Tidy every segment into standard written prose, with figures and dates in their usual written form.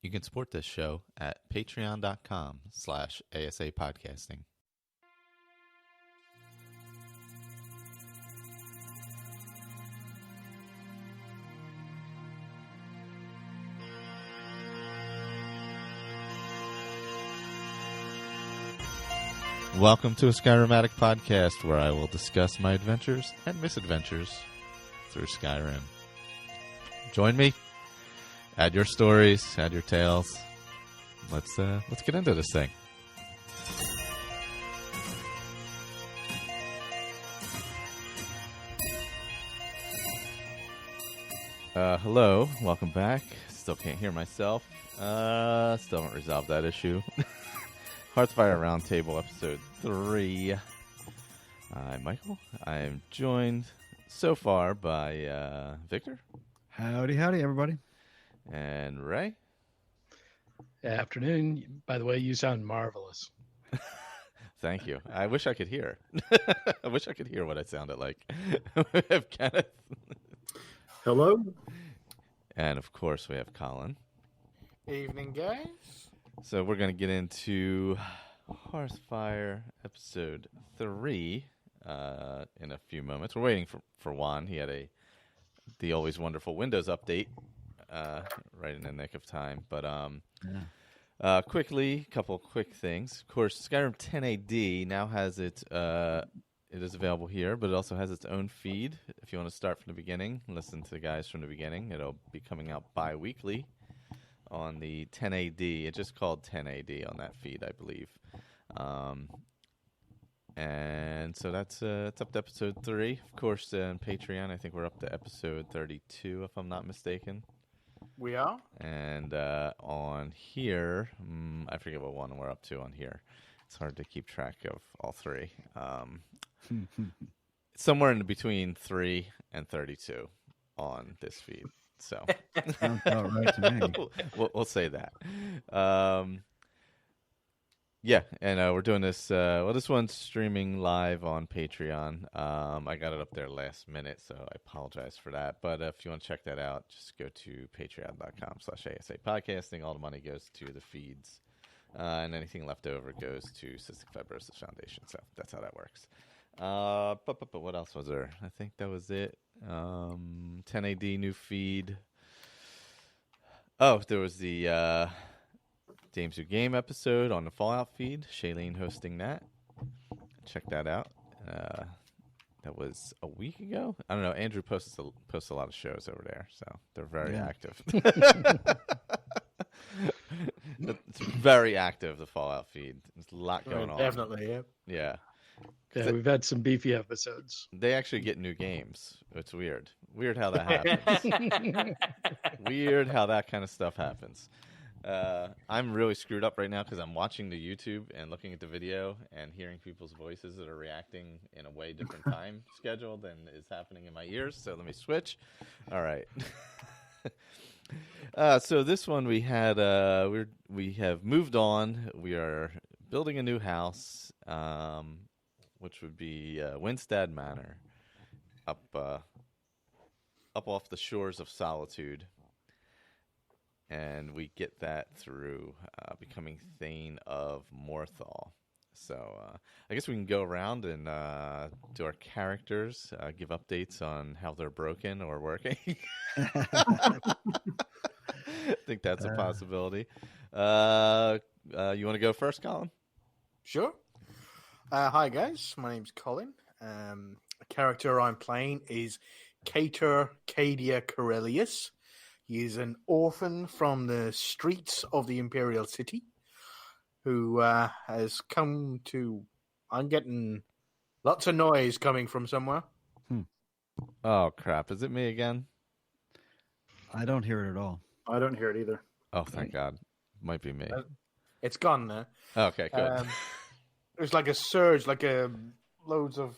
You can support this show at patreon.com/ASAPodcasting. Welcome to a Skyrim Addict podcast, where I will discuss my adventures and misadventures through Skyrim. Join me. Add your stories, add your tales. Let's get into this thing. Hello, welcome back. Still can't hear myself. Still haven't resolved that issue. Hearthfire Roundtable, episode 3. I'm Michael. I am joined so far by Victor. Howdy, everybody. And Ray. Afternoon. By the way, you sound marvelous. Thank you. I wish I could hear. I wish I could hear what I sounded like. We have Kenneth. Hello. And of course, we have Colin. Evening, guys. So we're going to get into Hearthfire episode 3 in a few moments. We're waiting for Juan. He had the always wonderful Windows update right in the nick of time. But quickly, a couple quick things. Of course, Skyrim 10 AD now has it is available here, but it also has its own feed. If you want to start from the beginning, listen to the guys from the beginning. It'll be coming out bi-weekly on the 10 AD. It's just called 10 AD on that feed, I believe. And so it's up to episode 3. Of course, on Patreon, I think we're up to episode 32, if I'm not mistaken. We are. And on here, I forget what one we're up to on here. It's hard to keep track of all 3. Somewhere in between 3 and 32 on this feed. So Sounds about right to me. we'll say that. Yeah, and we're doing this. This one's streaming live on Patreon. I got it up there last minute, so I apologize for that. But if you want to check that out, just go to patreon.com/ASAPodcasting. All the money goes to the feeds, and anything left over goes to Cystic Fibrosis Foundation. So that's how that works. But what else was there? I think that was it. 10 AD new feed. Oh, there was the Games Who Game episode on the Fallout feed. Shailene hosting that. Check that out. That was a week ago. I don't know. Andrew posts a lot of shows over there, so they're very active. It's very active, the Fallout feed. There's a lot going on. Definitely, yeah. Yeah. Yeah, we've had some beefy episodes. They actually get new games. It's weird. Weird how that happens. Weird how that kind of stuff happens. I'm really screwed up right now because I'm watching the YouTube and looking at the video and hearing people's voices that are reacting in a way different time schedule than is happening in my ears. So let me switch. All right. So this one we had we have moved on. We are building a new house, which would be Winstead Manor, up off the shores of Solitude. And we get that through becoming Thane of Morthal. So I guess we can go around and do our characters, give updates on how they're broken or working. I think that's a possibility. You want to go first, Colin? Sure. Hi, guys. My name's Colin. The character I'm playing is Cadia Corellius. He is an orphan from the streets of the Imperial City who has come to... I'm getting lots of noise coming from somewhere. Oh, crap. Is it me again? I don't hear it at all. I don't hear it either. Oh, thank God. Might be me. It's gone now. Okay, good. There's like a surge, loads of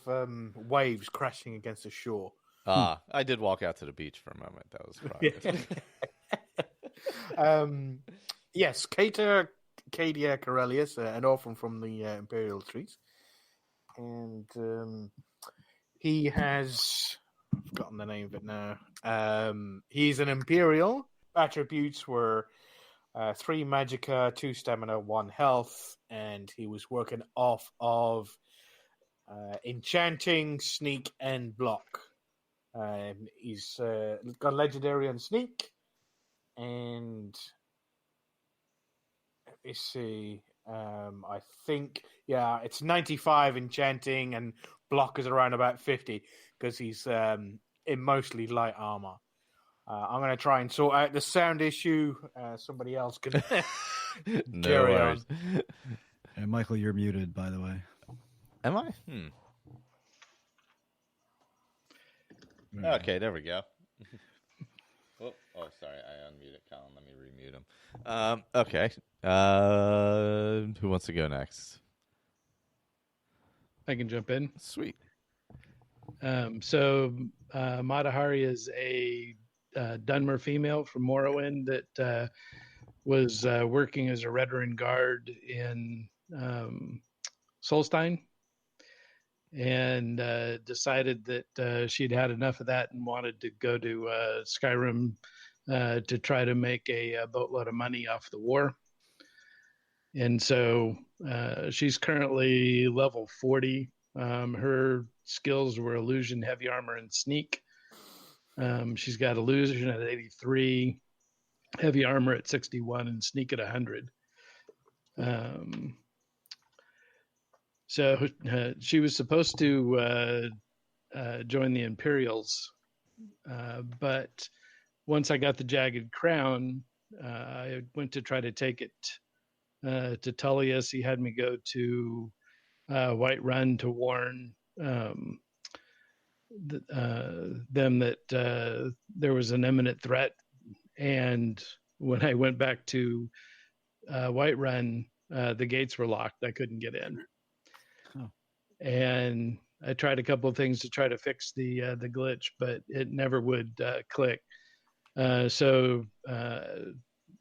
waves crashing against the shore. I did walk out to the beach for a moment. That was progress. Yes, Cadia Corellius, an orphan from the Imperial Streets. And he has... I've forgotten the name of it now. He's an Imperial. Attributes were 3 magicka, 2 stamina, 1 health, and he was working off of enchanting, sneak, and block. He's got legendary on sneak, and let me see. I think it's 95 enchanting, and block is around about 50 because he's in mostly light armor. I'm going to try and sort out the sound issue. Somebody else can No carry worries. on. And Michael, you're muted, by the way. Am I? Okay, there we go. Oh, sorry, I unmuted Colin. Let me remute him. Okay. Who wants to go next? I can jump in. Sweet. So Matahari is a Dunmer female from Morrowind that was working as a veteran guard in Solstein, and decided that she'd had enough of that and wanted to go to Skyrim to try to make a boatload of money off the war. And so she's currently level 40. Her skills were illusion, heavy armor, and sneak. She's got illusion at 83, heavy armor at 61, and sneak at 100. So she was supposed to join the Imperials, but once I got the jagged crown, I went to try to take it to Tullius. He had me go to Whiterun to warn them that there was an imminent threat. And when I went back to Whiterun, the gates were locked. I couldn't get in. Oh. And I tried a couple of things to try to fix the glitch, but it never would click. So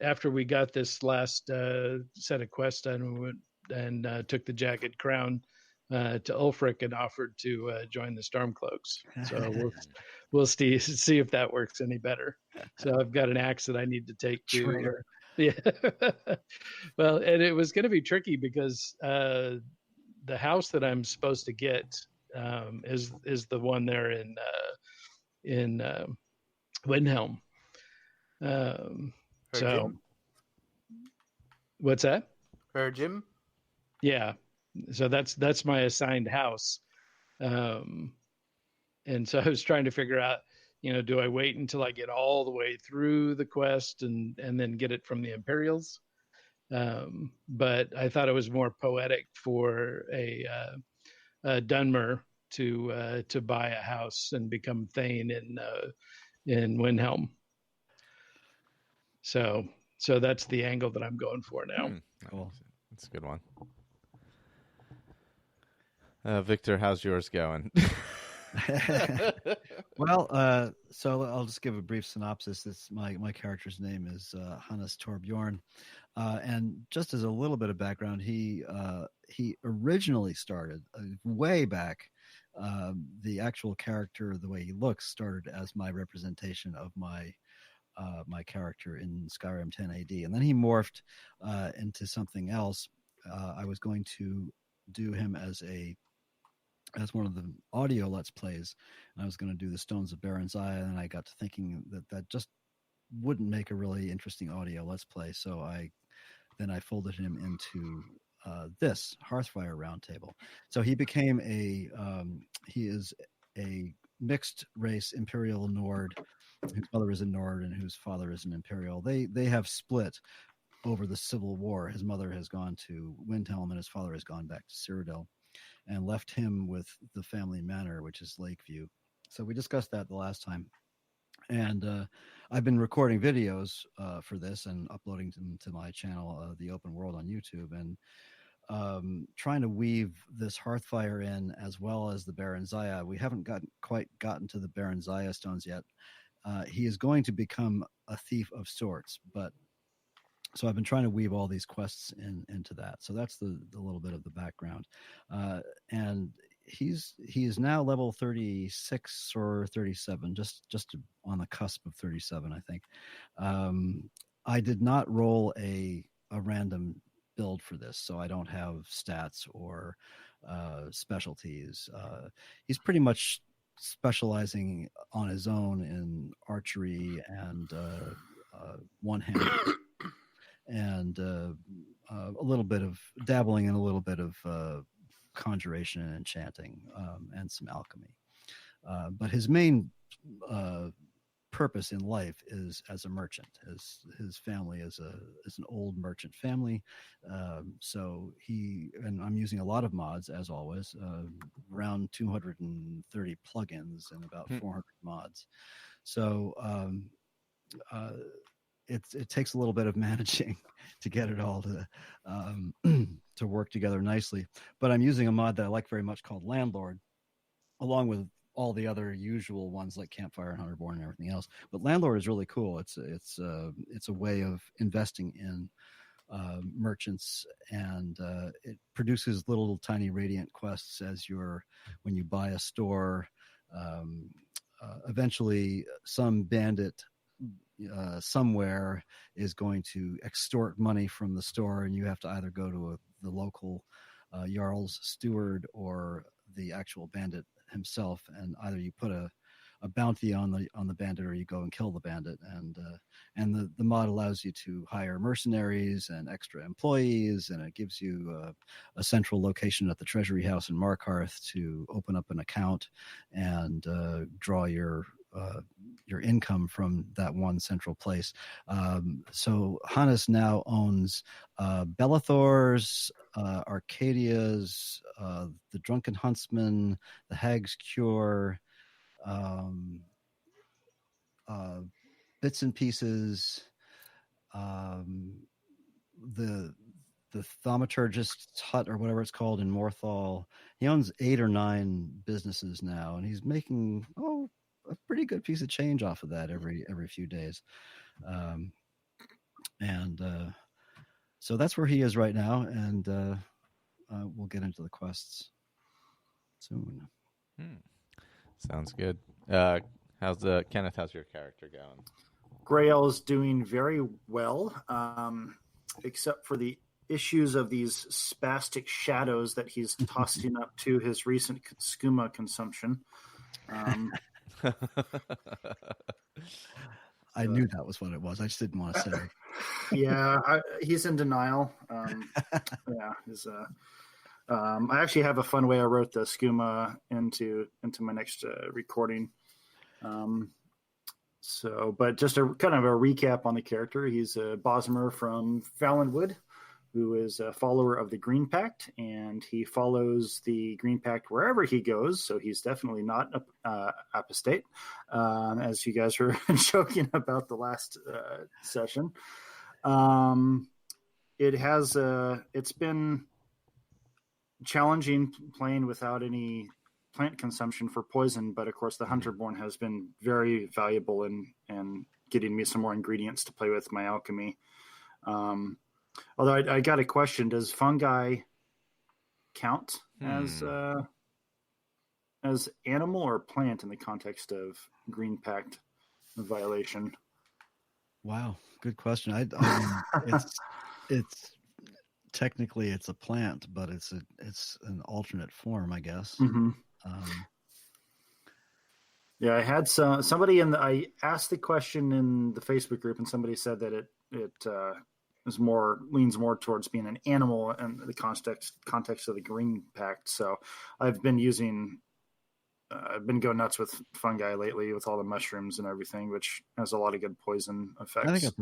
after we got this last set of quests done, we went and took the jagged crown to Ulfric and offered to join the Stormcloaks. So we'll see if that works any better. So I've got an axe that I need to take to. Yeah. Well, and it was going to be tricky because the house that I'm supposed to get is the one there in Windhelm. So, what's that? Her gym. Yeah, so that's my assigned house, and so I was trying to figure out, do I wait until I get all the way through the quest and then get it from the Imperials? But I thought it was more poetic for a Dunmer to buy a house and become Thane in Windhelm. So that's the angle that I'm going for now. Cool. That's a good one. Victor, how's yours going? Well, so I'll just give a brief synopsis. My character's name is Hannes Torbjorn, and just as a little bit of background, he originally started way back. The actual character, the way he looks, started as my representation of my character in Skyrim 10 AD, and then he morphed into something else. I was going to do him as one of the audio Let's Plays, and I was going to do the Stones of Baron's Eye, and I got to thinking that just wouldn't make a really interesting audio Let's Play, so I folded him into this Hearthfire Roundtable. So he became he is a mixed race Imperial Nord, whose mother is a Nord and whose father is an Imperial. They have split over the Civil War. His mother has gone to Windhelm and his father has gone back to Cyrodiil, and left him with the family manor, which is Lakeview. So we discussed that the last time. And I've been recording videos for this and uploading them to my channel, The Open World on YouTube, and trying to weave this Hearthfire in as well as the Baron Zaya. We haven't quite gotten to the Baron Zaya stones yet. He is going to become a thief of sorts, but so I've been trying to weave all these quests into that. So that's the little bit of the background. And he is now level 36 or 37, just on the cusp of 37, I think. I did not roll a random build for this, so I don't have stats or specialties. He's pretty much specializing on his own in archery and one hand, and a little bit of dabbling in a little bit of conjuration and enchanting, and some alchemy. But his main purpose in life is as a merchant. His family is an old merchant family, so and I'm using a lot of mods as always, around 230 plugins and about 400 mods. So it takes a little bit of managing to get it all to work together nicely. But I'm using a mod that I like very much called Landlord, along with all the other usual ones like Campfire and Hunterborn and everything else. But Landlord is really cool. It's a way of investing in merchants, and it produces little tiny radiant quests when you buy a store. Eventually, some bandit somewhere is going to extort money from the store, and you have to either go to the local Jarl's steward or the actual bandit himself, and either you put a bounty on the bandit or you go and kill the bandit. And the mod allows you to hire mercenaries and extra employees, and it gives you a central location at the treasury house in Markarth to open up an account and draw your income from that one central place. So Hannes now owns Bellathor's, Arcadia's, the Drunken Huntsman, the Hag's Cure, bits and pieces, the thaumaturgist's hut or whatever it's called in Morthal. He owns 8 or 9 businesses now, and he's making a pretty good piece of change off of that every few days. So that's where he is right now, and we'll get into the quests soon. Sounds good. How's Kenneth? How's your character going? Grail is doing very well, except for the issues of these spastic shadows that he's tossing up to his recent skooma consumption. I knew that was what it was. I just didn't want to say it. Yeah, he's in denial. Yeah, I actually have a fun way I wrote the skooma into my next recording. But just a kind of a recap on the character. He's a Bosmer from Fallonwood, who is a follower of the Green Pact, and he follows the Green Pact wherever he goes. So he's definitely not apostate, as you guys were joking about the last session. It's been challenging playing without any plant consumption for poison, but of course the Hunterborn has been very valuable in getting me some more ingredients to play with my alchemy. Although I got a question: does fungi count as animal or plant in the context of Green Pact violation? Wow, good question. It's technically it's a plant, but it's an alternate form, I guess. Mm-hmm. Yeah, I had somebody I asked the question in the Facebook group, and somebody said that it leans more towards being an animal in the context of the Green Pact. So I've been going nuts with fungi lately with all the mushrooms and everything, which has a lot of good poison effects. I think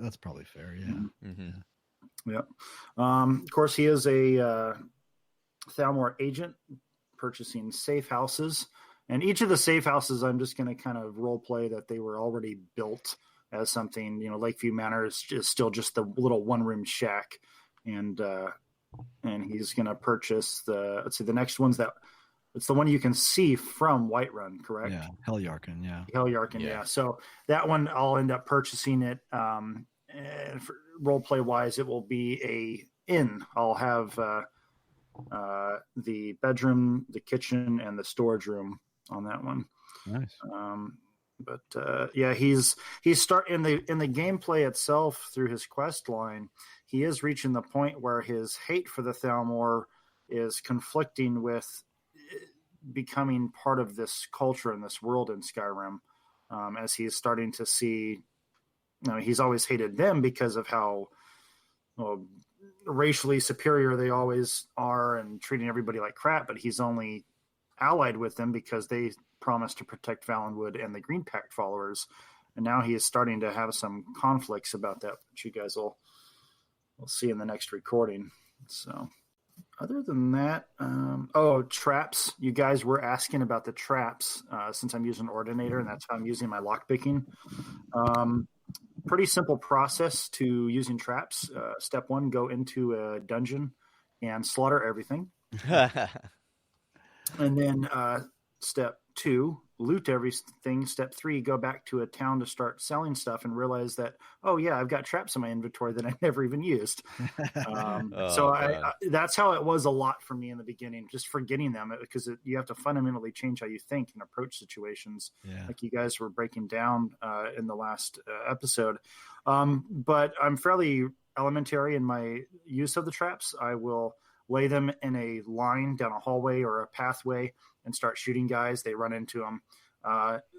that's probably fair. Yeah. Mm-hmm. Yeah. Of course, he is a Thalmor agent purchasing safe houses, and each of the safe houses, I'm just going to kind of role play that they were already built as something. Lakeview Manor is still just the little one-room shack, and he's going to purchase the next one's it's the one you can see from Whiterun, correct? Yeah, Heljarkin, yeah. Heljarkin, yeah. So that one, I'll end up purchasing it. And for role play wise, it will be a inn. I'll have the bedroom, the kitchen, and the storage room on that one. Nice. But yeah, he's start in the gameplay itself through his quest line. He is reaching the point where his hate for the Thalmor is conflicting with becoming part of this culture and this world in Skyrim, as he's starting to see. He's always hated them because of how racially superior they always are and treating everybody like crap. But he's only allied with them because they promised to protect Valenwood and the Green Pact followers. And now he is starting to have some conflicts about that, which you guys will see in the next recording. So other than that, traps. You guys were asking about the traps, since I'm using Ordinator, and that's how I'm using my lockpicking. Pretty simple process to using traps. Step 1, go into a dungeon and slaughter everything. And then step 2, loot everything. Step 3, go back to a town to start selling stuff and realize that, oh yeah, I've got traps in my inventory that I never even used. That's how it was a lot for me in the beginning, just forgetting them, because you have to fundamentally change how you think and approach situations, like you guys were breaking down in the last episode. But I'm fairly elementary in my use of the traps. I will lay them in a line down a hallway or a pathway and start shooting guys. They run into them.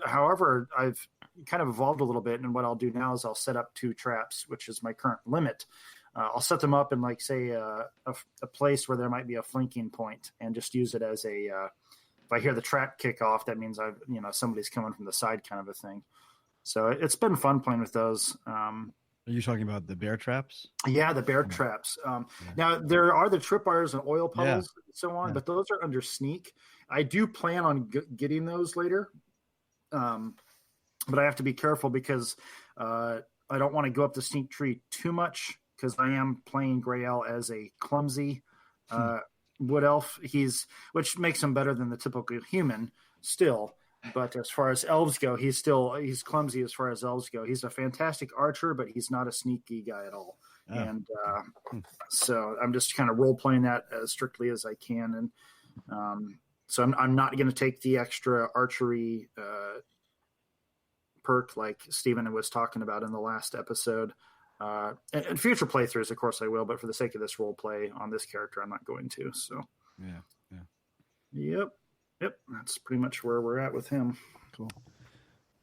However, I've kind of evolved a little bit, and what I'll do now is I'll set up 2 traps, which is my current limit. I'll set them up in, like, say, a place where there might be a flanking point, and just use it as a if I hear the trap kick off, that means somebody's coming from the side, kind of a thing. So it's been fun playing with those. Are you talking about the bear traps? Yeah, the bear traps. Now, there are the tripwires and oil puddles and so on, but those are under sneak. I do plan on getting those later, but I have to be careful because I don't want to go up the sneak tree too much, because I am playing Grael as a clumsy wood elf. Which makes him better than the typical human still. But as far as elves go, he's clumsy as far as elves go. He's a fantastic archer, but he's not a sneaky guy at all. Oh. And so I'm just kind of role playing that as strictly as I can. And so I'm not going to take the extra archery perk like Stephen was talking about in the last episode. And future playthroughs, of course, I will. But for the sake of this role play on this character, I'm not going to. So Yep. That's pretty much where we're at with him. Cool.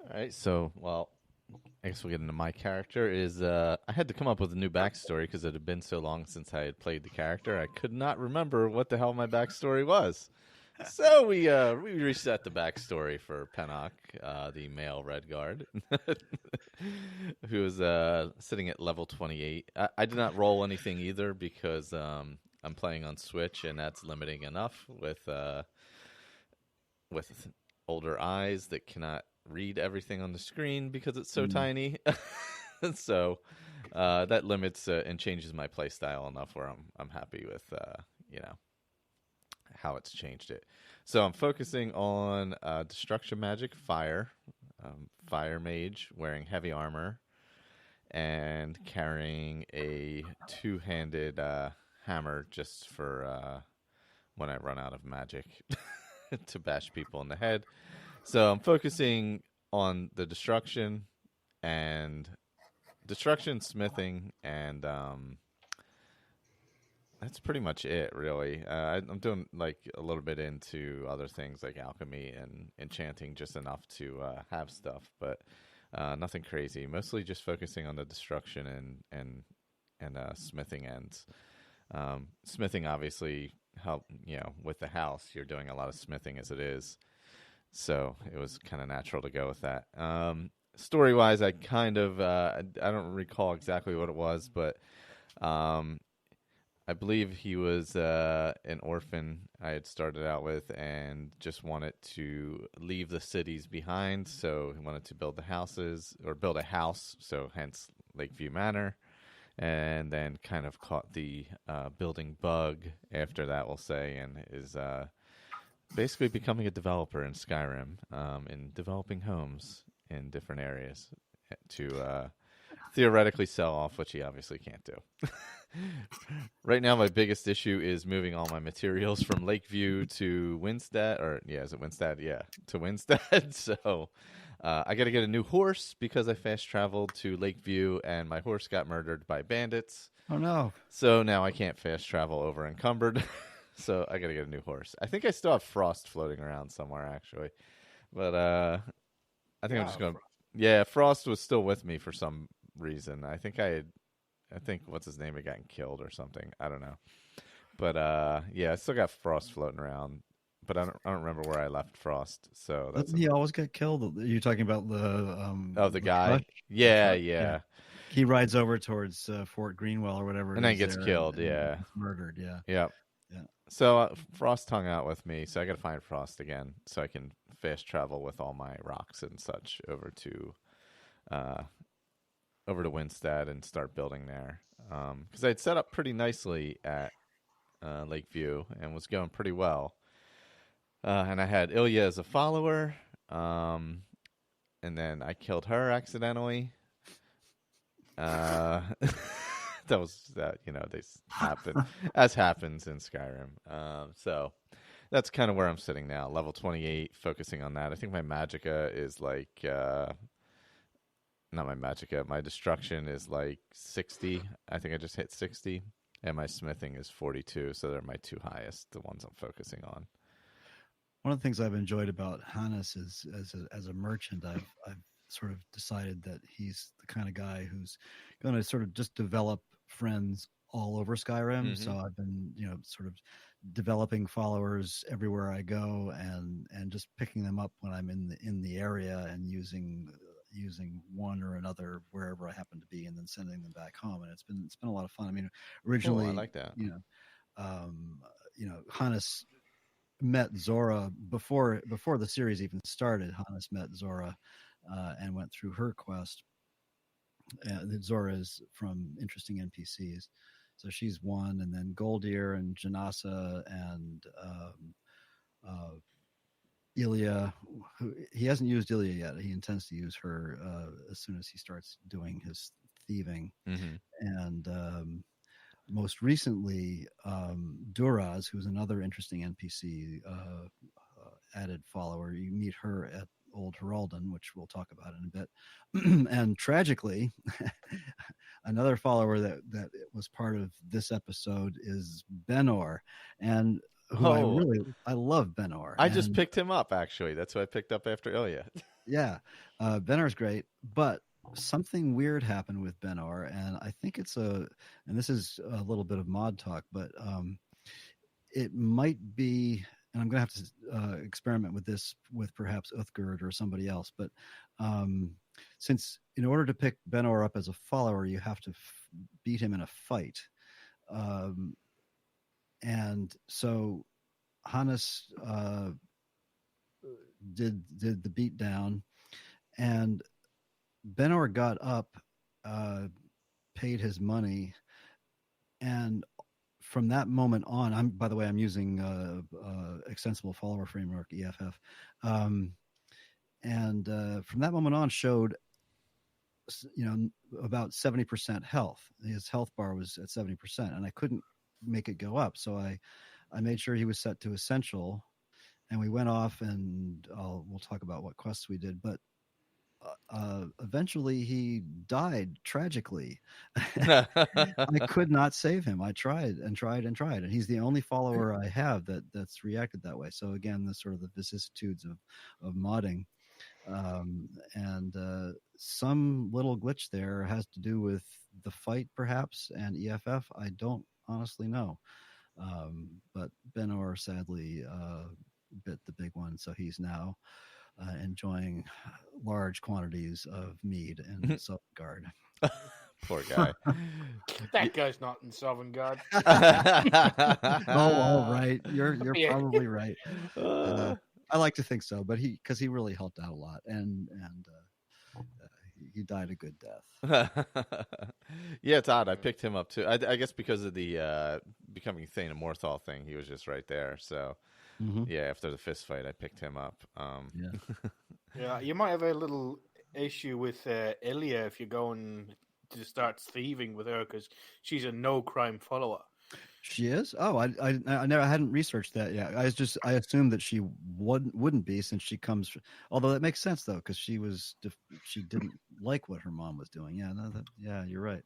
All right. So, I guess we'll get into my character. I had to come up with a new backstory because it had been so long since I had played the character. I could not remember what the hell my backstory was. So we reset the backstory for Pennock, the male Red Guard, who was sitting at level 28. I did not roll anything either because I'm playing on Switch, and that's limiting enough with older eyes that cannot read everything on the screen because it's so tiny. So that limits and changes my play style enough where I'm happy with how it's changed it. So I'm focusing on destruction magic, fire mage wearing heavy armor and carrying a 2-handed hammer just for when I run out of magic. To bash people in the head. So I'm focusing on the destruction, smithing, and that's pretty much it, really. I'm doing like a little bit into other things like alchemy and enchanting, just enough to have stuff, but nothing crazy. Mostly just focusing on the destruction and smithing ends. Smithing obviously help, with the house. You're doing a lot of smithing as it is, so it was kind of natural to go with that. Story wise, I kind of I don't recall exactly what it was, but I believe he was an orphan I had started out with and just wanted to leave the cities behind, so he wanted to build a house, so hence Lakeview Manor. And then kind of caught the building bug after that, we'll say, and is basically becoming a developer in Skyrim, and developing homes in different areas to theoretically sell off, which he obviously can't do. Right now, my biggest issue is moving all my materials from Lakeview to Winstead, is it Winstead? Yeah, to Winstead. So I got to get a new horse because I fast traveled to Lakeview and my horse got murdered by bandits. Oh no! So now I can't fast travel over encumbered. So I got to get a new horse. I think I still have Frost floating around somewhere actually, but I think I'm just going. Yeah, Frost was still with me for some reason. I think what's his name had gotten killed or something. I don't know. But yeah, I still got Frost floating around. But I don't remember where I left Frost. So that's Doesn't he always get killed? Are you talking about the guy. Crush? Yeah. He rides over towards Fort Greenwell or whatever, And then gets killed. and Yeah, gets murdered. Yeah. yeah. So Frost hung out with me. So I got to find Frost again so I can fast travel with all my rocks and such over to Winstead and start building there. Because I'd set up pretty nicely at Lakeview and was going pretty well. And I had Ilya as a follower, and then I killed her accidentally. That was that. They happen as happens in Skyrim. So that's kind of where I'm sitting now, level 28, focusing on that. I think my Magicka is like, not my Magicka, my Destruction is like 60. I think I just hit 60, and my Smithing is 42. So they're my two highest, the ones I'm focusing on. One of the things I've enjoyed about Hannes is as a merchant, I've sort of decided that he's the kind of guy who's going to sort of just develop friends all over Skyrim. Mm-hmm. So I've been, sort of developing followers everywhere I go, and just picking them up when I'm in the area and using one or another wherever I happen to be, and then sending them back home. And it's been a lot of fun. I mean, originally, I like that. Hannes met Zora before the series even started. Hannes met Zora and went through her quest. Zora is from Interesting NPCs, so she's one, and then Goldir and Janasa and Ilya. He hasn't used Ilya yet. He intends to use her as soon as he starts doing his thieving. Mm-hmm. And most recently, Duraz, who's another Interesting NPC added follower. You meet her at Old Heraldon, which we'll talk about in a bit. And tragically, another follower that was part of this episode is Benor, and who I love Benor. I just picked him up, actually. That's what I picked up after Ilya. Yeah, Benor's great, but something weird happened with Benor, and I think and this is a little bit of mod talk, but it might be, and I'm going to have to experiment with this with perhaps Uthgerd or somebody else, but since in order to pick Benor up as a follower, you have to beat him in a fight. And so Hannes did the beat down, and Benor got up, paid his money, and from that moment on, I'm using Extensible Follower Framework, EFF, and from that moment on showed, about 70% health. His health bar was at 70%, and I couldn't make it go up, so I made sure he was set to Essential, and we went off, and we'll talk about what quests we did, but eventually he died tragically. I could not save him. I tried, and he's the only follower I have that's reacted that way. So again, the sort of the vicissitudes of modding, and some little glitch there has to do with the fight perhaps, and EFF. I don't honestly know, but Benor sadly bit the big one, so he's now enjoying large quantities of mead in Sovngarde. Poor guy. That guy's not in Sovngarde. All right. You're probably right. I like to think so, but because he really helped out a lot, and he died a good death. Yeah, it's odd. I picked him up too. I guess because of the becoming Thane of Morthal thing, he was just right there. So yeah, after the fist fight, I picked him up. Yeah, you might have a little issue with Ilya if you're going to start thieving with her, because she's a no crime follower. She is. Oh, I never hadn't researched that yet. I assumed that she wouldn't be since she comes. Although that makes sense though, because she didn't like what her mom was doing. Yeah, no, yeah, you're right.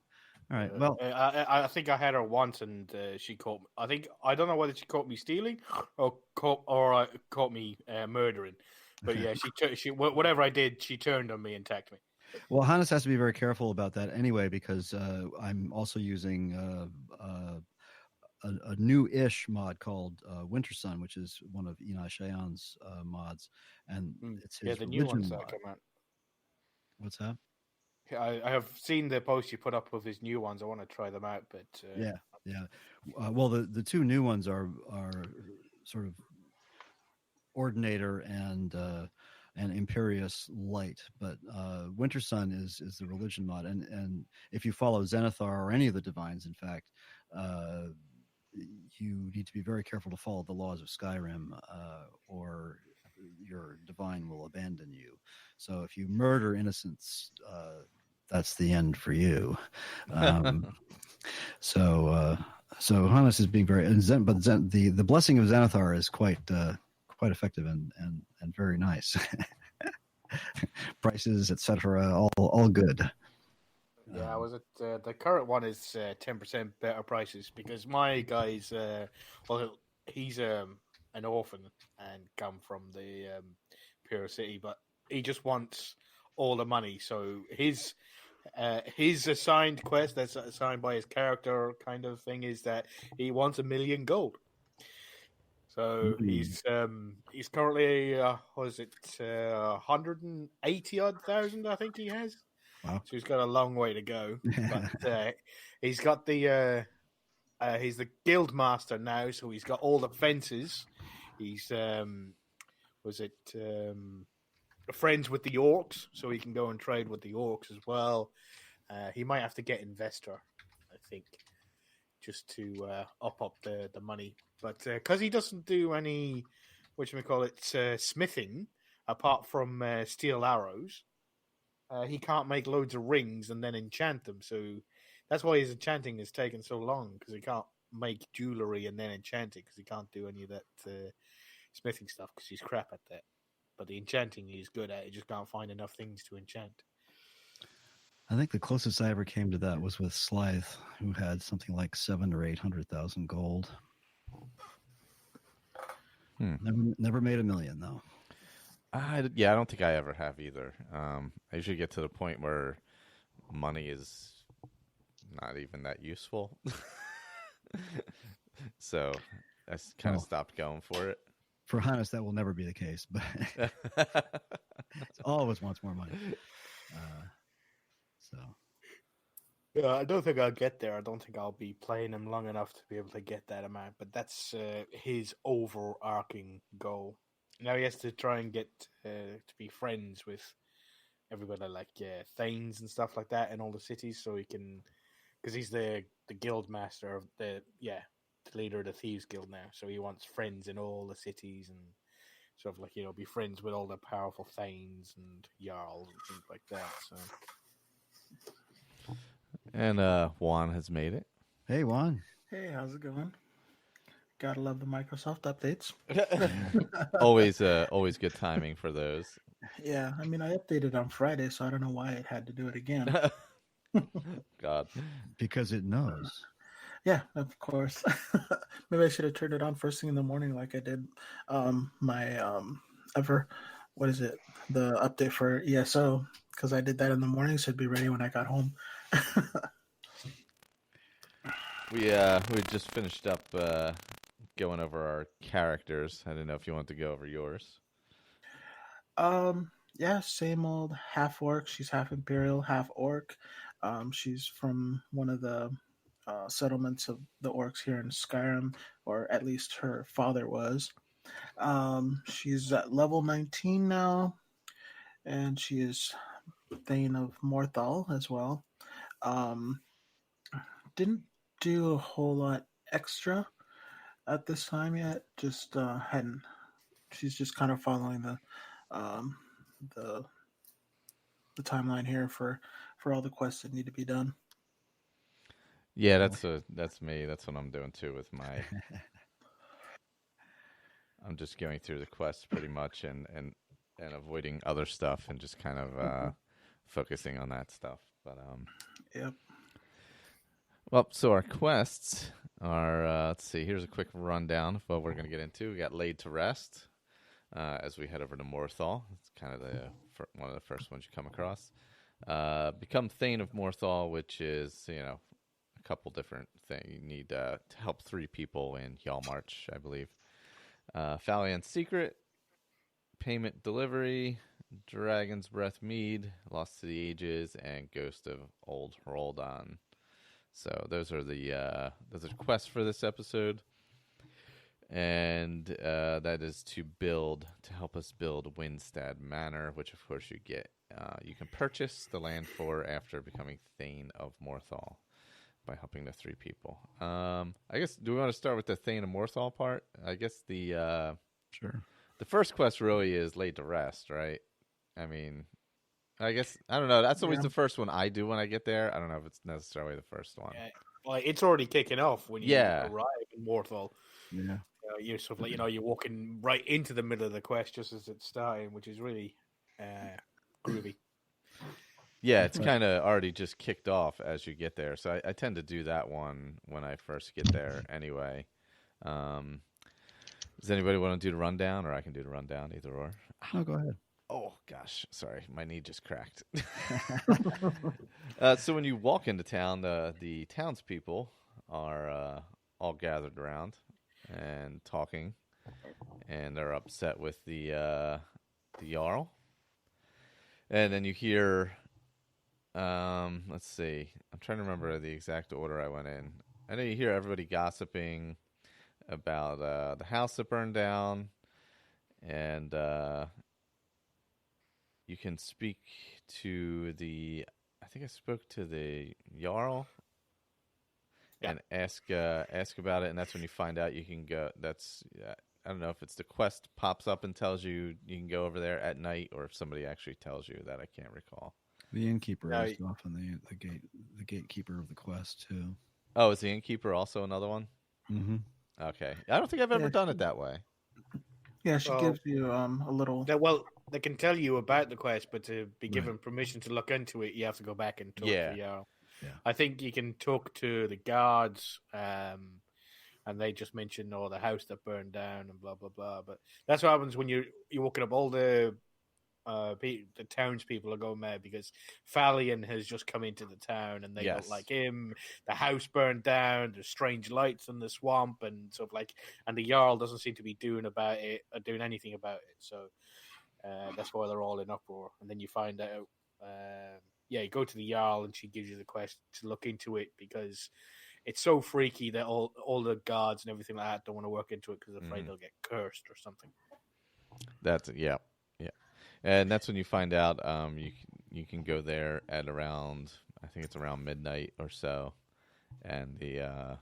All right. Well, I think I had her once, and she caught. I don't know whether she caught me stealing or caught me murdering. But yeah, she whatever I did, she turned on me and attacked me. well, Hannes has to be very careful about that anyway, because I'm also using a new-ish mod called Winter Sun, which is one of Enai Shayan's mods, and it's his the new religion ones mod. that come out. What's that? I have seen the post you put up with his new ones. I want to try them out, but Yeah. Well, the two new ones are sort of Ordinator and Imperius Light, but Winter Sun is the religion mod, and if you follow Zenithar or any of the divines, in fact, you need to be very careful to follow the laws of Skyrim, or your divine will abandon you. So if you murder innocents, that's the end for you. So Hannes is being very, but the blessing of Zenithar is quite effective and very nice. Prices, etc., all good. Yeah, was it the current one is 10% better prices because my guy's he's an orphan and come from the Imperial City, but he just wants all the money. So his assigned quest that's assigned by his character kind of thing is that he wants 1 million gold. So he's currently 180 odd thousand I think he has. Wow. So he's got a long way to go. But he's got he's the guild master now, so he's got all the fences. He's friends with the orcs, so he can go and trade with the orcs as well. He might have to get investor, I think, just to up the money. But because he doesn't do any, smithing, apart from steel arrows, he can't make loads of rings and then enchant them. So that's why his enchanting is taking so long, because he can't make jewelry and then enchant it, because he can't do any of that smithing stuff, because he's crap at that. But the enchanting he's good at. He just can't find enough things to enchant. I think the closest I ever came to that was with Slythe, who had something like 700,000 or 800,000 gold. Never made 1 million though. I don't think I ever have either. I usually get to the point where money is not even that useful. So I kind of stopped going for it. For Hannes, that will never be the case, but always wants more money. Yeah, I don't think I'll get there. I don't think I'll be playing him long enough to be able to get that amount. But that's his overarching goal. Now he has to try and get to be friends with everybody, like Thanes and stuff like that in all the cities, so he can, because he's the guild master of the leader of the Thieves Guild now. So he wants friends in all the cities and sort of be friends with all the powerful Thanes and Jarls and things like that. So. And Juan has made it. Hey, Juan. Hey, how's it going? Gotta love the Microsoft updates. Always good timing for those. Yeah, I mean, I updated on Friday, so I don't know why it had to do it again. God. Because it knows. Yeah, of course. Maybe I should have turned it on first thing in the morning like I did the update for ESO, because I did that in the morning, so it'd be ready when I got home. We just finished up going over our characters. I didn't know if you wanted to go over yours. Yeah, same old half orc. She's half Imperial, half orc. She's from one of the settlements of the orcs here in Skyrim, or at least her father was. She's at level 19 now, and she is Thane of Morthal as well. Didn't do a whole lot extra at this time yet. Just hadn't. She's just kind of following the timeline here for all the quests that need to be done. Yeah, that's me. That's what I'm doing too with my. I'm just going through the quest pretty much and avoiding other stuff and just kind of focusing on that stuff. But Yep. well, so our quests are. Let's see. Here's a quick rundown of what we're going to get into. We got Laid to Rest as we head over to Morthal. It's kind of one of the first ones you come across. Become Thane of Morthal, which is a couple different things. You need to help 3 people in Hjalmarch, I believe. Falian's Secret, Payment Delivery, Dragon's Breath Mead, Lost to the Ages, and Ghost of Old Roldan. So those are the quests for this episode, and that is to help us build Windstad Manor, which of course you get. You can purchase the land for after becoming Thane of Morthal by helping the 3 people. I guess, do we want to start with the Thane of Morthal part? I guess Sure. the first quest really is Laid to Rest, right? I mean, I guess, I don't know. That's always the first one I do when I get there. I don't know if it's necessarily the first one. Yeah. Like, it's already kicking off when you arrive in Morthal. Yeah. You're sort of like, you're walking right into the middle of the quest just as it's starting, which is really groovy. Yeah, it's kind of already just kicked off as you get there. So I tend to do that one when I first get there anyway. Does anybody want to do the rundown, or I can do the rundown, either or? No, go ahead. Oh, gosh. Sorry. My knee just cracked. So when you walk into town, the townspeople are all gathered around and talking, and they're upset with the Jarl. And then you hear, let's see. I'm trying to remember the exact order I went in. I know you hear everybody gossiping about the house that burned down, and you can speak to I think I spoke to the Jarl and ask about it, and that's when you find out you can go. That's I don't know if it's the quest pops up and tells you you can go over there at night, or if somebody actually tells you that. I can't recall. The innkeeper is often the gatekeeper of the quest too. Oh, is the innkeeper also another one? Mm-hmm. Okay, I don't think I've ever done it that way. Yeah, she gives you a little. They can tell you about the quest, but to be given permission to look into it, you have to go back and talk to the Jarl. Yeah. I think you can talk to the guards, and they just mention the house that burned down and blah blah blah. But that's what happens when you're walking up. All the townspeople are going mad because Falian has just come into the town and they don't like him. The house burned down. There's strange lights in the swamp and stuff and the Jarl doesn't seem to be doing anything about it. So that's why they're all in uproar. And then you find out, you go to the Jarl and she gives you the quest to look into it because it's so freaky that all the guards and everything like that don't want to work into it because they're afraid they'll get cursed or something. That's yeah. And that's when you find out you can go there at around, I think it's around midnight or so, and the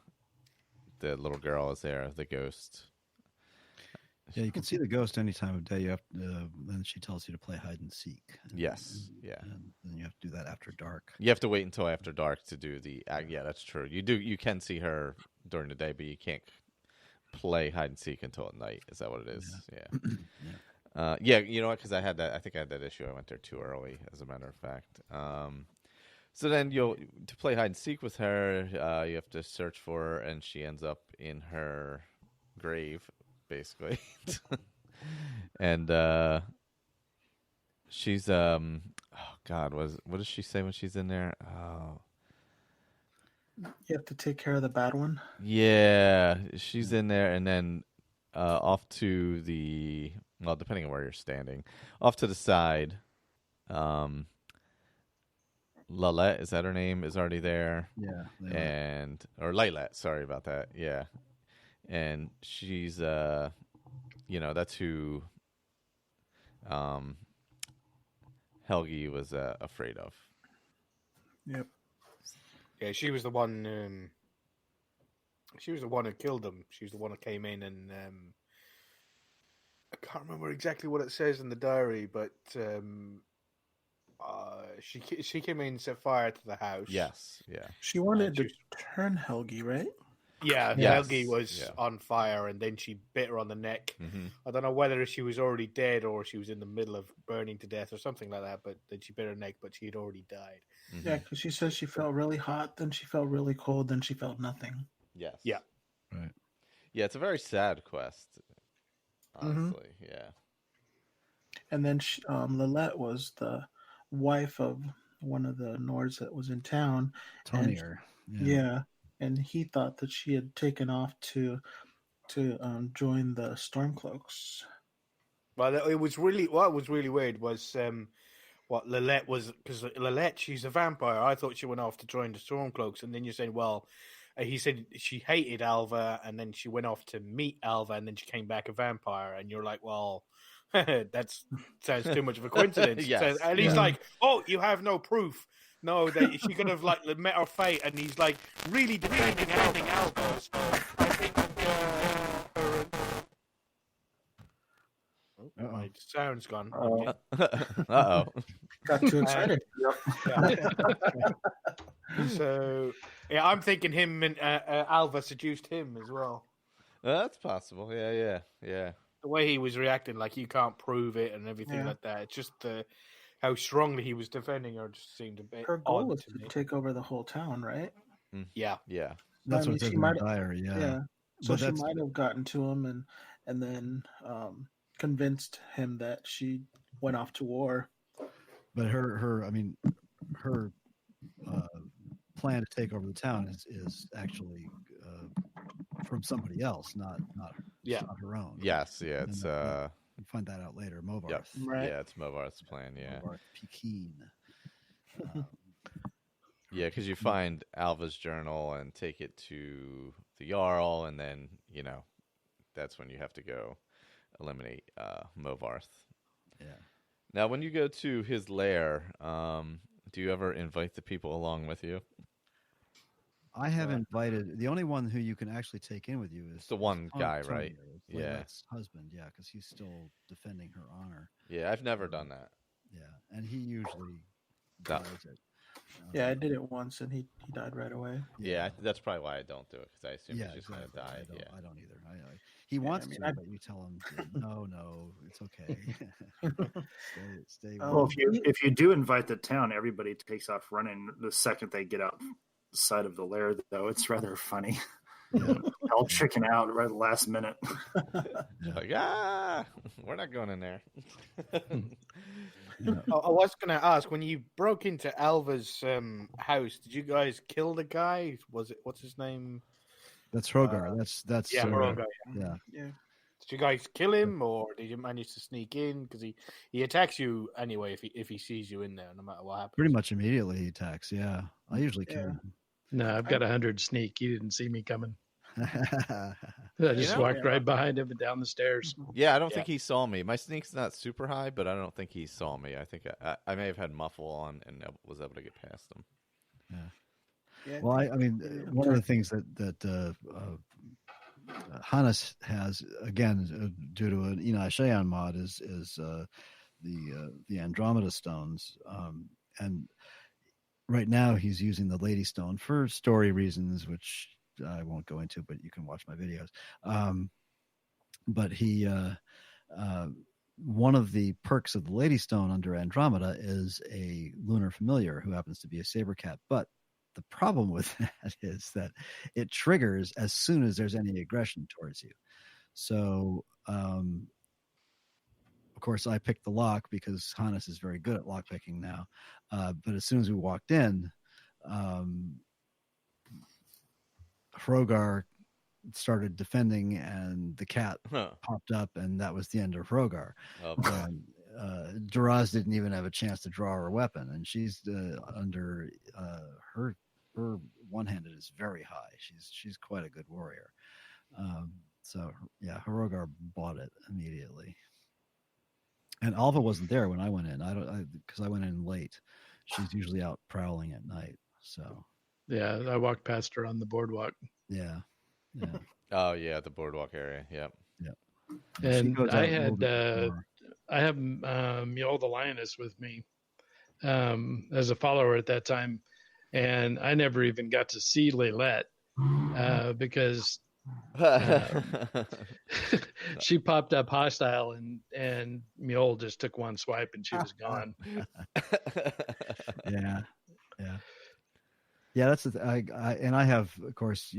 little girl is there, the ghost. Yeah, you can see the ghost any time of day. You have then she tells you to play hide and seek. Yes, and then you have to do that after dark. You have to wait until after dark to do the. Yeah, that's true. You can see her during the day, but you can't play hide and seek until at night. Is that what it is? Yeah. You know what? Because I think I had that issue. I went there too early, as a matter of fact. So then to play hide and seek with her, you have to search for her, and she ends up in her grave, basically. And she's oh God, what does she say when she's in there? Oh. You have to take care of the bad one. Yeah, she's in there, and then off to the depending on where you're standing, off to the side, Lalette, is that her name, is already there. Yeah. Or Lilat, sorry about that. Yeah. And she's that's who Helgi was afraid of. Yep. Yeah, she was the one who killed him. She was the one who came in and I can't remember exactly what it says in the diary, but She came in and set fire to the house. Yes, yeah. She wanted to turn Helgi, right? Yeah, Yes, Helgi was on fire, and then she bit her on the neck. Mm-hmm. I don't know whether she was already dead or she was in the middle of burning to death or something like that. But then she bit her neck, but she had already died. Mm-hmm. Yeah, because she says she felt really hot, then she felt really cold, then she felt nothing. Yes. Yeah. Right. Yeah, it's a very sad quest. Honestly, yeah. And then Lilette was the wife of one of the Nords that was in town. Tonier. Yeah, and he thought that she had taken off to join the Stormcloaks. Well, it was really what was really weird was what Lilette was, because Lilette, she's a vampire. I thought she went off to join the Stormcloaks, and then you're saying, well, he said she hated Alva, and then she went off to meet Alva, and then she came back a vampire, and you're like, well, that sounds too much of a coincidence. Yes. And he's like, oh, you have no proof. No, that she could have like met her fate, and he's like really defending Alva. So I think my sound's gone. Uh-oh. Got too excited. So yeah, I'm thinking him and Alva seduced him as well. That's possible. Yeah. The way he was reacting, like you can't prove it and everything like that. It's just how strongly he was defending her just seemed a bit. Her goal odd was to to me. take over the whole town, right? Yeah. That's I mean, what she says in might- the diary. Yeah. Yeah. So But she that's- might have gotten to him and then convinced him that she went off to war. But her plan to take over the town is actually from somebody else, not her own. Yes, yeah. It's You find that out later. Movarth. Yep. Right. Yeah, it's Movarth's plan. Yeah. Movarth Pekin. Yeah, because you find Alva's journal and take it to the Jarl, and then that's when you have to go eliminate Movarth. Yeah. Now, when you go to his lair, do you ever invite the people along with you? I have invited the only one who you can actually take in with you is the one guy, Tony, right? Yeah. Leila's husband, yeah, because he's still defending her honor. Yeah, I've never done that. Yeah, and he usually No. does it. Yeah, I did it once and he died right away. Yeah, that's probably why I don't do it, because I assume Yeah, he's just exactly. going to die. I don't either. He wants to, but you tell him, no, it's okay. stay. Well, if you do invite the town, everybody takes off running the second they get outside of the lair. Though it's rather funny. All chicken out right at the last minute. Like, we're not going in there. I was going to ask, when you broke into Alva's house, did you guys kill the guy? What's his name? That's Hrogar. That's Hrogar. Yeah. Did you guys kill him, or did you manage to sneak in? Because he attacks you anyway if he sees you in there, no matter what happens. Pretty much immediately he attacks. Yeah, I usually kill him. No, I've got 100 sneak. He didn't see me coming. I just know? walked right behind him and down the stairs. Yeah, I don't think he saw me. My sneak's not super high, but I don't think he saw me. I think I may have had muffle on and was able to get past him. Yeah. Well, I mean, one of the things that Hannes has, again, due to an Eni Shean mod, is the Andromeda stones, and right now he's using the Lady Stone for story reasons, which I won't go into, but you can watch my videos. But he, one of the perks of the Lady Stone under Andromeda is a lunar familiar who happens to be a saber cat. But the problem with that is that it triggers as soon as there's any aggression towards you. So, of course, I picked the lock because Hannes is very good at lock picking now. But as soon as we walked in, Hrogar started defending, and the cat popped up, and that was the end of Hrogar. Duraz didn't even have a chance to draw her weapon, and she's under her one-handed is very high. She's quite a good warrior. So yeah, Hrogar bought it immediately. And Alva wasn't there when I went in. Because I went in late. She's usually out prowling at night. So yeah, I walked past her on the boardwalk. Yeah. Oh yeah, the boardwalk area. Yep. And I have Mule the Lioness with me, as a follower at that time, and I never even got to see Leylette because she popped up hostile, and Mule just took one swipe and she was gone. Yeah. That's the I have, of course,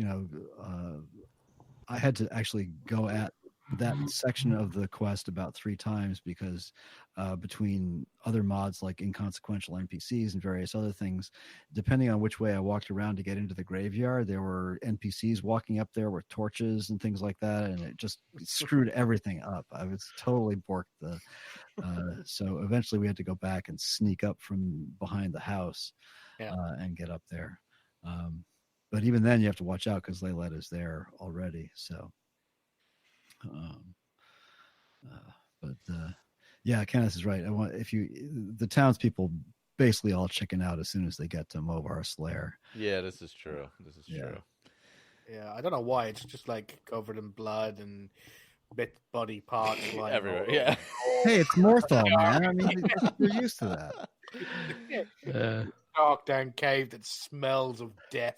I had to actually go at that section of the quest about 3 times because between other mods like inconsequential NPCs and various other things, depending on which way I walked around to get into the graveyard, there were NPCs walking up there with torches and things like that, and it just screwed everything up. I was totally borked. So eventually we had to go back and sneak up from behind the house and get up there. But even then, you have to watch out because Leylette is there already. So, yeah, Kenneth is right. The townspeople basically all chicken out as soon as they get to Movar's lair. Yeah, this is true. True. Yeah, I don't know why. It's just like covered in blood and body parts lying everywhere. Yeah. Hey, it's Morthal, man. I mean, they're used to that. Dark down cave that smells of death.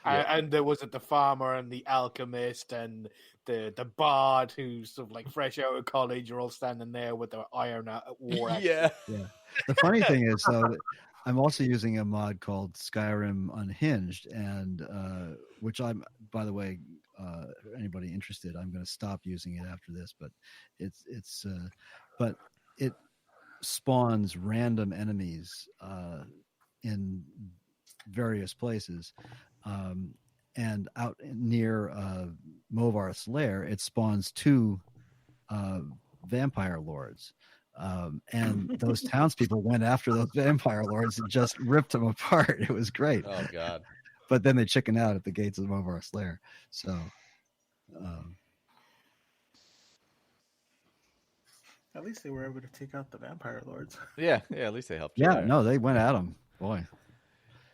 And there was the farmer and the alchemist and the bard who's sort of like fresh out of college are all standing there with their iron war axe. Yeah. The funny thing is, though, I'm also using a mod called Skyrim Unhinged, and which I'm, by the way, anybody interested, I'm going to stop using it after this. But but it spawns random enemies in various places, and out near Movarth's lair, it spawns 2 vampire lords. And those townspeople went after those vampire lords and just ripped them apart. It was great. Oh God! But then they chicken out at the gates of Movarth's lair. So, at least they were able to take out the vampire lords. Yeah. At least they helped. Yeah, no, they went at them. Boy.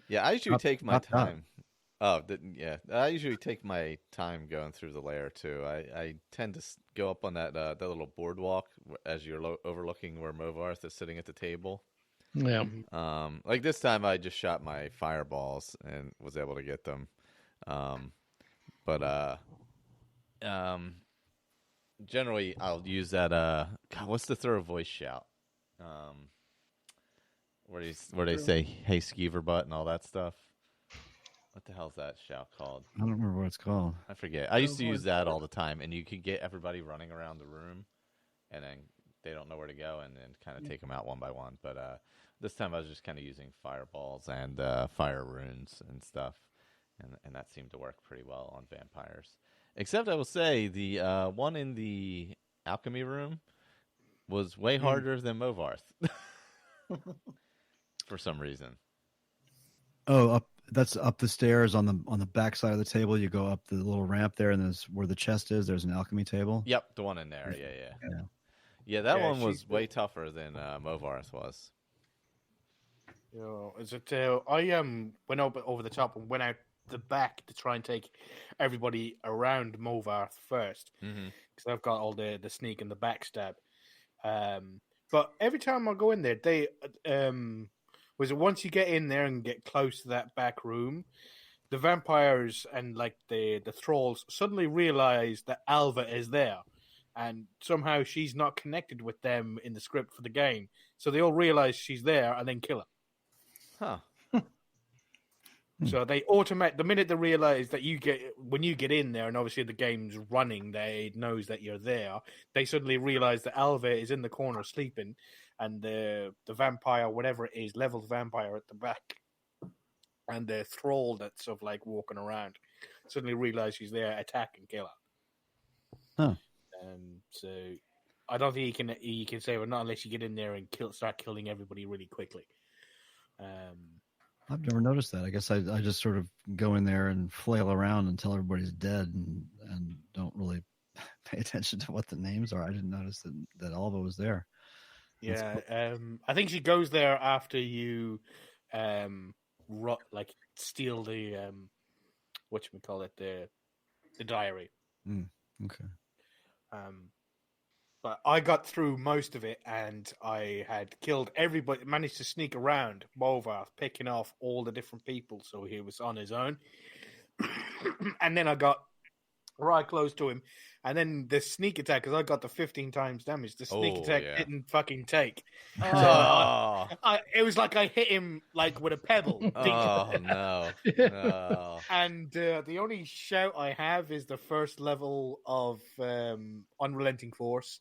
Yeah, I usually take my time. I usually take my time going through the lair too. I tend to go up on that little boardwalk as you're overlooking where Movarth is sitting at the table. Yeah. Like this time, I just shot my fireballs and was able to get them. Generally, I'll use that. God, what's the throw voice shout? Where they say "Hey, skeever butt" and all that stuff. What the hell's that shout called? I don't remember what it's called. I forget. I used to use that all the time, and you could get everybody running around the room, and then they don't know where to go, and then kind of take them out one by one. But this time I was just kind of using fireballs and fire runes and stuff, and that seemed to work pretty well on vampires. Except I will say the one in the alchemy room was way harder than Movarth for some reason. Oh, that's up the stairs on the back side of the table. You go up the little ramp there, and there's where the chest is. There's an alchemy table. Yep, the one in there. Yeah. That one was way tougher than Movarth was. I went up over the top and went out the back to try and take everybody around Movarth first, because I've got all the sneak and the backstab. But every time I go in there, they was it once you get in there and get close to that back room, the vampires and like the thralls suddenly realize that Alva is there, and somehow she's not connected with them in the script for the game, so they all realize she's there and then kill her. Huh. So they the minute they realize that when you get in there, and obviously the game's running, they knows that you're there. They suddenly realize that Alva is in the corner sleeping, and the vampire, whatever it is, leveled vampire at the back, and the thrall that's sort of like walking around, suddenly realize she's there, attack and kill her. Huh. So I don't think he can save her, not unless you get in there and start killing everybody really quickly. I've never noticed that. I guess I just sort of go in there and flail around until everybody's dead and don't really pay attention to what the names are. I didn't notice that Alva was there. Yeah, I think she goes there after you steal the the diary. Okay. But I got through most of it, and I had killed everybody. Managed to sneak around Movar, picking off all the different people, so he was on his own. And then I got right close to him, and then the sneak attack, because I got the 15 times damage. The sneak attack didn't fucking take. Oh, It was like I hit him like with a pebble. oh no. No. And the only shout I have is the first level of Unrelenting Force,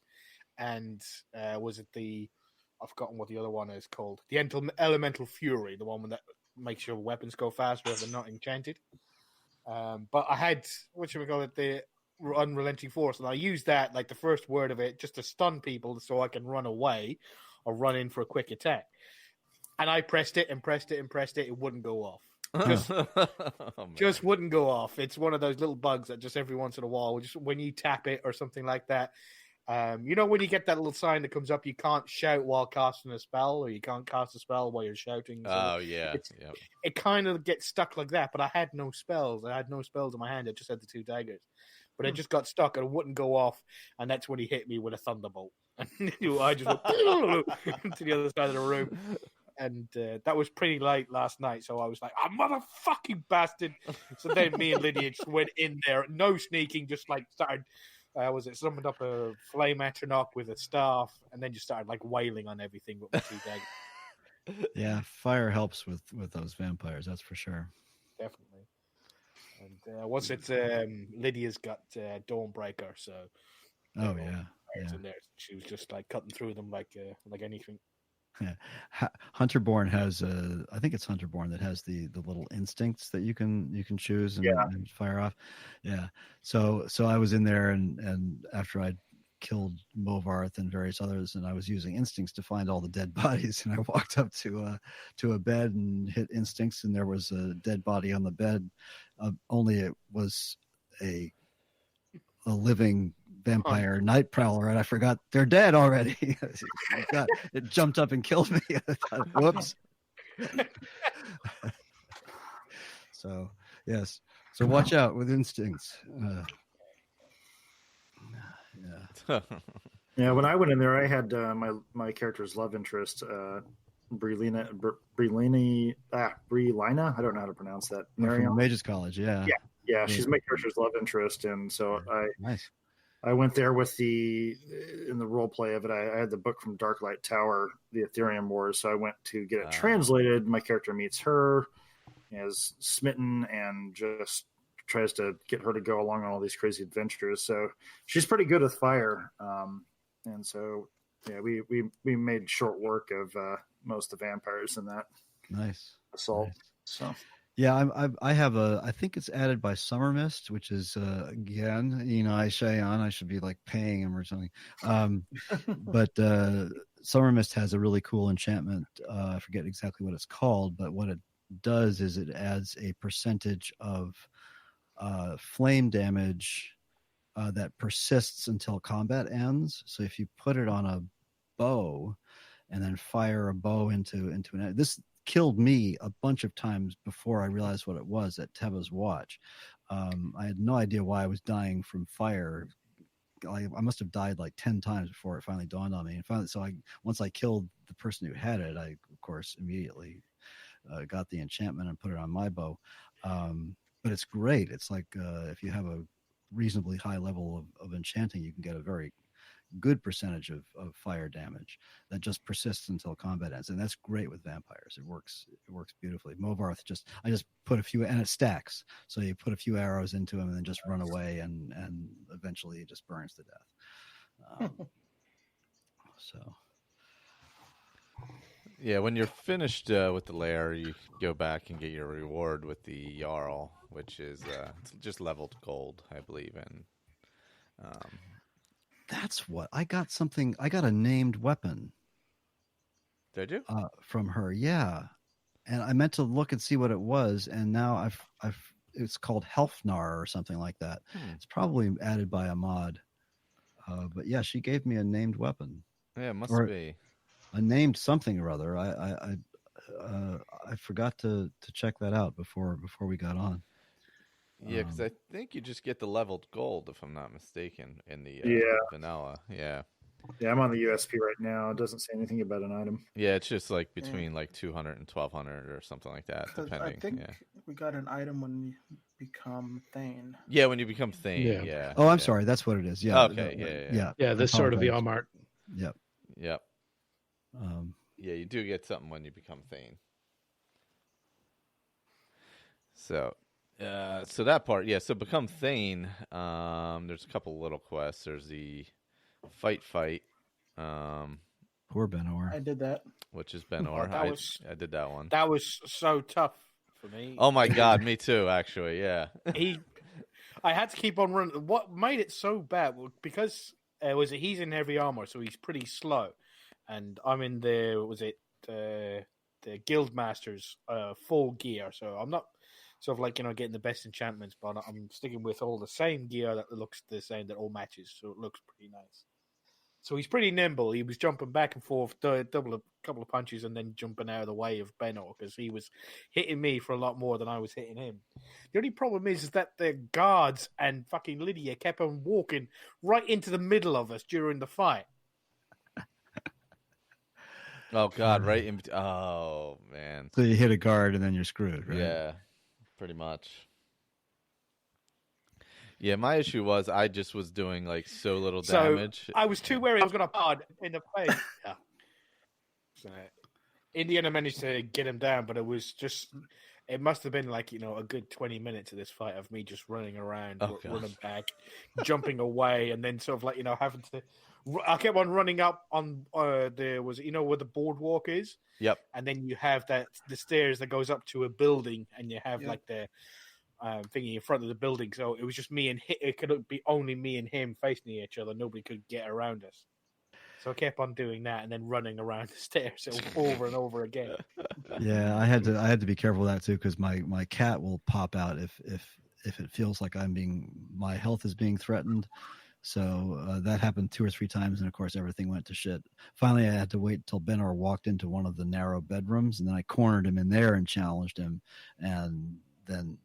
and was it I've forgotten what the other one is called. The Elemental Fury, the one that makes your weapons go faster if they're not enchanted. But I had, the Unrelenting Force, and I used that, like the first word of it, just to stun people so I can run away or run in for a quick attack. And I pressed it and pressed it and pressed it. It wouldn't go off. Just wouldn't go off. It's one of those little bugs that just every once in a while, just when you tap it or something like that, you know, when you get that little sign that comes up, you can't shout while casting a spell, or you can't cast a spell while you're shouting. So it kind of gets stuck like that. But I had no spells. I had no spells in my hand. I just had the 2 daggers. But it just got stuck and it wouldn't go off. And that's when he hit me with a thunderbolt. And I just went to the other side of the room. And that was pretty late last night. So I was like, motherfucking bastard. So then me and Lydia just went in there. No sneaking, just like started... summoned up a flame atronach with a staff, and then just started like wailing on everything with my 2 daggers. Yeah, fire helps with those vampires, that's for sure. Definitely. And once it's Lydia's got Dawnbreaker, so oh yeah. in there, she was just like cutting through them like anything. Yeah. Hunterborn has I think it's Hunterborn that has the little instincts that you can choose and fire off. Yeah. So I was in there and after I'd killed Movarth and various others, and I was using instincts to find all the dead bodies, and I walked up to a bed and hit instincts, and there was a dead body on the bed. Only it was a living vampire night prowler, and I forgot they're dead already. It jumped up and killed me. Whoops. So yes, so watch out with instincts. Yeah, when I went in there, I had my character's love interest, Brelina. I don't know how to pronounce that. From Mages College, yeah. She's my character's love interest, and so nice. I went there with in the role play of it. I had the book from Darklight Tower, the Ethereum Wars, so I went to get it translated. My character meets her, is smitten, and just tries to get her to go along on all these crazy adventures. So she's pretty good with fire, and so yeah, we made short work of most of the vampires in that assault. Nice. So. Yeah, I have I think it's added by Summer Mist, which is again, I should be like paying him or something. But Summer Mist has a really cool enchantment. I forget exactly what it's called, but what it does is it adds a percentage of flame damage that persists until combat ends. So if you put it on a bow and then fire a bow into an this killed me a bunch of times before I realized what it was at Teba's Watch. I had no idea why I was dying from fire. I must have died like 10 times before it finally dawned on me. And finally, once I killed the person who had it, I of course immediately got the enchantment and put it on my bow. But it's great. It's like if you have a reasonably high level of enchanting, you can get a very good percentage of fire damage that just persists until combat ends, and that's great with vampires. It works beautifully. Movarth I just put a few, and it stacks, so you put a few arrows into him and then just run away, and eventually he just burns to death. So yeah, when you're finished with the lair, you go back and get your reward with the Jarl, which is just leveled gold, I believe. And that's what I got. I got a named weapon. Did you? From her, yeah. And I meant to look and see what it was, and now it's called Hearthfire or something like that. It's probably added by a mod. But yeah, she gave me a named weapon. Yeah, it must be. A named something or other. I forgot to check that out before we got on. Yeah, because I think you just get the leveled gold, if I'm not mistaken, in the vanilla. Yeah. Yeah, I'm on the USP right now. It doesn't say anything about an item. Yeah, it's just like between like 200 and 1200 or something like that, 'Cause depending. I think yeah. we got an item when you become Thane. Yeah, when you become Thane. Yeah. Yeah. Oh, I'm yeah. sorry. That's what it is. Yeah. Okay. Yeah. Yeah, this I sort of the apologize. Allmart. Yep. Yep. Um, Yeah, you do get something when you become Thane. So that part, yeah. So become Thane. There's a couple little quests. There's the fight. poor Benor. I did that. Which is Benor. I did that one. That was so tough for me. Oh my god, me too. Actually, yeah. I had to keep on running. What made it so bad because he's in heavy armor, so he's pretty slow, and I'm in the Guildmaster's full gear, so I'm not sort of like getting the best enchantments, but I'm sticking with all the same gear that looks the same, that all matches, so it looks pretty nice. So he's pretty nimble. He was jumping back and forth, a couple of punches, and then jumping out of the way of Benor because he was hitting me for a lot more than I was hitting him. The only problem is that the guards and fucking Lydia kept on walking right into the middle of us during the fight. Oh god, right? Oh man. So you hit a guard and then you're screwed, right? Yeah, pretty much. Yeah, my issue was I just was doing like so little damage. I was too wary. I was going to pod in the face. Yeah. So, in the end, I managed to get him down, but it must have been like, a good 20 minutes of this fight of me just running around, running back, jumping away, and then sort of like, having to. I kept on running up on where the boardwalk is? Yep. And then you have the stairs that goes up to a building, and you have like the thingy in front of the building. So it was just me and him. It could be only me and him facing each other. Nobody could get around us. So I kept on doing that and then running around the stairs over and over again. Yeah, I had to be careful of that too because my cat will pop out if it feels like my health is being threatened. So that happened 2 or 3 times, and of course everything went to shit. Finally, I had to wait till Benor walked into one of the narrow bedrooms, and then I cornered him in there and challenged him, and then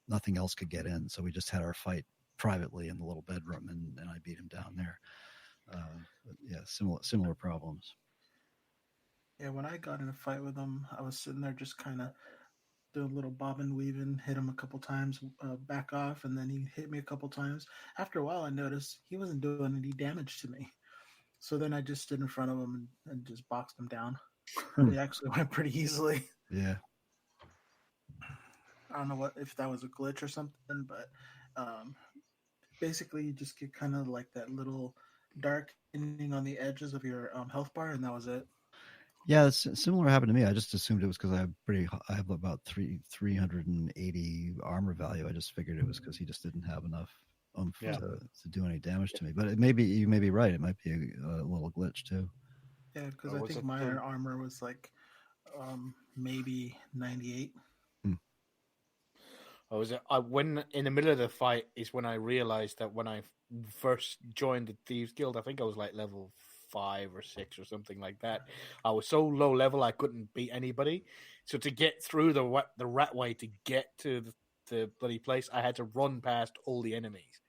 nothing else could get in. So we just had our fight privately in the little bedroom, and I beat him down there. Yeah, similar problems. Yeah, when I got in a fight with him, I was sitting there just kind of doing a little bob and weaving, hit him a couple times, back off, and then he hit me a couple times. After a while, I noticed he wasn't doing any damage to me. So then I just stood in front of him and just boxed him down. He actually went pretty easily. Yeah. I don't know if that was a glitch or something, but basically you just get kind of like that little dark ending on the edges of your health bar, and that was it. Yeah, similar happened to me. I just assumed it was because I have about 380 armor value. I just figured it was because he just didn't have enough to do any damage to me. But you may be right. It might be a little glitch too. Yeah, because I think my armor was like maybe 98. When in the middle of the fight is when I realized that when I first joined the Thieves Guild, I think I was like level 5 or 6 or something like that. I was so low level I couldn't beat anybody. So to get through the ratway to get to the bloody place, I had to run past all the enemies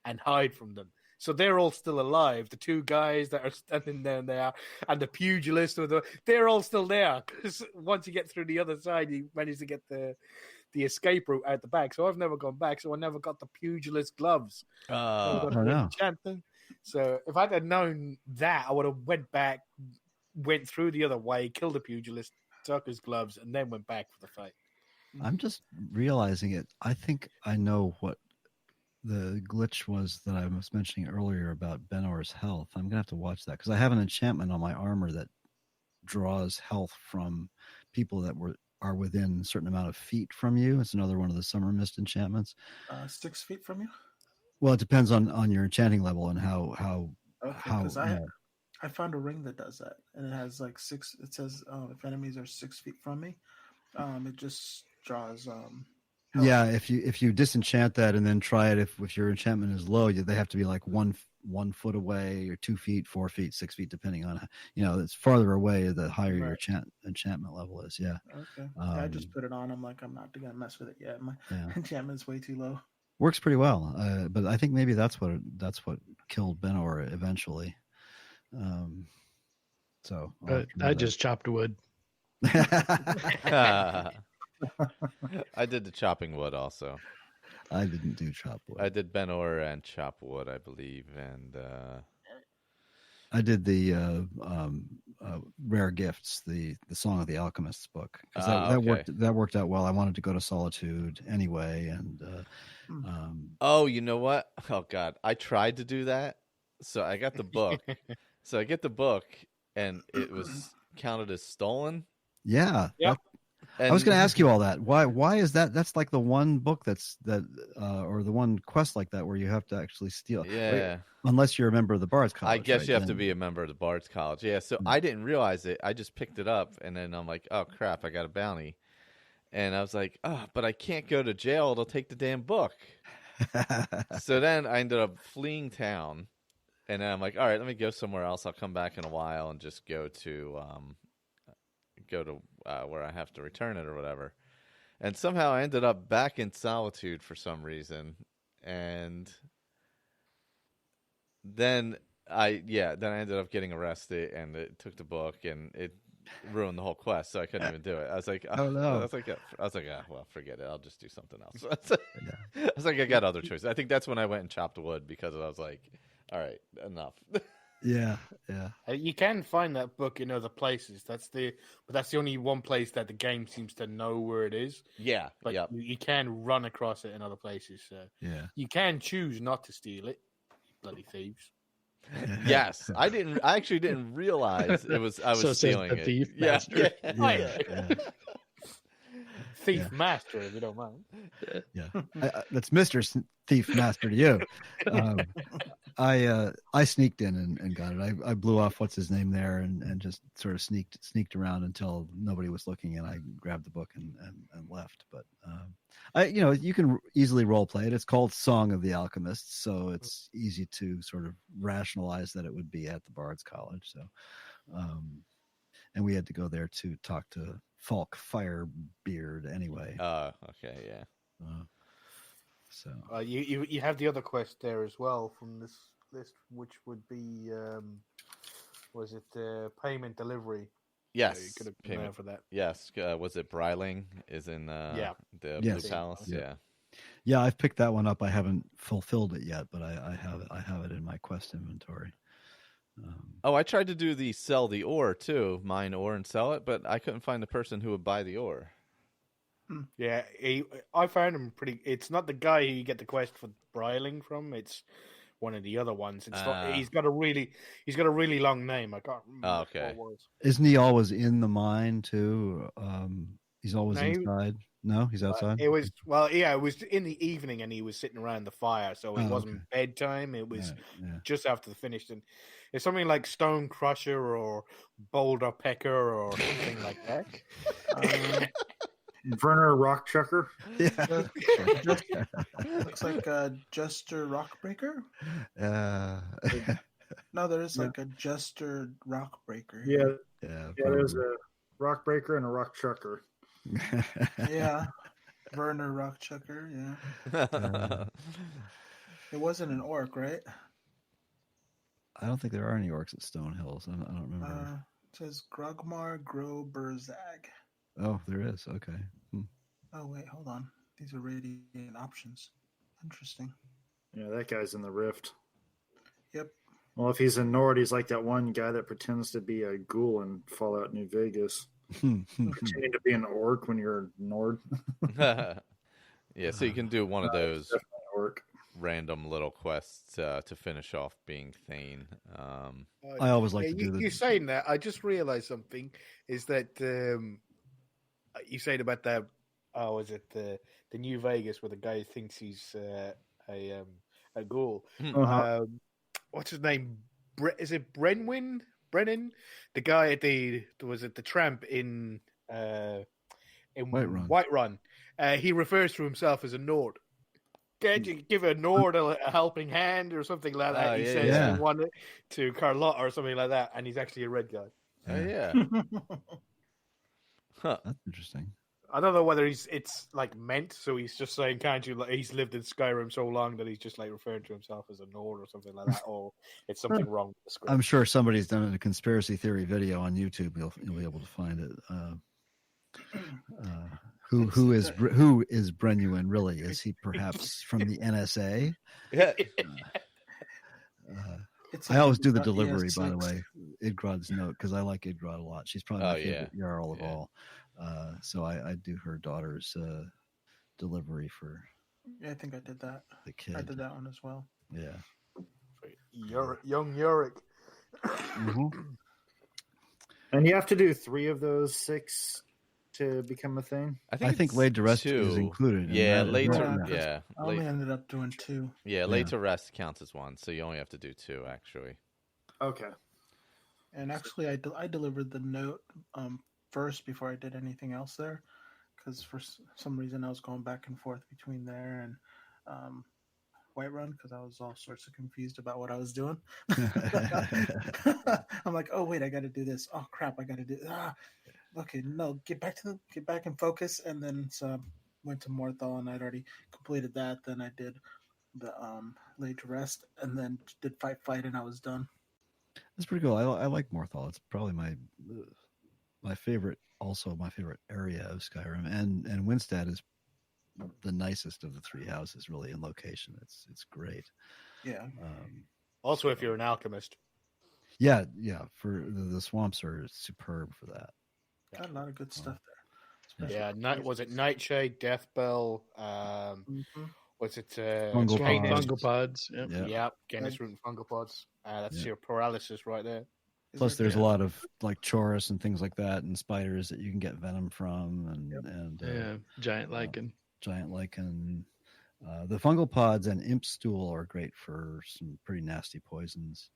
and hide from them. So they're all still alive. The 2 guys that are standing down there and the pugilist, they're all still there. Because once you get through the other side, you manage to get the escape route out the back. So I've never gone back. So I never got the pugilist gloves. I don't know. So if I'd have known that, I would have went back, went through the other way, killed the pugilist, took his gloves, and then went back for the fight. I'm just realizing it. I think I know what the glitch was that I was mentioning earlier about Benor's health. I'm gonna have to watch that because I have an enchantment on my armor that draws health from people that are within a certain amount of feet from you. It's another one of the Summer Mist enchantments. 6 feet from you? Well, it depends on your enchanting level and how. Okay, because I found a ring that does that, and it has like 6. It says if enemies are 6 feet from me, it just draws. Yeah, if you disenchant that and then try it, if your enchantment is low, they have to be like 1 foot away, or 2 feet, 4 feet, 6 feet, depending on it's farther away the higher your enchantment level is. Yeah. Okay. I just put it on. I'm like, I'm not gonna mess with it yet. My enchantment's way too low. Works pretty well, but I think maybe that's what killed Benor eventually. So, But I just chopped wood. I did the chopping wood also. I didn't do chop wood. I did Ben-Or and chop wood, I believe, and I did the rare gifts, the Song of the Alchemists book, because that worked out well. I wanted to go to Solitude anyway, and oh, you know what? Oh God, I tried to do that, so I got the book. So I get the book, and it was counted as stolen. Yeah. Yep. I was going to ask you all that. Why is that? That's like the one book or the one quest like that where you have to actually steal. Yeah. Unless you're a member of the Bard's College. I guess right? you have to be a member of the Bard's College. Yeah. So I didn't realize it. I just picked it up, and then I'm like, oh crap, I got a bounty. And I was like, oh, but I can't go to jail. It'll take the damn book. So then I ended up fleeing town. And then I'm like, all right, let me go somewhere else. I'll come back in a while and just go to where I have to return it or whatever. And somehow I ended up back in Solitude for some reason. And then I ended up getting arrested, and it took the book, and it ruined the whole quest, so I couldn't even do it. I was like, oh no. I was like, well, forget it. I'll just do something else. I was like, I got other choices. I think that's when I went and chopped wood, because I was like, all right, enough. Yeah. You can find that book in other places. But that's the only one place that the game seems to know where it is. Yeah, but you can run across it in other places. So yeah, you can choose not to steal it. Bloody thieves! Yes, I actually didn't realize it was. I was stealing the it. thief Yeah. master. Yeah. Thief master, if you don't mind. Yeah, that's Mr. Thief Master to you. I sneaked in and got it. I blew off what's his name there and just sort of sneaked around until nobody was looking, and I grabbed the book and left. But you can easily role play it. It's called Song of the Alchemists, so it's easy to sort of rationalize that it would be at the Bard's College. So, and we had to go there to talk to Falk Firebeard anyway. Okay, yeah. So you have the other quest there as well from this list, which would be was it payment delivery? Yes, you could have been there for that. Yes, was it Bryling is in the Yes. Blue Palace? Yeah, I've picked that one up. I haven't fulfilled it yet, but I have it in my quest inventory. I tried to do the sell the ore too, mine ore and sell it, but I couldn't find the person who would buy the ore. Yeah, I found him pretty. It's not the guy who you get the quest for Bryling from. It's one of the other ones. It's he's got a really long name. I can't remember what it was. Isn't he always in the mine too? He's always inside. No, he's outside. It was in the evening, and he was sitting around the fire, so it wasn't bedtime. It was just after the finish. And it's something like Stone Crusher or Boulder Pecker or something like that. Werner Rockchucker. Yeah. Looks like a Jester Rockbreaker. No, there is like a Jester Rockbreaker. Yeah. There's a Rockbreaker and a Rockchucker. Yeah, Werner Rockchucker. Yeah. It wasn't an orc, right? I don't think there are any orcs at Stone Hills. I don't remember. It says Grogmar Groberzag. Oh, there is. Okay. Oh, wait, hold on. These are radiant options. Interesting. Yeah, that guy's in the Rift. Yep. Well, if he's in Nord, he's like that one guy that pretends to be a ghoul in Fallout New Vegas. Pretending to be an orc when you're Nord. Yeah, so you can do one of those orc. Random little quests to finish off being Thane. I always like to do you saying that. I just realized something is that you said about that. Oh, is it the New Vegas where the guy thinks he's a ghoul? What's his name? Is it Brennan? The guy at the tramp in Whiterun. He refers to himself as a Nord. Can't you give a Nord a helping hand or something like that? He says he wanted to Carlotta or something like that, and he's actually a red guy. Oh yeah. Huh. That's interesting. I don't know whether it's like meant, so he's just saying, can't you? Like, he's lived in Skyrim so long that he's just like referring to himself as a Nord or something like that, or it's something wrong with the script. I'm sure somebody's done a conspiracy theory video on YouTube. You'll be able to find it. Who is Brenuin really? Is he perhaps from the NSA? Yeah. I always do the delivery, by the way, Idgrod's note, because I like Idgrod a lot. She's probably my favorite Jarl of all. So I do her daughter's delivery for. Yeah, I think I did that. The kid. I did that one as well. Yeah. Young Yorick. Mm-hmm. And you have to do 3 of those 6 to become a thing. I think Laid to Rest is included. Yeah, Laid I only ended up doing 2. Yeah, Laid to Rest counts as 1, so you only have to do 2 actually. Okay. And actually, I delivered the note first before I did anything else there, because for some reason I was going back and forth between there and Whiterun, because I was all sorts of confused about what I was doing. I'm like, oh wait, I got to do this. Oh crap, I got to do. Okay, no, get back and focus. And then went to Morthal, and I'd already completed that. Then I did the Laid to Rest, and then did fight, and I was done. That's pretty cool. I like Morthal. It's probably my favorite. Also, my favorite area of Skyrim, and Winstead is the nicest of the 3 houses, really, in location. It's great. Yeah. Also, if you're an alchemist. Yeah. For the swamps are superb for that. Got a lot of good stuff there. Yeah, was it Nightshade, Deathbell? Was it fungal pods? Yeah, Genus root and fungal pods. That's your paralysis right there. Plus, there's a lot of like chorus and things like that, and spiders that you can get venom from, and giant lichen. The fungal pods and imp stool are great for some pretty nasty poisons.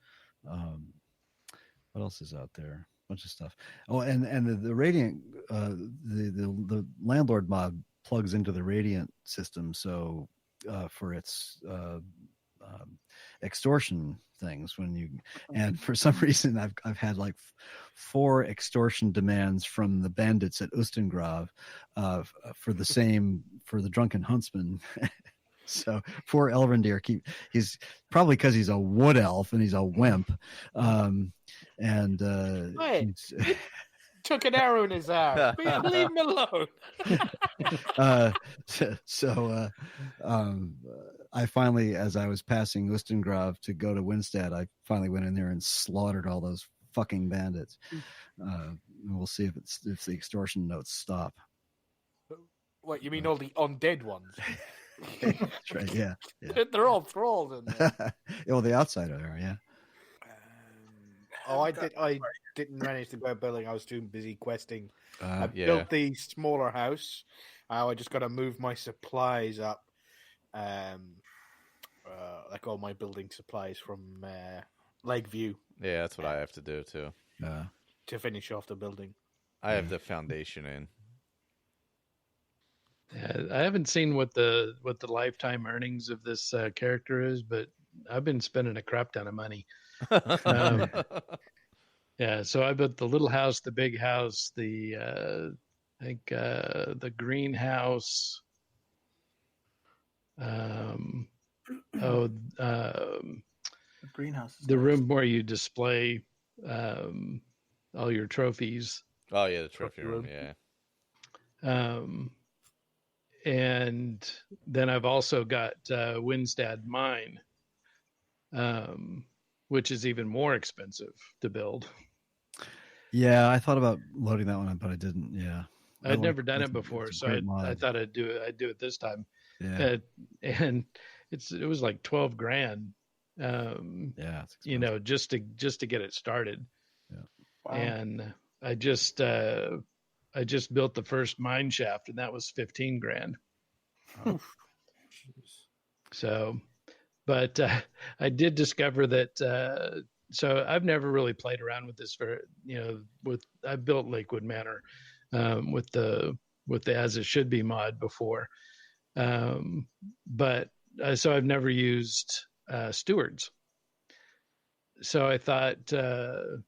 What else is out there? Bunch of stuff. Oh, and the radiant, the landlord mod plugs into the radiant system, so for its extortion things and for some reason I've had like 4 extortion demands from the bandits at Ustengrav for the drunken huntsman. So poor Elvendir he's probably because he's a wood elf and he's a wimp. Took an arrow in his arm. Leave him alone. I finally, as I was passing Ustengrav to go to Winstead, I finally went in there and slaughtered all those fucking bandits. We'll see if the extortion notes stop. What, you mean all the undead ones? That's right. Yeah. They're all thralls in there. Well, the outsider there, yeah. I didn't manage to go building. I was too busy questing. I built the smaller house. I just got to move my supplies up, like all my building supplies from Lakeview. Yeah, that's what I have to do too. To finish off the building. I have the foundation in. Yeah, I haven't seen what the lifetime earnings of this character is, but I've been spending a crap ton of money. Yeah, so I built the little house, the big house, the greenhouse. The greenhouse. The room where you display all your trophies. Oh yeah, the trophy room. Yeah. And then I've also got Winstead Mine, which is even more expensive to build. Yeah, I thought about loading that one up, but I didn't. Yeah, I'd never done it before, so I thought I'd do it this time. Yeah, and it was like $12,000. Yeah, just to get it started. Yeah, wow. And I just built the first mine shaft, and that was $15,000. Oh. So, but I did discover that. So I've never really played around with this I built Lakewood Manor with the As It Should Be mod before, but so I've never used stewards. So I thought, the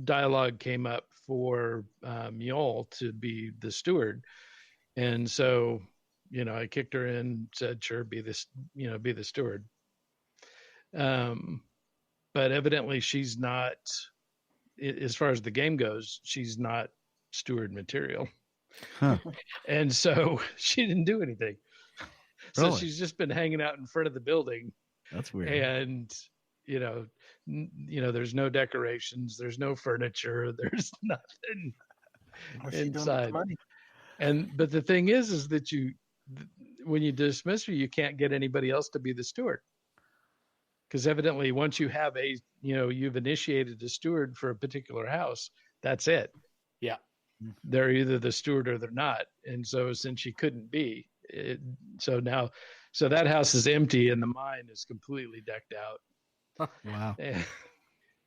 dialogue came up for Mjol to be the steward, and so I kicked her in, said, "Sure, be this, be the steward." But evidently, she's not. As far as the game goes, she's not steward material, Huh. and so she didn't do anything. So Really? she's just been hanging out in front of the building, That's weird. and there's no decorations, there's no furniture, there's nothing What's she doing with the inside. money? But the thing is that when you dismiss her, you can't get anybody else to be the steward, because evidently once you have you've initiated a steward for a particular house, that's it. Yeah. They're either the steward or they're not. And so since she couldn't be, so that house is empty and the mine is completely decked out. Wow.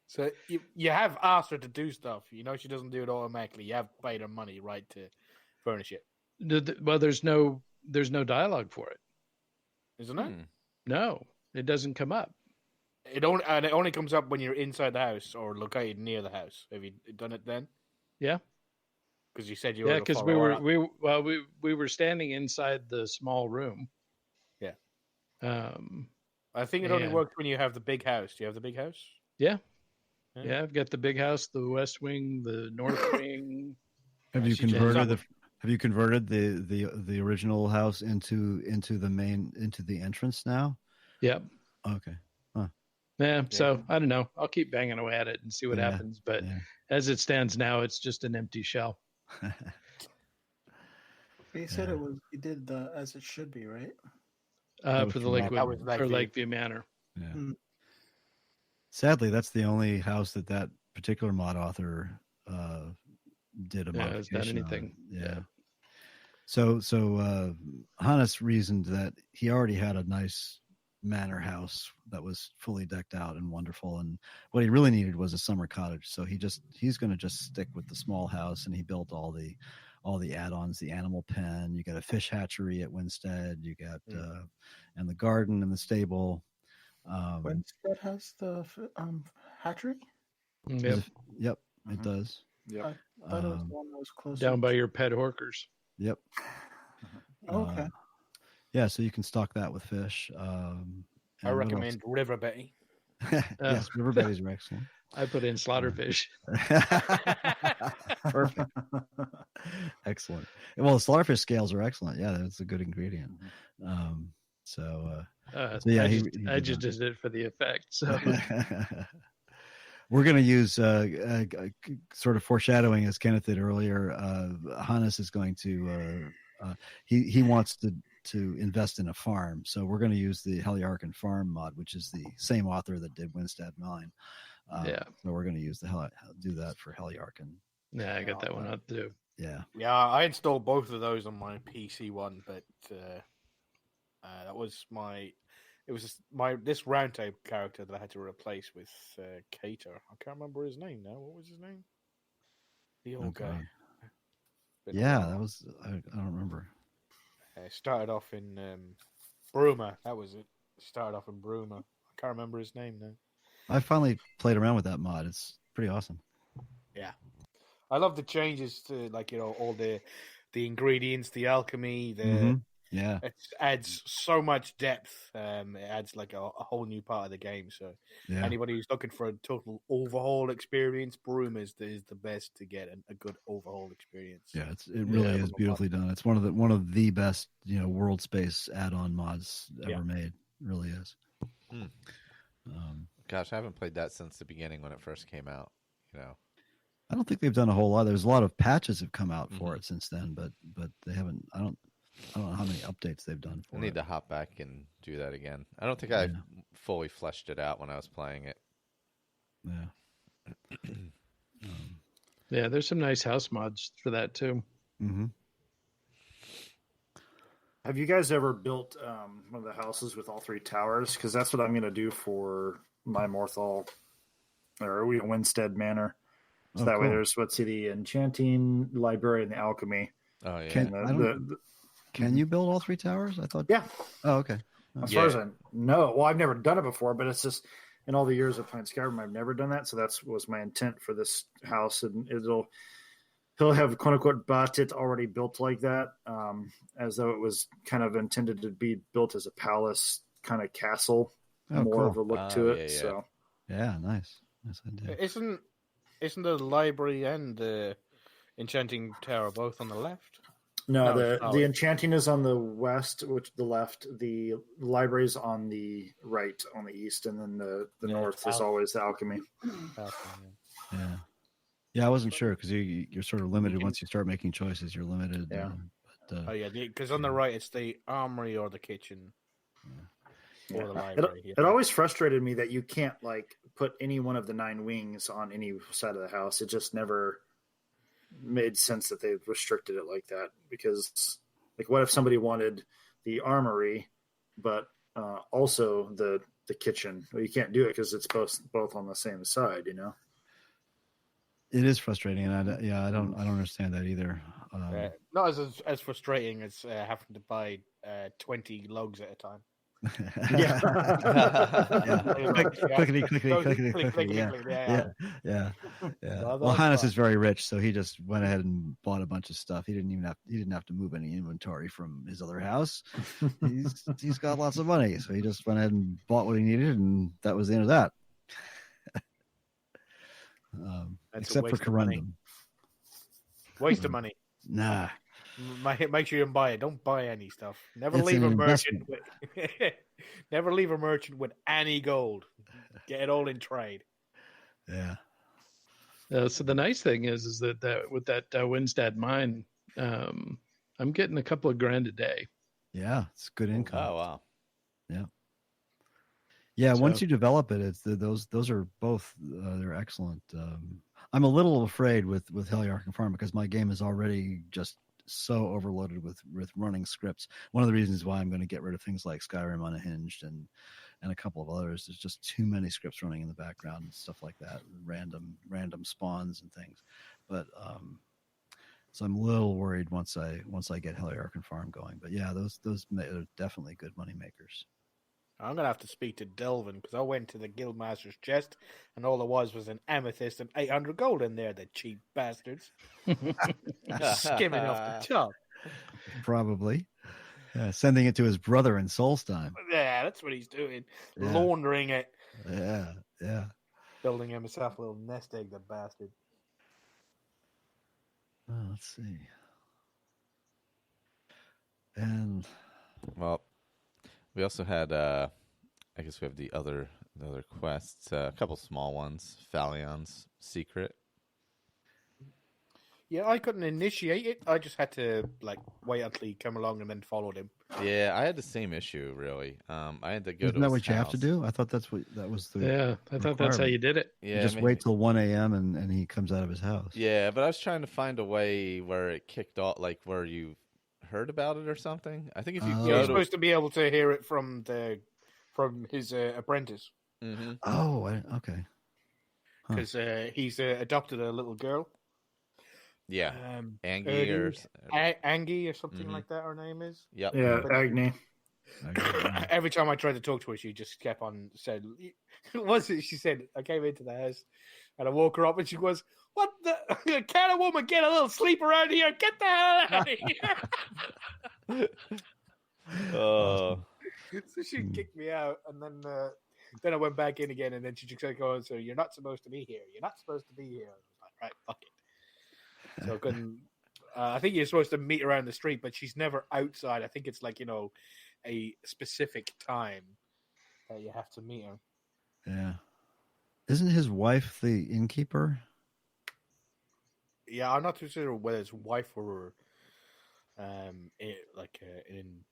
So you have asked her to do stuff. She doesn't do it automatically. You have paid her money, right, to furnish it. Well, there's no dialogue for it. Isn't it? No, it doesn't come up. It only comes up when you're inside the house or located near the house. Have you done it then? Yeah. Because you said you were. Yeah, because we were standing inside the small room. Yeah. I think it only works when you have the big house. Do you have the big house? Yeah. Yeah, I've got the big house, the west wing, the north wing. Have you converted the original house into the entrance now? Yep. Okay. Huh. Yeah. So I don't know. I'll keep banging away at it and see what happens. But as it stands now, it's just an empty shell. He said he did the as it should be, right? For the Lakeview Manor. Yeah. Sadly, that's the only house that particular mod author did a modification. Has done anything. Yeah. So Hannes reasoned that he already had a nice manor house that was fully decked out and wonderful, and what he really needed was a summer cottage. So he's going to just stick with the small house, and he built all the add-ons, the animal pen. You got a fish hatchery at Winstead. You got and the garden and the stable. Winstead has the hatchery. Yep. Yep, it does. Yep. I thought it was the one that was close down by your pet Horkers. Yep. Okay. Yeah, so you can stock that with fish. I recommend River Betty. Yes, River Betties are excellent. I put in slaughterfish. Perfect. Excellent. Well, the slaughterfish scales are excellent. Yeah, that's a good ingredient. I just did it for the effect. So we're going to use sort of foreshadowing, as Kenneth did earlier. Hannes is going to he wants to invest in a farm, so we're going to use the Heliarchan farm mod, which is the same author that did Winstead Mine. So we're going to use do that for Heliarchan. Yeah, I got that one out too. Yeah. Yeah, I installed both of those on my PC one, but that was this Roundtable character that I had to replace with Cater. I can't remember his name now. What was his name? The old guy. Yeah, that was I don't remember. Started off in Bruma. That was it. Started off in Bruma. I can't remember his name now. I finally played around with that mod. It's pretty awesome. Yeah, I love the changes to all the ingredients, the alchemy, Yeah, it adds so much depth. It adds a whole new part of the game. So anybody who's looking for a total overhaul experience, Broom is the best to get a good overhaul experience. Yeah, it really is beautifully done. It's one of the best world space add-on mods ever made. It really is. Gosh, I haven't played that since the beginning when it first came out. I don't think they've done a whole lot. There's a lot of patches have come out for it since then, but they haven't. I don't know how many updates they've done for it. I need to hop back and do that again. I don't think I fully fleshed it out when I was playing it. Yeah. Yeah, there's some nice house mods for that too. Mm-hmm. Have you guys ever built one of the houses with all three towers? Because that's what I'm going to do for my Morthal or Winstead Manor. So that way there's the enchanting, library, and the alchemy. Oh yeah. Can you build all three towers? I thought. Yeah. Oh, okay. As far as I know, well, I've never done it before, but it's just in all the years of playing Skyrim, I've never done that. So that was my intent for this house, and he'll have quote unquote bought it already built like that, as though it was kind of intended to be built as a palace kind of castle, more of a look to it. Yeah. So Yeah, nice idea. Isn't the library and the enchanting tower both on the left? No, the enchanting is on the west, which the left. The library's on the right, on the east, and then the north is always the alchemy. Yeah, I wasn't sure because you're sort of limited once you start making choices. You're limited. Yeah. Because on the right it's the armory or the kitchen. Or the library. It always frustrated me that you can't like put any one of the 9 wings on any side of the house. It just never made sense that they restricted it like that, because like what if somebody wanted the armory but also the kitchen? Well, you can't do it because it's both on the same side, you know. It is frustrating, and I don't understand that either. Not as frustrating as having to buy 20 logs at a time. Yeah. Clickety. Yeah. Well, Hannes is very rich, so he just went ahead and bought a bunch of stuff. He didn't have to move any inventory from his other house. He's got lots of money, so he just went ahead and bought what he needed, and that was the end of that. Except for Corundum. Waste of money. Nah. Make sure you buy it. Don't buy any stuff. Never leave a merchant with any gold. Get it all in trade. Yeah. So the nice thing is that with that Winstead mine, I'm getting a couple of grand a day. Yeah, it's good income. Oh wow. Yeah. Yeah, so, once you develop it, it's those are both they're excellent. I'm a little afraid with Heliarch and Farm because my game is already just so overloaded with running scripts. One of the reasons why I'm going to get rid of things like Skyrim Unhinged and a couple of others. There's just too many scripts running in the background and stuff like that, random spawns and things. But so I'm a little worried once I get Heliarch and Farm going. But yeah, those are definitely good money makers. I'm going to have to speak to Delvin because I went to the Guildmaster's chest and all there was an amethyst and 800 gold in there, the cheap bastards. Skimming off the top. Probably. Yeah, sending it to his brother in Solstheim. Yeah, that's what he's doing. Yeah. Laundering it. Yeah. Building himself a little nest egg, the bastard. Let's see. And... Well... We also had, I guess we have the other quests, a couple small ones. Falion's Secret. Yeah, I couldn't initiate it. I just had to wait until he came along and then followed him. Yeah, I had the same issue really. I had to go. Isn't that what you have to do? I thought that was the. Yeah, I thought that's how you did it. Yeah, you just wait till 1 a.m. and he comes out of his house. Yeah, but I was trying to find a way where it kicked off, like where you heard about it or something. I think if you you're supposed to be able to hear it from his apprentice. Mm-hmm. Oh, okay. Because he's adopted a little girl. Yeah, Angie or something like that. Her name is. Yep. Yeah, Agni. Every time I tried to talk to her, she just kept on said, "What's it?" She said, "I came into the house and I woke her up, and she goes, what the? Can a woman get a little sleep around here? Get the hell out of here!" Oh. So she kicked me out, and then I went back in again, and then she just said, "Oh, so you're not supposed to be here. You're not supposed to be here." I was like, "Right, fuck it." So I couldn't. I think you're supposed to meet around the street, but she's never outside. I think it's a specific time that you have to meet her. Yeah. Isn't his wife the innkeeper? Yeah, I'm not too sure whether it's wife or in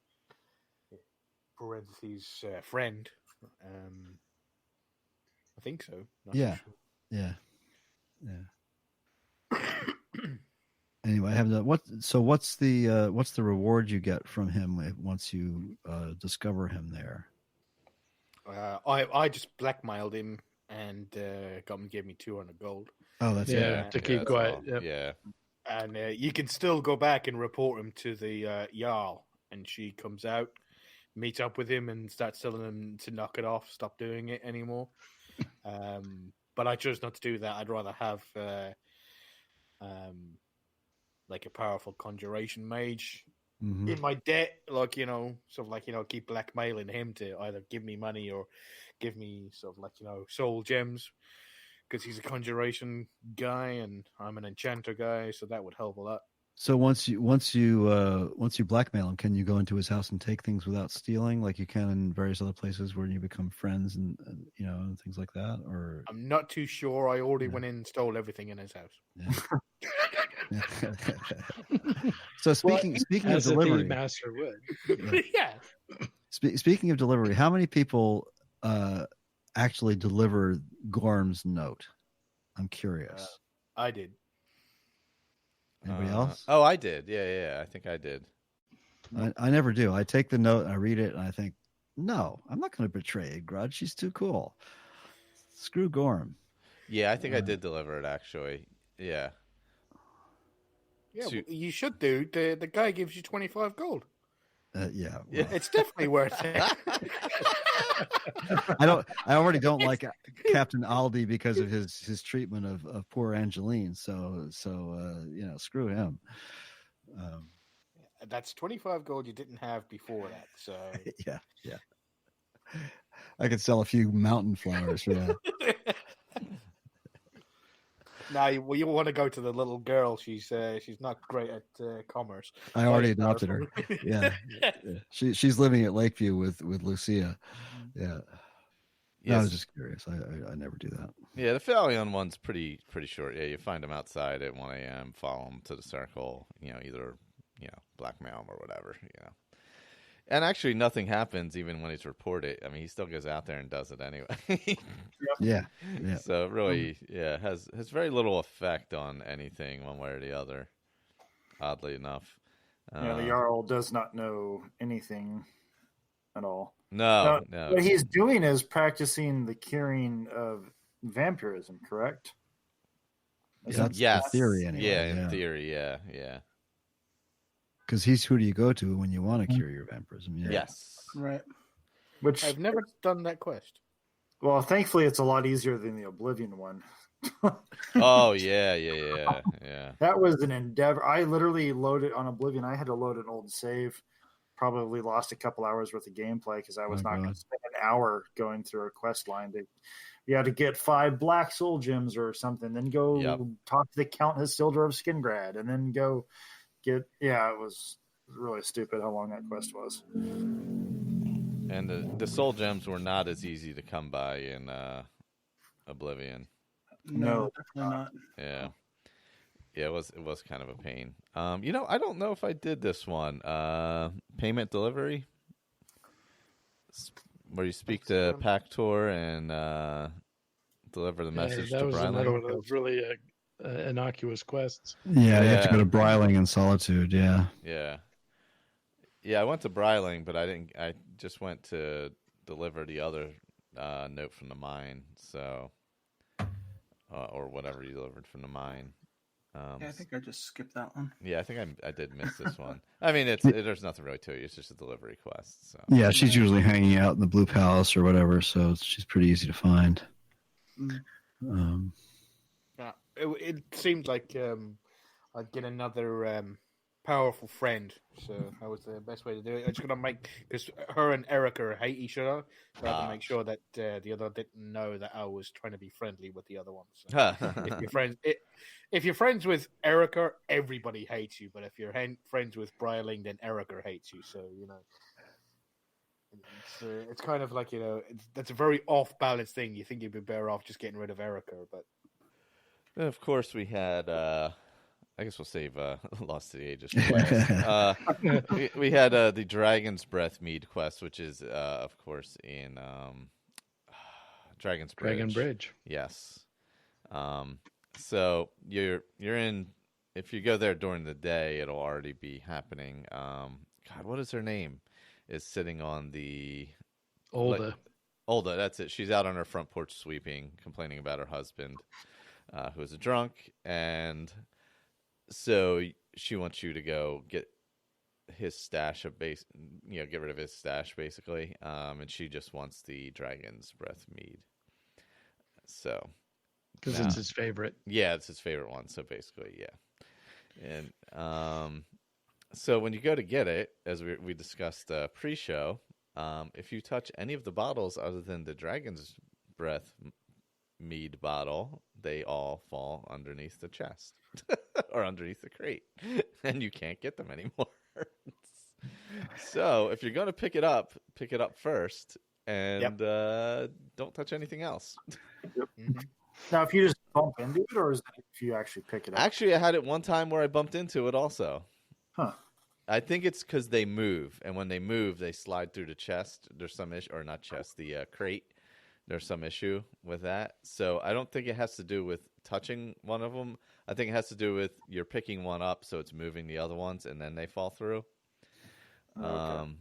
parentheses friend. I think so. Not yeah. Sure. Yeah. Anyway, I have what's the reward you get from him once you discover him there? I just blackmailed him and gave me 200 gold. Oh, that's to keep quiet. Yep. Yeah, and you can still go back and report him to the Jarl, and she comes out, meets up with him, and starts telling him to knock it off, stop doing it anymore. But I chose not to do that. I'd rather have like a powerful conjuration mage in my debt, like, sort of like, keep blackmailing him to either give me money or give me sort of like, soul gems, because he's a conjuration guy and I'm an enchanter guy, so that would help a lot. So once you blackmail him, can you go into his house and take things without stealing, like you can in various other places where you become friends and and things like that? Or I'm not too sure. I already went in and stole everything in his house. Yeah. So speaking of as delivery, a master would. Yeah. Speaking of delivery, how many people actually deliver Gorm's note? I'm curious. I did. Anybody else? Oh, I did. Yeah. I think I did. I never do. I take the note, I read it, and I think, no, I'm not going to betray a grudge. She's too cool. Screw Gorm. Yeah, I think I did deliver it, actually. Yeah. Yeah, you should do. The guy gives you 25 gold. Yeah, well. It's definitely worth it. I already don't like Captain Aldi because of his treatment of poor Angeline. So screw him. That's 25 gold you didn't have before that. So yeah. I could sell a few mountain flowers for that. Now you want to go to the little girl. She's not great at commerce. I already adopted her. Yeah. She's living at Lakeview with Lucia. Yeah. Yes. I was just curious. I never do that. Yeah, the Phalion one's pretty short. Yeah, you find them outside at 1 a.m., follow them to the circle, either, blackmail them or whatever, And actually nothing happens even when he's reported. I mean, he still goes out there and does it anyway. Yeah. So really, has very little effect on anything one way or the other, oddly enough. The Jarl does not know anything at all. No. What he's doing is practicing the curing of vampirism, correct? That's the theory anyway. Yeah, in theory, yeah. Because who do you go to when you want to cure your vampirism? Yeah. Yes. Right. Which I've never done that quest. Well, thankfully, it's a lot easier than the Oblivion one. Oh, yeah. That was an endeavor. I literally loaded on Oblivion. I had to load an old save. Probably lost a couple hours worth of gameplay because I was not going to spend an hour going through a quest line. You had to get 5 black soul gems or something, then go talk to the Count Isildur of Skingrad, and then go get. Yeah, it was really stupid how long that quest was. And the soul gems were not as easy to come by in Oblivion. No, definitely not. Yeah, it was kind of a pain. I don't know if I did this one. Payment delivery, where you speak to Pactor and deliver the message to that was another one Brylan. of those really innocuous quests. Yeah, you have to go to Bryling in Solitude. Yeah. Yeah, I went to Bryling, but I didn't. I just went to deliver the other note from the mine. So, or whatever you delivered from the mine. I think I just skipped that one. Yeah, I think I did miss this one. I mean, there's nothing really to it. It's just a delivery quest. So. Yeah, she's usually hanging out in the Blue Palace or whatever, so she's pretty easy to find. It seemed like I'd get another powerful friend, so that was the best way to do it. I just gotta make, because her and Erica hate each other, so I have to make sure that the other didn't know that I was trying to be friendly with the other one. So if you're friends with Erica, everybody hates you, but if you're friends with Bryling, then Erica hates you. So it's kind of like that's a very off balance thing. You think you'd be better off just getting rid of Erica, but And of course, we had. I guess we'll save Lost to the Ages for last. We had the Dragon's Breath Mead quest, which is, of course, in Dragon's Bridge. Dragon Bridge. Yes. So you're in. If you go there during the day, it'll already be happening. God, what is her name? Is sitting on the Olda. Olda, that's it. She's out on her front porch sweeping, complaining about her husband, who is a drunk, and so she wants you to go get his stash of get rid of his stash basically, and she just wants the Dragon's Breath mead. So because Nah. it's his favorite. yeah, it's his favorite one. So basically, yeah. And so when you go to get it, as we discussed pre-show, if you touch any of the bottles other than the Dragon's Breath mead bottle, they all fall underneath the chest or underneath the crate, and you can't get them anymore. So if you're going to pick it up first, and don't touch anything else. Mhm. Now, if you just bump into it, or is it if you actually pick it up? Actually, I had it one time where I bumped into it also. Huh. I think it's because they move, and when they move, they slide through the chest. There's some issue, or not chest, the crate. There's some issue with that. So I don't think it has to do with touching one of them. I think it has to do with you're picking one up, so it's moving the other ones, and then they fall through. Okay.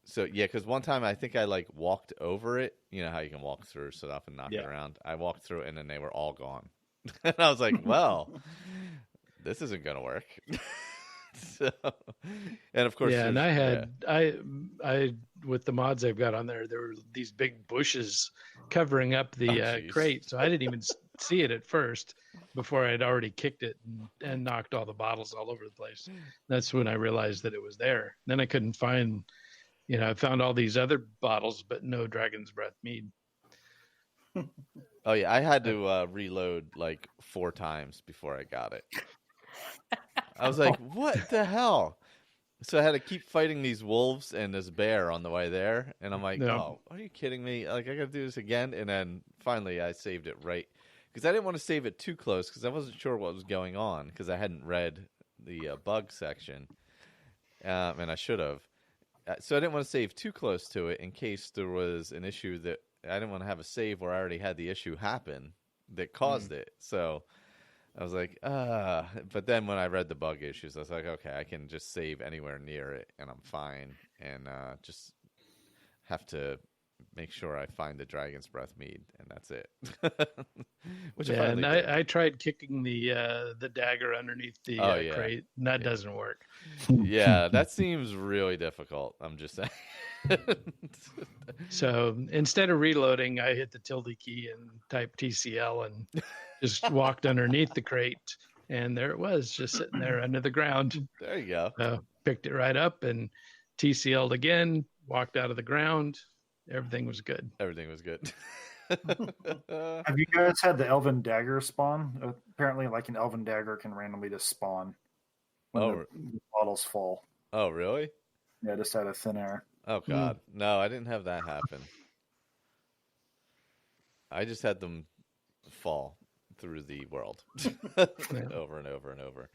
So yeah, because one time I think I like walked over it. You know how you can walk through stuff and knock it Yeah. around. I walked through it, and then they were all gone. And I was like, well, this isn't gonna work. So, and of course, Yeah, and there's- I with the mods I've got on there, there were these big bushes covering up the jeez. crate, so I didn't even see it at first before I'd already kicked it and knocked all the bottles all over the place. That's when I realized that it was there. Then I couldn't find, I found all these other bottles, but no Dragon's Breath mead. Oh yeah, I had to reload like 4 times before I got it. I was like, "What the hell?" So I had to keep fighting these wolves and this bear on the way there, and I'm like, Yeah. "Oh, are you kidding me? Like, I got to do this again?" And then finally, I saved it right because I didn't want to save it too close because I wasn't sure what was going on because I hadn't read the bug section, and I should have. So I didn't want to save too close to it in case there was an issue that I didn't want to have a save where I already had the issue happen that caused it. So I was like, but then when I read the bug issues, I was like, okay, I can just save anywhere near it and I'm fine. And just have to make sure I find the Dragon's Breath mead, and that's it. Which I Yeah, finally and did. I tried kicking the dagger underneath the Oh, yeah. crate, and that doesn't work. Yeah, that seems really difficult. I'm just saying. So instead of reloading, I hit the tilde key and typed TCL and just walked underneath the crate, and there it was, just sitting there under the ground. There you go. Picked it right up and TCL'd again, walked out of the ground. Everything was good. Everything was good. Have you guys had the Elven Dagger spawn? Apparently, like an Elven Dagger can randomly just spawn when the bottles fall. Oh, really? Yeah, just out of thin air. Oh, God. No, I didn't have that happen. I just had them fall through the world over and over and over.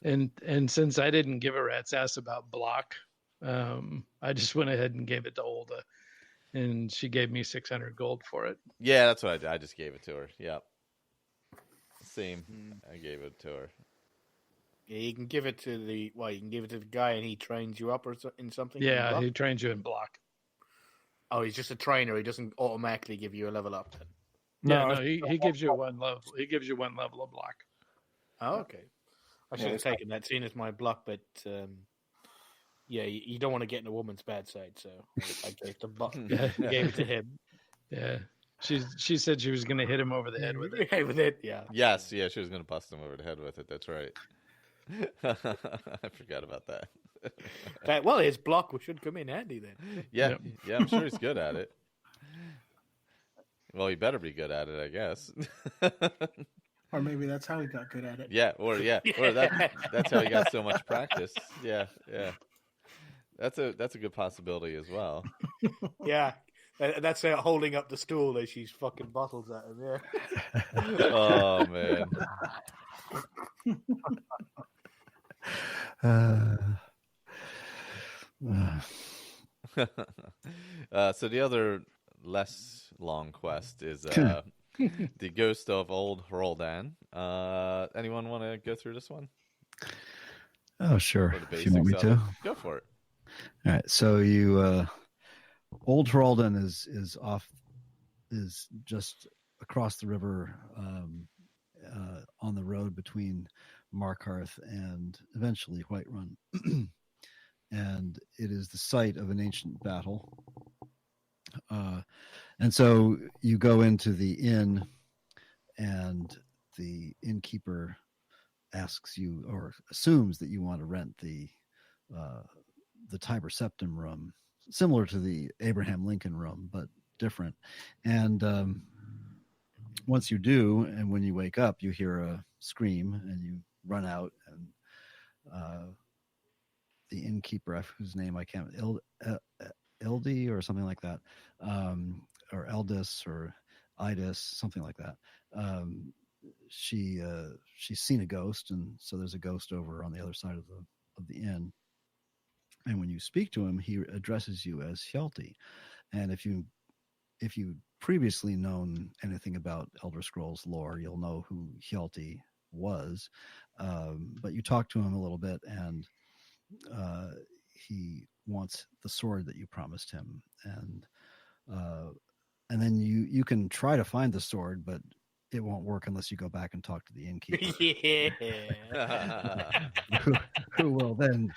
And since I didn't give a rat's ass about block, I just went ahead and gave it to Olda, and she gave me 600 gold for it. Yeah, that's what I did. I just gave it to her. Yep. Same. I gave it to her. Yeah, you can give it to the guy and he trains you up in something. Yeah, he trains you in block. Oh, he's just a trainer. He doesn't automatically give you a level up then. No, he gives you one level. He gives you one level of block. Oh, okay. I should have taken that, seeing as my block, but yeah, you don't want to get in a woman's bad side, so I gave it to him. Yeah, she said she was going to hit him over the head with it. Yeah, with it, yeah. Yes, yeah, she was going to bust him over the head with it. That's right. I forgot about that. Well, his block should come in handy then. Yeah, yeah, I'm sure he's good at it. Well, he better be good at it, I guess. Or maybe that's how he got good at it. or that's how he got so much practice. Yeah. That's a good possibility as well. Yeah, that's holding up the stool as she's fucking bottles at him. Yeah. Oh man. So the other less long quest is the Ghost of Old Roldan. Anyone want to go through this one? Oh, sure. Or the If you want me basics of to. it? Go for it. All right. So you, Old Roldan is just across the river, on the road between Markarth and eventually Whiterun. And it is the site of an ancient battle. And so you go into the inn and the innkeeper asks you or assumes that you want to rent the Tiber Septim room, similar to the Abraham Lincoln room, but different. And once you do, and when you wake up, you hear a scream, and you run out, and the innkeeper, whose name I can't, Ildi or something like that, or Eldis or Idis, something like that. She's seen a ghost, and so there's a ghost over on the other side of the inn. And when you speak to him, he addresses you as Hjalti. And if you previously known anything about Elder Scrolls lore, you'll know who Hjalti was. But you talk to him a little bit, and he wants the sword that you promised him, and then you can try to find the sword, but it won't work unless you go back and talk to the innkeeper. Yeah. who will then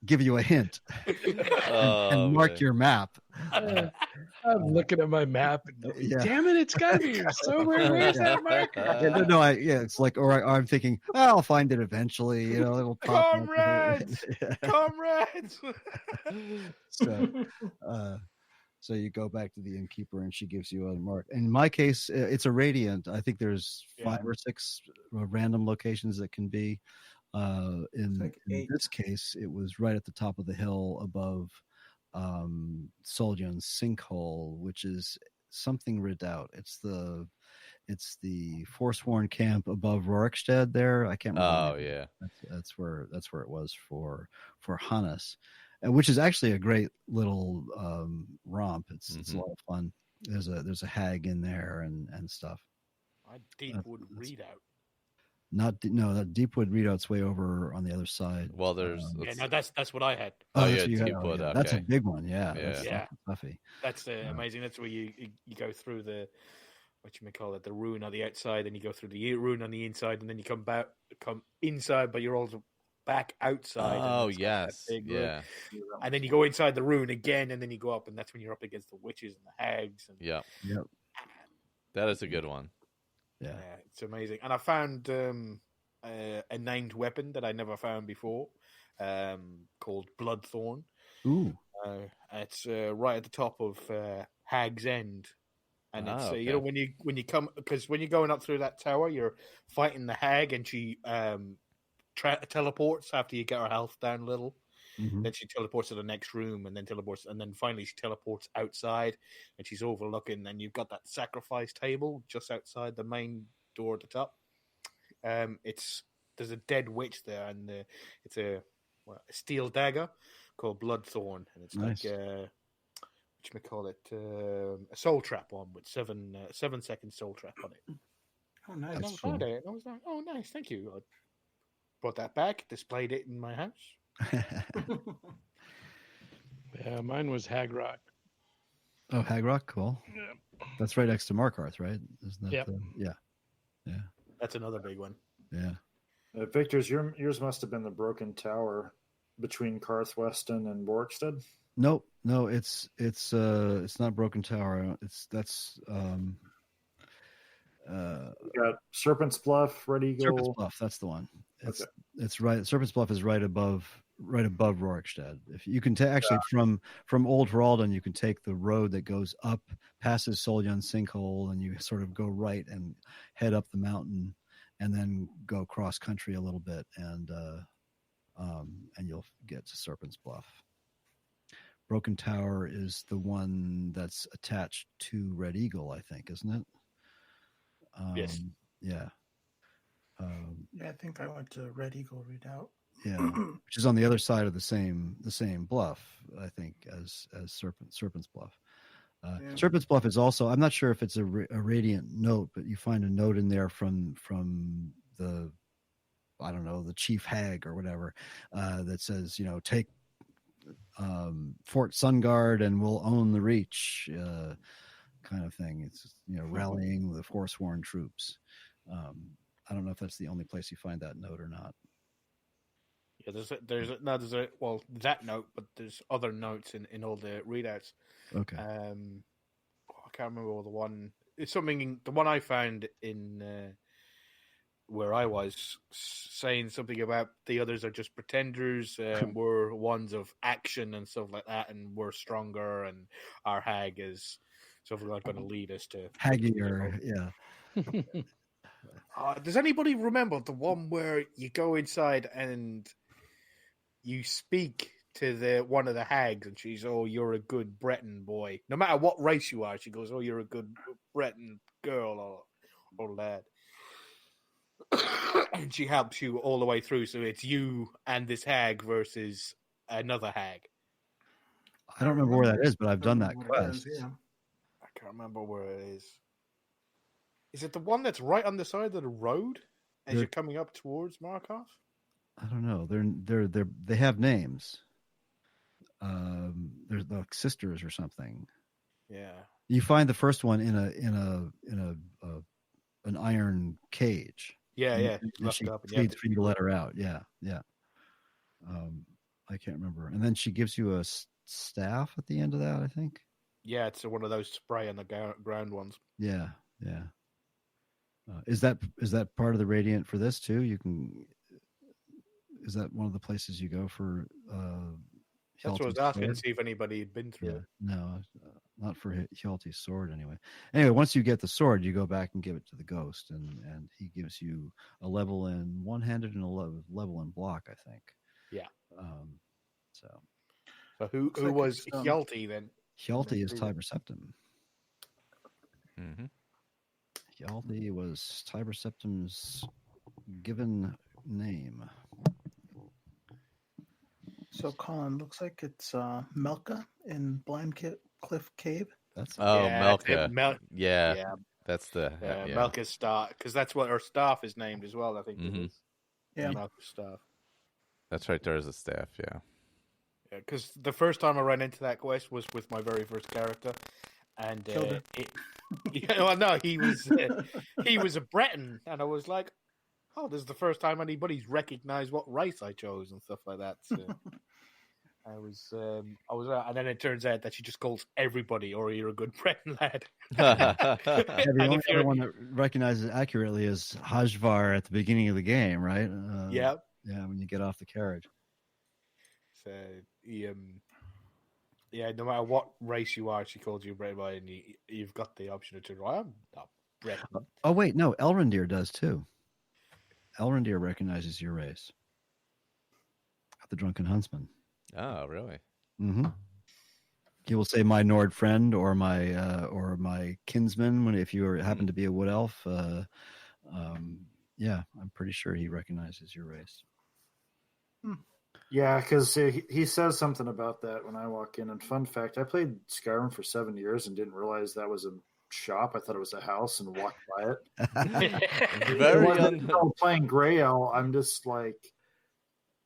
give you a hint and mark your map. I'm looking at my map and damn it, it's got to be somewhere. Where's that marker? It's like, or I'm thinking, I'll find it eventually. It'll pop. Comrades, comrades. So you go back to the innkeeper, and she gives you a mark. In my case, it's a radiant. I think there's 5 or 6 random locations that can be. In this case, it was right at the top of the hill above Soljan's sinkhole, which is something redoubt. It's the Forsworn camp above Rorikstead. There, I can't remember. Oh yeah, that's where it was for Hannes, which is actually a great little romp. It's a lot of fun. There's a hag in there and stuff. Deepwood Readout. That Deepwood Readout's way over on the other side. Well, there's that's what I had. That's Deepwood. Okay. That's a big one. Yeah. Yeah. That's toughy. That's amazing. That's where you go through the the ruin on the outside, and you go through the ruin on the inside, and then you come inside, but you're also back outside. Oh yes, yeah. And then you go inside the ruin again, and then you go up, and that's when you're up against the witches and the hags. And yep. That is a good one. Yeah, it's amazing. And I found a named weapon that I never found before, called Bloodthorn. Ooh. It's right at the top of Hag's End. And it's okay. when you come, because when you're going up through that tower, you're fighting the hag, and she teleports after you get her health down a little. Mm-hmm. Then she teleports to the next room, and then finally she teleports outside, and she's overlooking. And you've got that sacrifice table just outside the main door at the top. There's a dead witch there, and it's a steel dagger called Bloodthorn, and it's nice. Like a soul trap on with 7 second soul trap on it. Oh, nice. And I found it. I was like, oh, nice, thank you. I brought that back, displayed it in my house. Yeah, mine was Hagrock. Oh, Hagrock, cool. Yeah. That's right next to Markarth, right? Isn't that? Yep. Yeah. That's another big one. Yeah. Victor's, yours must have been the broken tower between Karthweston and Borkstead. Nope. No, it's not Broken Tower. You got Serpent's Bluff, Red Eagle. Serpent's Bluff. That's the one. It's right. Serpent's Bluff is right above Rorikstead. If you can actually from Old Heraldon, you can take the road that goes up, passes Soljan's sinkhole, and you sort of go right and head up the mountain, and then go cross country a little bit, and you'll get to Serpent's Bluff. Broken Tower is the one that's attached to Red Eagle, I think, isn't it? Yes. Yeah. Yeah, I think I went to Red Eagle Redoubt. Yeah, which is on the other side of the same bluff, I think, as Serpent's Bluff. Serpent's Bluff is also, I'm not sure if it's a radiant note, but you find a note in there from the, I don't know, the chief hag or whatever, that says, take Fort Sungard and we'll own the Reach, kind of thing. It's rallying the Forsworn troops. I don't know if that's the only place you find that note or not. Yeah, there's that note, but there's other notes in all the readouts. Okay. I can't remember the one. it's something. The one I found in where I was saying something about the others are just pretenders. We're ones of action and stuff like that, and we're stronger. And our hag is something like going to lead us to Haggier, yeah. Does anybody remember the one where you go inside and you speak to one of the hags, and she's, "Oh, you're a good Breton boy. No matter what race you are," she goes, "Oh, you're a good Breton girl or lad." And she helps you all the way through, so it's you and this hag versus another hag. I don't remember where that is, but I've done that quest. Yeah. I can't remember where it is. Is it the one that's right on the side of the road as you're coming up towards Markov? I don't know. They have names. They're like sisters or something. Yeah. You find the first one in an iron cage. Yeah. And she pleads for you to let her out. Yeah. I can't remember. And then she gives you a staff at the end of that, I think. Yeah, it's one of those spray on the ground ones. Yeah. Is that part of the Radiant for this too? Is that one of the places you go for? That's what I was asking to see if anybody had been through it. No, not for Hjalti's sword anyway. Anyway, once you get the sword, you go back and give it to the ghost, and he gives you a level in one-handed and a level in block, I think. Yeah. So who was Hjalti then? Hjalti is Tiber Septim. Mm-hmm. Hjalti was Tiber Septim's given name. So, Colin, looks like it's Melka in Blind Cliff Cave. That's Melka. Yeah. That's the Melka's staff, because that's what her staff is named as well. I think. Mm-hmm. Yeah, Melka's staff. That's right. There's a staff. Yeah. Yeah, because the first time I ran into that quest was with my very first character, and he was a Breton, and I was like, "Oh, this is the first time anybody's recognized what race I chose and stuff like that." So I was, and then it turns out that she just calls everybody, "Or you're a good Breton lad." The only other one that recognizes accurately is Hajvar at the beginning of the game, right? Yeah, when you get off the carriage. So no matter what race you are, she calls you Breton, and you've got the option to turn around. I'm not Breton. Oh wait, no, Elrondr does too. Elrondr recognizes your race. The Drunken Huntsman. Oh, really? Mm-hmm. He will say, "My Nord friend," or my kinsman. If you happen to be a wood elf, I'm pretty sure he recognizes your race. Yeah, because he says something about that when I walk in. And fun fact, I played Skyrim for 7 years and didn't realize that was a shop. I thought it was a house and walked by it. Playing Grail, I'm just like,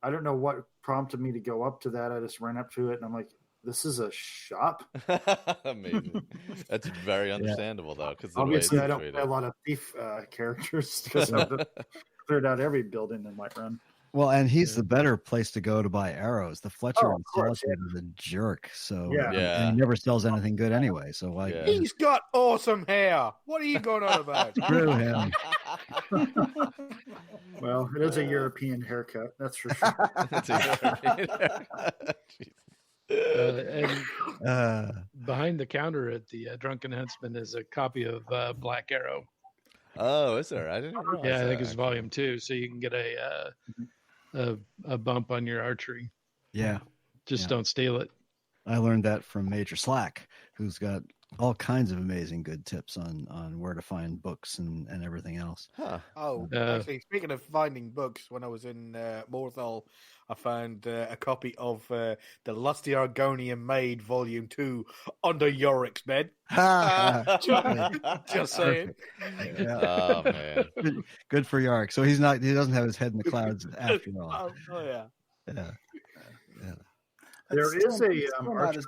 I don't know what prompted me to go up to that. I just ran up to it and I'm like, this is a shop? Amazing. That's very understandable, though. Because obviously I don't play a lot of thief characters because I've cleared out every building in my run. Well, and he's the better place to go to buy arrows. The Fletcher in Solitude is a jerk, so and he never sells anything good anyway. So why? Yeah. He's got awesome hair. What are you going on about? Screw him. Well, it is a European haircut, that's for sure. And behind the counter at the Drunken Huntsman is a copy of Black Arrow. Oh, is there? I didn't realize. Yeah, I think it's volume 2, so you can get a bump on your archery. Yeah. Just don't steal it. I learned that from Major Slack, who's got all kinds of amazing good tips on where to find books and everything else. Huh. Oh, actually, speaking of finding books, when I was in Morthal, I found a copy of The Lusty Argonian Maid, Volume 2, under Yorick's bed. Just saying. Yeah. Oh, man. Good for Yorick. So he doesn't have his head in the clouds after all. Oh, yeah. Yeah. There is a archery.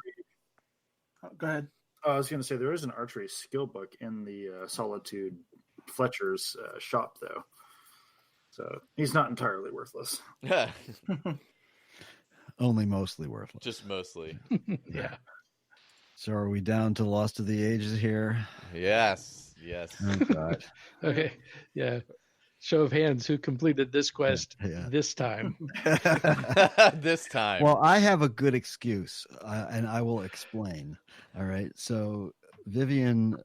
Go ahead. I was going to say there is an archery skill book in the Solitude Fletcher's shop, though. So he's not entirely worthless. Only mostly worthless. Just mostly. Yeah. So are we down to Lost of the Ages here? Yes. Yes. Oh God. Okay. Yeah. Show of hands, who completed this quest Yeah. this time? This time. Well, I have a good excuse, and I will explain. All right. So Vivian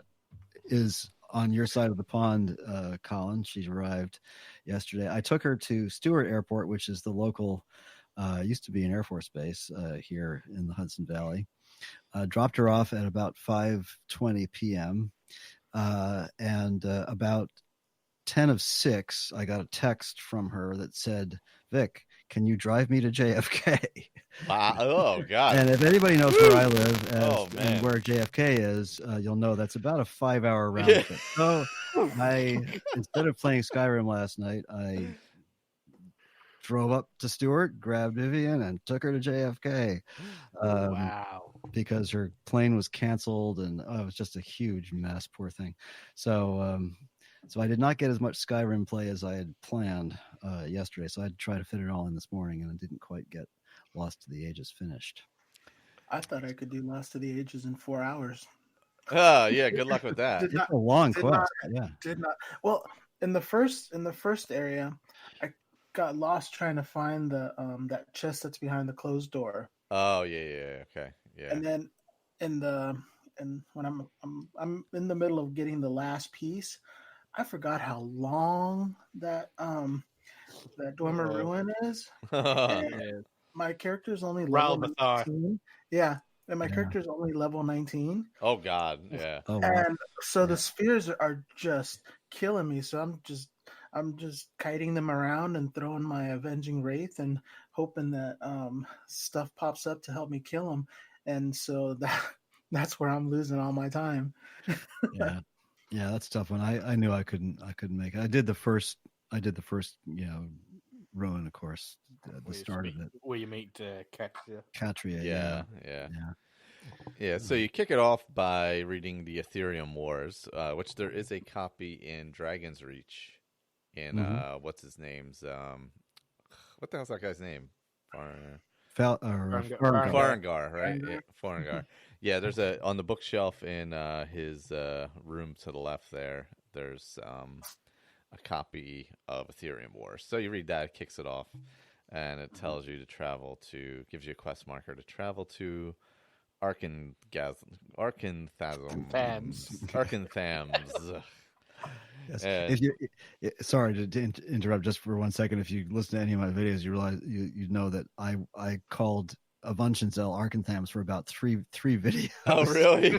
is on your side of the pond, Colin. She arrived yesterday. I took her to Stewart Airport, which is the local, used to be an Air Force base here in the Hudson Valley. Dropped her off at about 5:20 p.m. And about 10 of 6, I got a text from her that said, Vic, can you drive me to JFK? Wow. Oh, God. And if anybody knows where I live man. and where JFK is, you'll know that's about a 5-hour round trip. So instead of playing Skyrim last night, I drove up to Stewart, grabbed Vivian, and took her to JFK. Wow. Because her plane was canceled, and it was just a huge mess. Poor thing. So I did not get as much Skyrim play as I had planned yesterday. So I had to try to fit it all in this morning, and I didn't quite get Lost to the Ages finished. I thought I could do Lost to the Ages in 4 hours. Oh, yeah. Good luck with that. It's a long quest. Yeah. Did not. Well, in the first area, I got lost trying to find the that chest that's behind the closed door. Oh, yeah. Okay. Yeah. And then when I'm in the middle of getting the last piece, I forgot how long that Dwemer Ruin is. And my character's only level 19. Yeah. And my character's only level 19. Oh, God. Yeah. Oh, wow. And so the spheres are just killing me. So I'm just kiting them around and throwing my Avenging Wraith and hoping that stuff pops up to help me kill them. And so that's where I'm losing all my time. Yeah, that's a tough one. I knew I couldn't make it. I did the first, ruin, of course, at the start of it. Where you meet Katria. Yeah, so you kick it off by reading the Ethereum Wars, which there is a copy in Dragon's Reach. In what's his name's? What the hell's that guy's name? Farengar, right? Yeah, Farengar. Yeah, there's on the bookshelf in his room to the left there. There's a copy of Ethereum Wars. So you read that, it kicks it off, and it tells you to gives you a quest marker to travel to Arkantham's. Yes. Sorry to interrupt just for 1 second. If you listen to any of my videos, you realize you know that I called Avuntionzel Arkantham's for about three videos. Oh, really?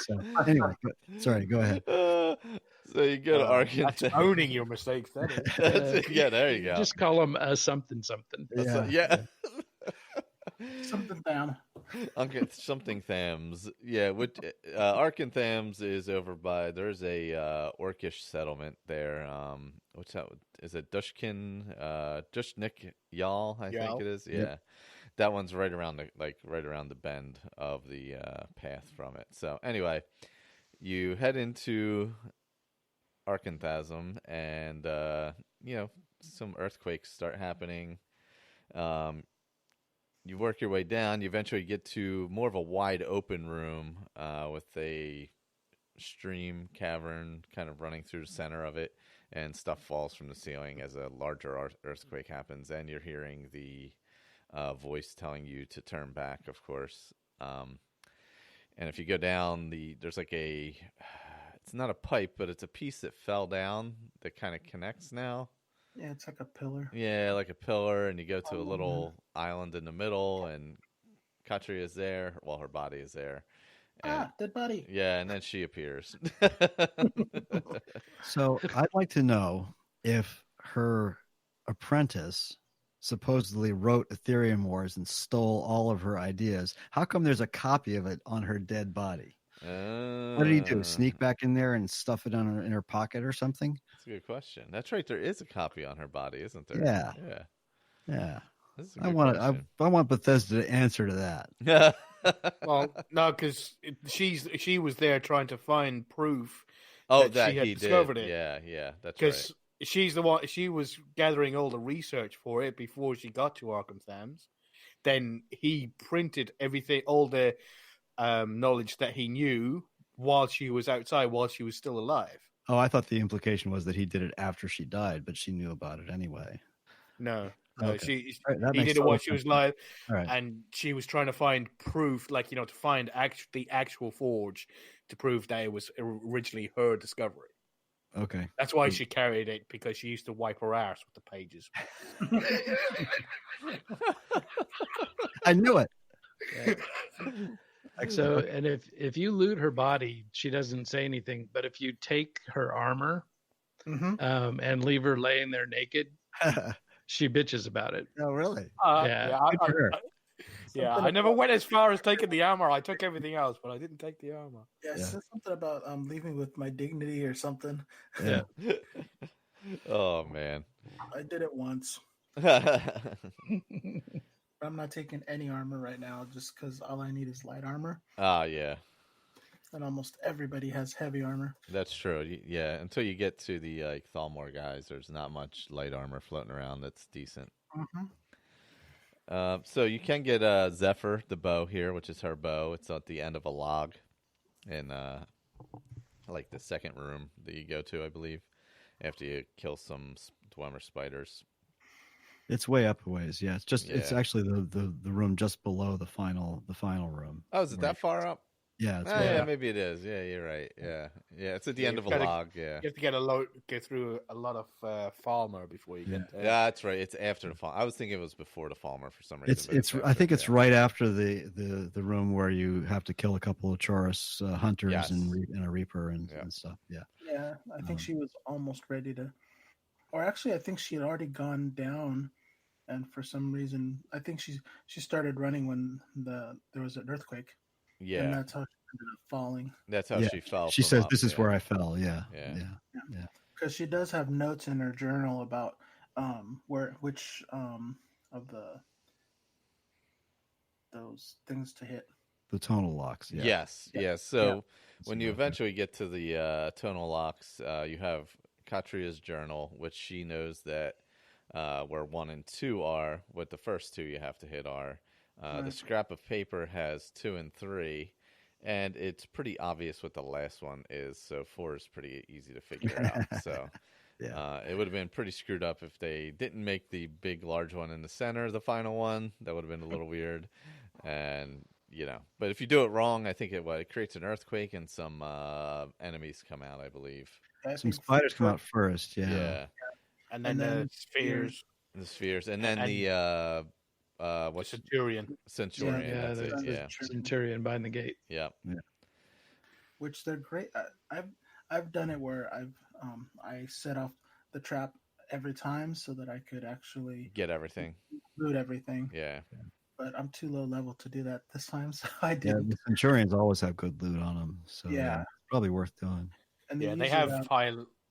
So anyway, sorry. Go ahead. So you go to Arkantham. That's owning your mistakes. That is. Yeah, there you go. Just call them something. Yeah. Something down. Something Thams. Yeah, Arkanthams is over by. There's a orcish settlement there. What's that? Is it Dushkin? Dushnik Yal, I think it is. Yeah, Yep. That one's right around the bend of the path from it. So anyway, you head into Arkantham, and some earthquakes start happening. You work your way down. You eventually get to more of a wide open room with a stream cavern kind of running through the center of it, and stuff falls from the ceiling as a larger earthquake happens. And you're hearing the voice telling you to turn back, of course. And if you go down, there's like it's not a pipe, but it's a piece that fell down that kind of connects now. Yeah, it's like a pillar. Yeah, like a pillar, and you go to a little island in the middle, and Katria is there. Well, her body is there. And, dead body. Yeah, and then she appears. So I'd like to know if her apprentice supposedly wrote Ethereum Wars and stole all of her ideas. How come there's a copy of it on her dead body? What did he do? Sneak back in there and stuff it in her pocket or something? That's a good question. That's right. There is a copy on her body, isn't there? Yeah. I want Bethesda to answer to that. Well, no, because she was there trying to find proof. that she had he discovered did. it. Yeah, that's right. Because she's the one. She was gathering all the research for it before she got to Arkantham's. Then he printed everything, all the knowledge that he knew while she was outside, while she was still alive. Oh, I thought the implication was that he did it after she died, but she knew about it anyway. No, Okay. he All right, that he makes did it total while she was sense. alive, All right. and she was trying to find proof, like, to find the actual forge to prove that it was originally her discovery. Okay. That's why she carried it, because she used to wipe her ass with the pages. I knew it. So, and if you loot her body, she doesn't say anything. But if you take her armor and leave her laying there naked, she bitches about it. Oh, really? Yeah. Good for her. I never went as far as taking the armor. I took everything else, but I didn't take the armor. Yeah, it said something about leaving with my dignity or something. Yeah. Oh man. I did it once. I'm not taking any armor right now, just because all I need is light armor, Ah, yeah. and almost everybody has heavy armor. That's true. Yeah, until you get to the Thalmor guys, there's not much light armor floating around that's decent. So you can get Zephyr, the bow here, which is her bow. It's at the end of a log in like the second room that you go to, I believe, after you kill some Dwemer spiders. It's way up a ways. Yeah, it's Yeah. actually the room just below the final room. Oh, is it that far up? Yeah, it's Oh, way yeah, up. maybe it is. Yeah, you're right. Yeah, it's at the Yeah, end of a you've gotta- log. Yeah, You have to get through a lot of Falmer before you get there. yeah, that's right. It's after the Falmer. I was thinking it was before the Falmer for some reason. It's but I think it's after, right after the room where you have to kill a couple of Chorus hunters Yes. and a Reaper and Yeah. stuff. Yeah. Yeah, I think she was almost ready to, or actually, I think she had already gone down, and for some reason, I think she started running when there was an earthquake, and Yeah, that's how she ended up falling. that's how Yeah. she fell. She from says, up, "This is yeah. where I fell." Yeah. Yeah. Yeah. Because she does have notes in her journal about which of those things to hit. The tonal locks. Yeah. Yes. So when Something you like that. eventually get to the tonal locks, you have Katria's journal, which she knows that where 1 and 2 are. What the first 2 you have to hit are. The Right. scrap of paper has 2 and 3, and it's pretty obvious what the last one is. So 4 is pretty easy to figure out. So Yeah. it would have been pretty screwed up if they didn't make the big, large one in the center, the final one. That would have been a little weird. And but if you do it wrong, I think it creates an earthquake and some enemies come out, I believe. I Some think spiders come out first. Yeah. Yeah, And then And then the spheres, the spheres, and then And- the the what's Centurion. Centurion? Yeah, That's there's it. the Yeah, Centurion behind the gate. yeah. which they're great. I've done it where I set off the trap every time so that I could actually Get everything. loot everything. Yeah, But I'm too low level to do that this time, so I Yeah. didn't. The Centurions always have good loot on them. So Yeah. it's probably worth doing. And Yeah, they usually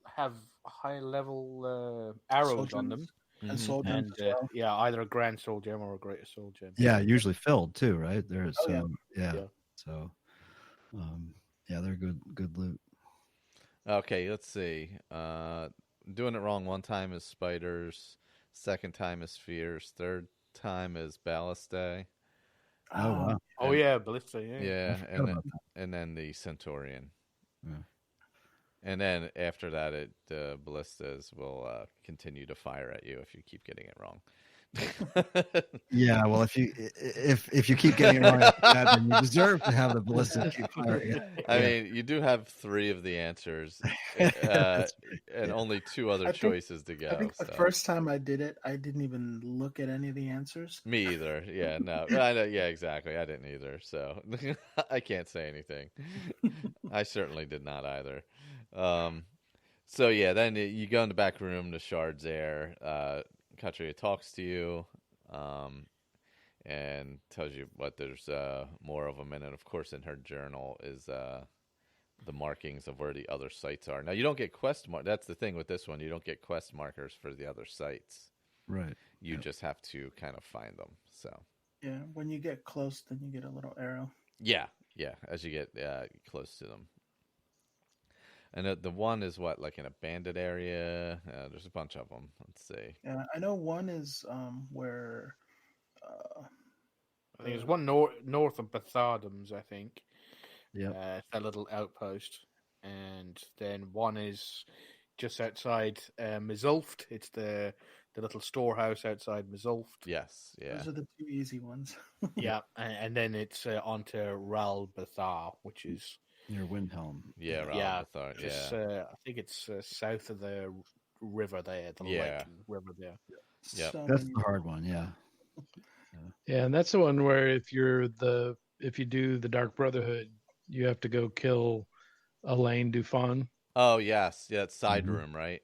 have high level arrows on them, and Mhm. soul gems and as well. either a grand soul gem or a greater soul gem. Yeah, usually filled too, right? There's Oh, yeah. Yeah. So they're good loot. Okay, let's see. Doing it wrong one time is spiders. Second time is spheres. Third time is ballistae. Oh wow. Oh yeah, Ballista. Yeah. Yeah, forgot and then, about and then the Centaurian. Yeah. And then after that, the ballistas will continue to fire at you if you keep getting it wrong. Yeah, well, if you keep getting it wrong, after that, then you deserve to have the ballista keep firing. I mean, you do have 3 of the answers, That's and yeah. only 2 other I think- choices to go. I think the so. first time I did it, I didn't even look at any of the answers. Me either. Yeah, no. Yeah, exactly. I didn't either. So I can't say anything. I certainly did not either. So yeah, then you go in the back room. The shard's there. Katria talks to you, and tells you what there's more of them. And then, of course, in her journal is the markings of where the other sites are. Now, you don't get quest That's the thing with this one. You don't get quest markers for the other sites. Right. You just have to kind of find them. So Yeah, when you get close, then you get a little arrow. yeah, as you get close to them. And the one is what, like an abandoned area? There's a bunch of them. Let's see. Yeah, I know one is where. I think there's one north of Bethardums, I think, Yep. It's a little outpost, and then one is just outside Mizulft. It's the little storehouse outside Mizulft. Yes, yeah. Those are the two easy ones. Yeah, and then it's onto Ral Bathar, which is Near Windhelm. Yeah, yeah, Ralbathar, just yeah. I think it's south of the river there, the Yeah. lake river there. Yep. So That's many- the hard one. Yeah. Yeah, and that's the one where if you do the Dark Brotherhood, you have to go kill Elaine Dufon. Oh, yes. Yeah, it's side Mhm. room, right?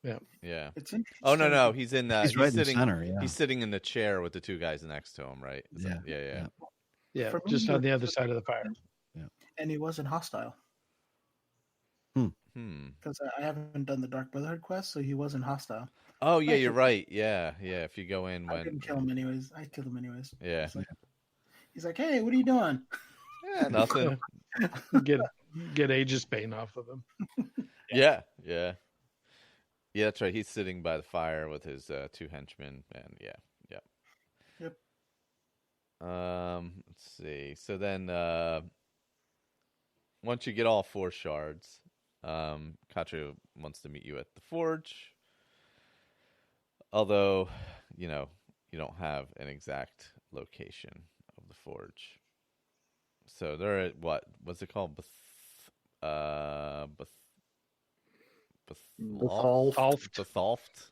Yeah. Yeah. It's interesting. Oh, no. He's in He's right sitting in the center. Yeah. He's sitting in the chair with the two guys next to him, right? Is that- Yeah, yeah. Yeah, For me, just he on the was other just- side of the fire. and he wasn't hostile Hmm. because I haven't done the Dark Brotherhood quest, so he wasn't hostile. Oh, yeah, I you're killed- right. Yeah. If you go in I when didn't kill him anyways. I killed him anyways. Yeah. He's like, "Hey, what are you doing?" Yeah, nothing. Get Aegis Bane off of him. Yeah. Yeah, that's right. He's sitting by the fire with his two henchmen, and yeah. Yep. Let's see. So then, once you get all 4 shards, Katru wants to meet you at the forge. Although, you don't have an exact location of the forge. So they're at what's it called? Bethalft.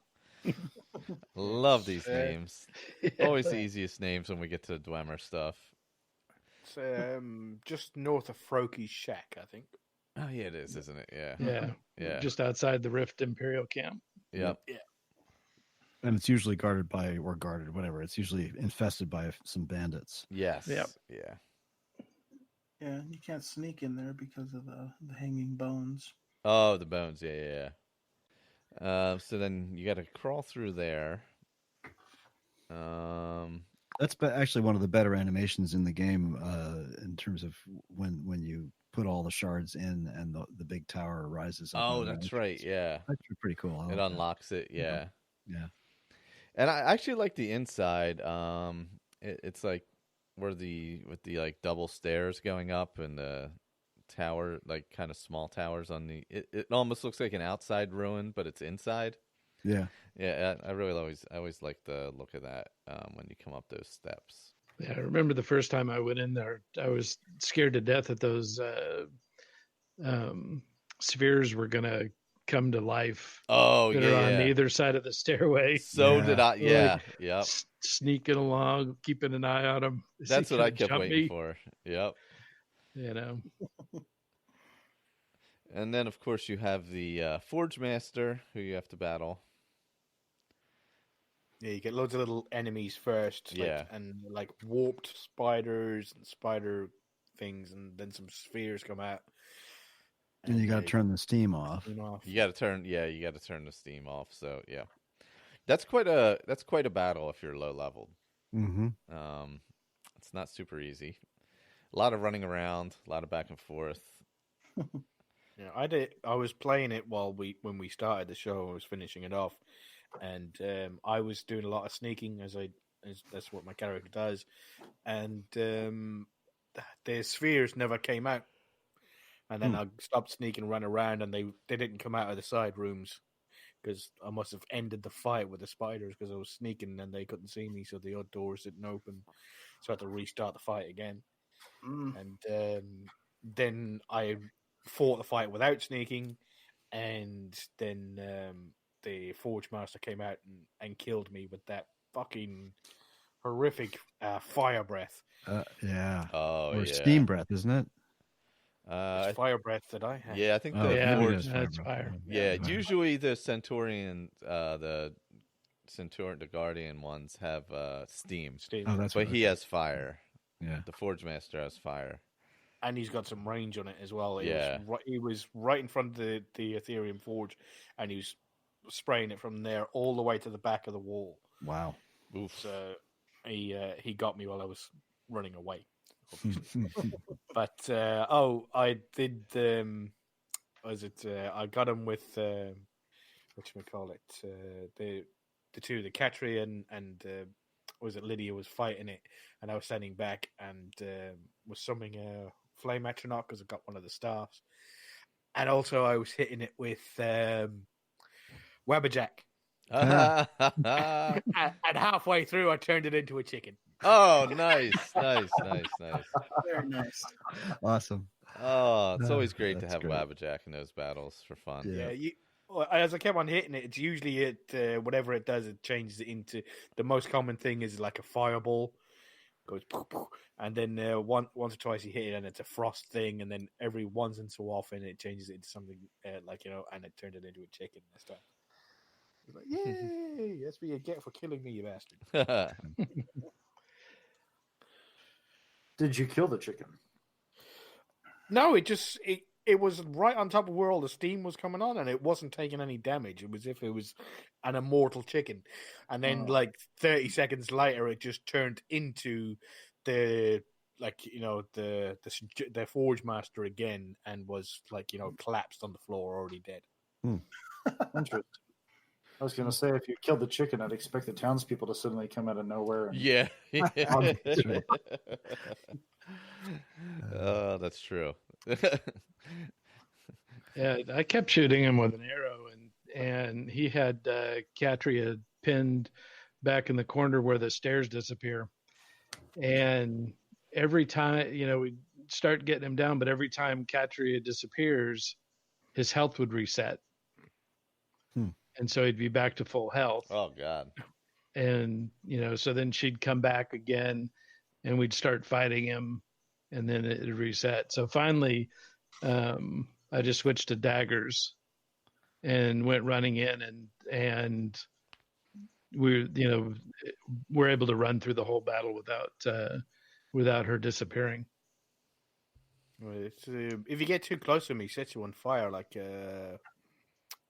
Love these names. Always the easiest names when we get to Dwemer stuff. It's just north of Froki's shack, I think. Oh yeah, it is, isn't it? Yeah. Yeah. Just outside the Rift Imperial camp. Yep. And it's usually whatever. It's usually infested by some bandits. Yes. Yep. Yeah. Yeah, you can't sneak in there because of the hanging bones. Oh, the bones. Yeah. So then you got to crawl through there. That's actually one of the better animations in the game in terms of when you put all the shards in and the big tower rises up. Oh, that's right. Yeah. That's pretty cool. I It like that. unlocks it. Yeah. Yeah. And I actually like the inside. It's like with the like double stairs going up and the tower, like kind of small towers on the. It almost looks like an outside ruin, but it's inside. Yeah. Yeah, I always like the look of that when you come up those steps. Yeah, I remember the first time I went in there, I was scared to death that those spheres were gonna come to life. Oh that yeah, are on yeah. either side of the stairway. So Yeah. did I. Yeah, yep. Sneaking along, keeping an eye on them. That's what I kept waiting for. Yep. You know. And then, of course, you have the Forge Master, who you have to battle. Yeah, you get loads of little enemies first, and like warped spiders and spider things, and then some spheres come out. And you got to turn the steam off. You got to turn the steam off. So yeah, that's quite a battle if you're low leveled. Mm-hmm. It's not super easy. A lot of running around, a lot of back and forth. Yeah, I was playing it when we started the show. I was finishing it off, and I was doing a lot of sneaking as that's what my character does, and the spheres never came out, and then I stopped sneaking, ran around, and they didn't come out of the side rooms because I must have ended the fight with the spiders because I was sneaking and they couldn't see me, so the doors didn't open, so I had to restart the fight again, and then I fought the fight without sneaking, and then the Forge Master came out and killed me with that fucking horrific fire breath. Yeah. Oh, or yeah. steam breath, isn't it? It's fire breath that I had. Yeah, I think Oh, the yeah, maybe Forge. that's that's fire. Yeah, usually the Centaurian, the Guardian ones have steam, Oh, that's but right. he has fire. Yeah. The Forge Master has fire. And he's got some range on it as well. Yeah. He was right in front of the Ethereum Forge, and he was spraying it from there all the way to the back of the wall. Wow. Oof. So he got me while I was running away, obviously. But I did. I got him with whatchamacallit, the two, the Catrian and was it Lydia was fighting it, and I was standing back and was summoning flame atronach because I got one of the staffs, and also I was hitting it with Wabberjack. Ah. And halfway through, I turned it into a chicken. Oh, nice. Very nice. Awesome. Oh, it's always great to That's have great. Wabberjack in those battles for fun. Yeah. As I kept on hitting it, it's usually whatever it does, it changes it into the most common thing is like a fireball, goes poof, poof, and then once or twice you hit it and it's a frost thing, and then every once and so often it changes it into something and it turned it into a chicken this time. It's like, yay! That's what you get for killing me, you bastard. Did you kill the chicken? No, it was right on top of where all the steam was coming on, and it wasn't taking any damage. It was if it was an immortal chicken, and then like 30 seconds later, it just turned into the Forge Master again, and was collapsed on the floor, already dead. Interesting. I was going to say, if you killed the chicken, I'd expect the townspeople to suddenly come out of nowhere. And... Yeah. That's right. Oh, that's true. Yeah, I kept shooting him with an arrow, and he had Katria pinned back in the corner where the stairs disappear. And every time, we start getting him down, but every time Katria disappears, his health would reset. And so he'd be back to full health. Oh, God. And, so then she'd come back again and we'd start fighting him and then it'd reset. So finally, I just switched to daggers and went running in and we're able to run through the whole battle without her disappearing. Well, if you get too close to me, he sets you on fire like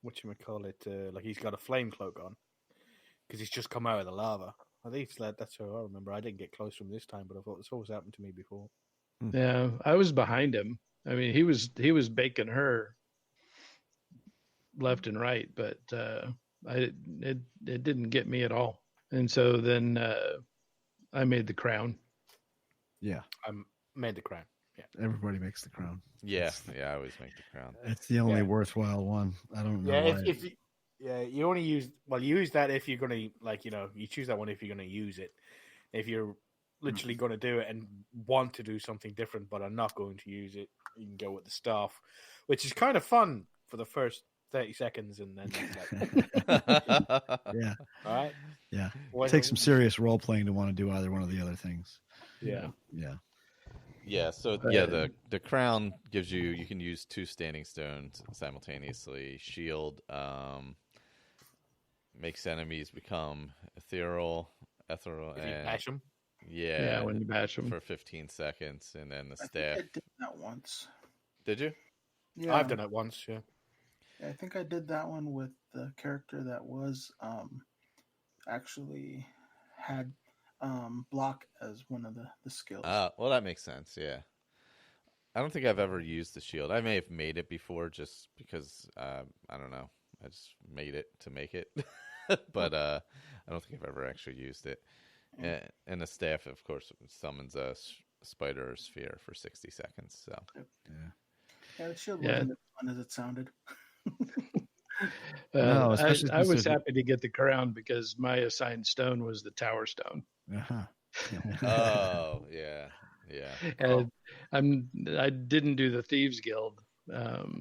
like he's got a flame cloak on because he's just come out of the lava. I think that's how I remember. I didn't get close to him this time, but I thought this always happened to me before. Yeah, I was behind him. I mean, he was baking her left and right, but it didn't get me at all. And so then I made the crown. Yeah, I made the crown. Yeah, everybody makes the crown. Yeah, I always make the crown. It's the only worthwhile one. I don't know. You only use that if you're gonna you choose that one if you're gonna use it. If you're literally gonna do it and want to do something different but are not going to use it, you can go with the staff, which is kind of fun for the first 30 seconds, and then yeah, all right, yeah. It takes some serious role playing to want to do either one of the other things. Yeah. Yeah, so the crown gives you can use 2 standing stones simultaneously. Shield makes enemies become ethereal, if you bash them. Yeah, when you bash them for 15 seconds, and then the I staff. think I did that once. Did you? Yeah, I've done it once. Yeah. I think I did that one with the character that was actually had block as one of the skills. Well, that makes sense. Yeah, I don't think I've ever used the shield. I may have made it before, just because I don't know. I just made it to make it, but I don't think I've ever actually used it. And the staff, of course, summons a spider or sphere for 60 seconds. So yeah, the shield wasn't as fun as it sounded. No, I was happy to get the crown because my assigned stone was the tower stone. Oh, yeah. And I didn't do the Thieves Guild,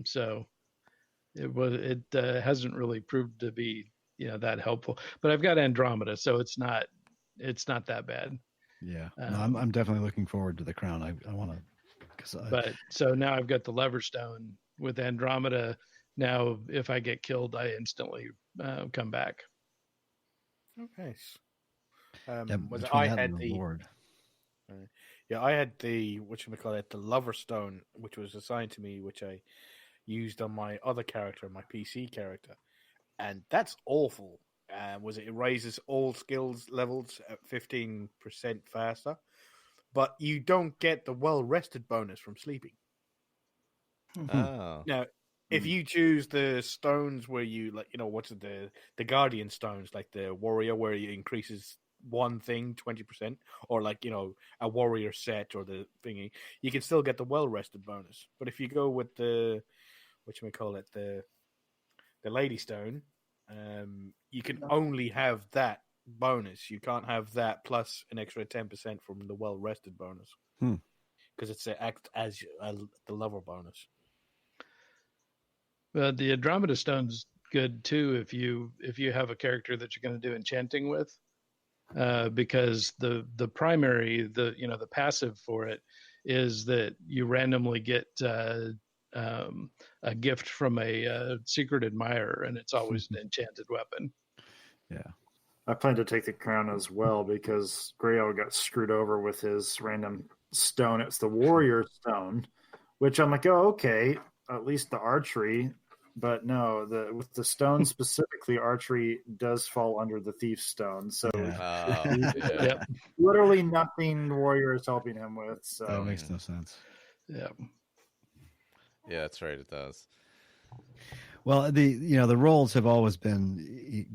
so it hasn't really proved to be that helpful. But I've got Andromeda, so it's not that bad. Yeah, no, I'm definitely looking forward to the crown. I want to. But so now I've got the Lever Stone with Andromeda. Now, if I get killed, I instantly come back. Oh, nice. I had the Lord. I had the the Lover Stone, which was assigned to me, which I used on my other character, my PC character, and that's awful. It raises all skills levels at 15% faster, but you don't get the well-rested bonus from sleeping. Oh. Now, if you choose the stones where you the Guardian stones, like the Warrior, where it increases one thing 20%, or like a warrior set or the thingy, you can still get the well rested bonus. But if you go with the the Lady Stone, you can only have that bonus. You can't have that plus an extra 10% from the well rested bonus because it's act as the lover bonus. The Andromeda Stone's good too if you have a character that you're going to do enchanting with, because the primary the passive for it is that you randomly get a gift from a secret admirer, and it's always an enchanted weapon. Yeah. I plan to take the crown as well because Grail got screwed over with his random stone. It's the warrior stone, which I'm like, oh, okay, at least the archery. But no, with the stone specifically, archery does fall under the thief stone. So Yep. literally nothing the warrior is helping him with. So That makes no sense. Yeah. Yeah, that's right. It does. Well, the roles have always been,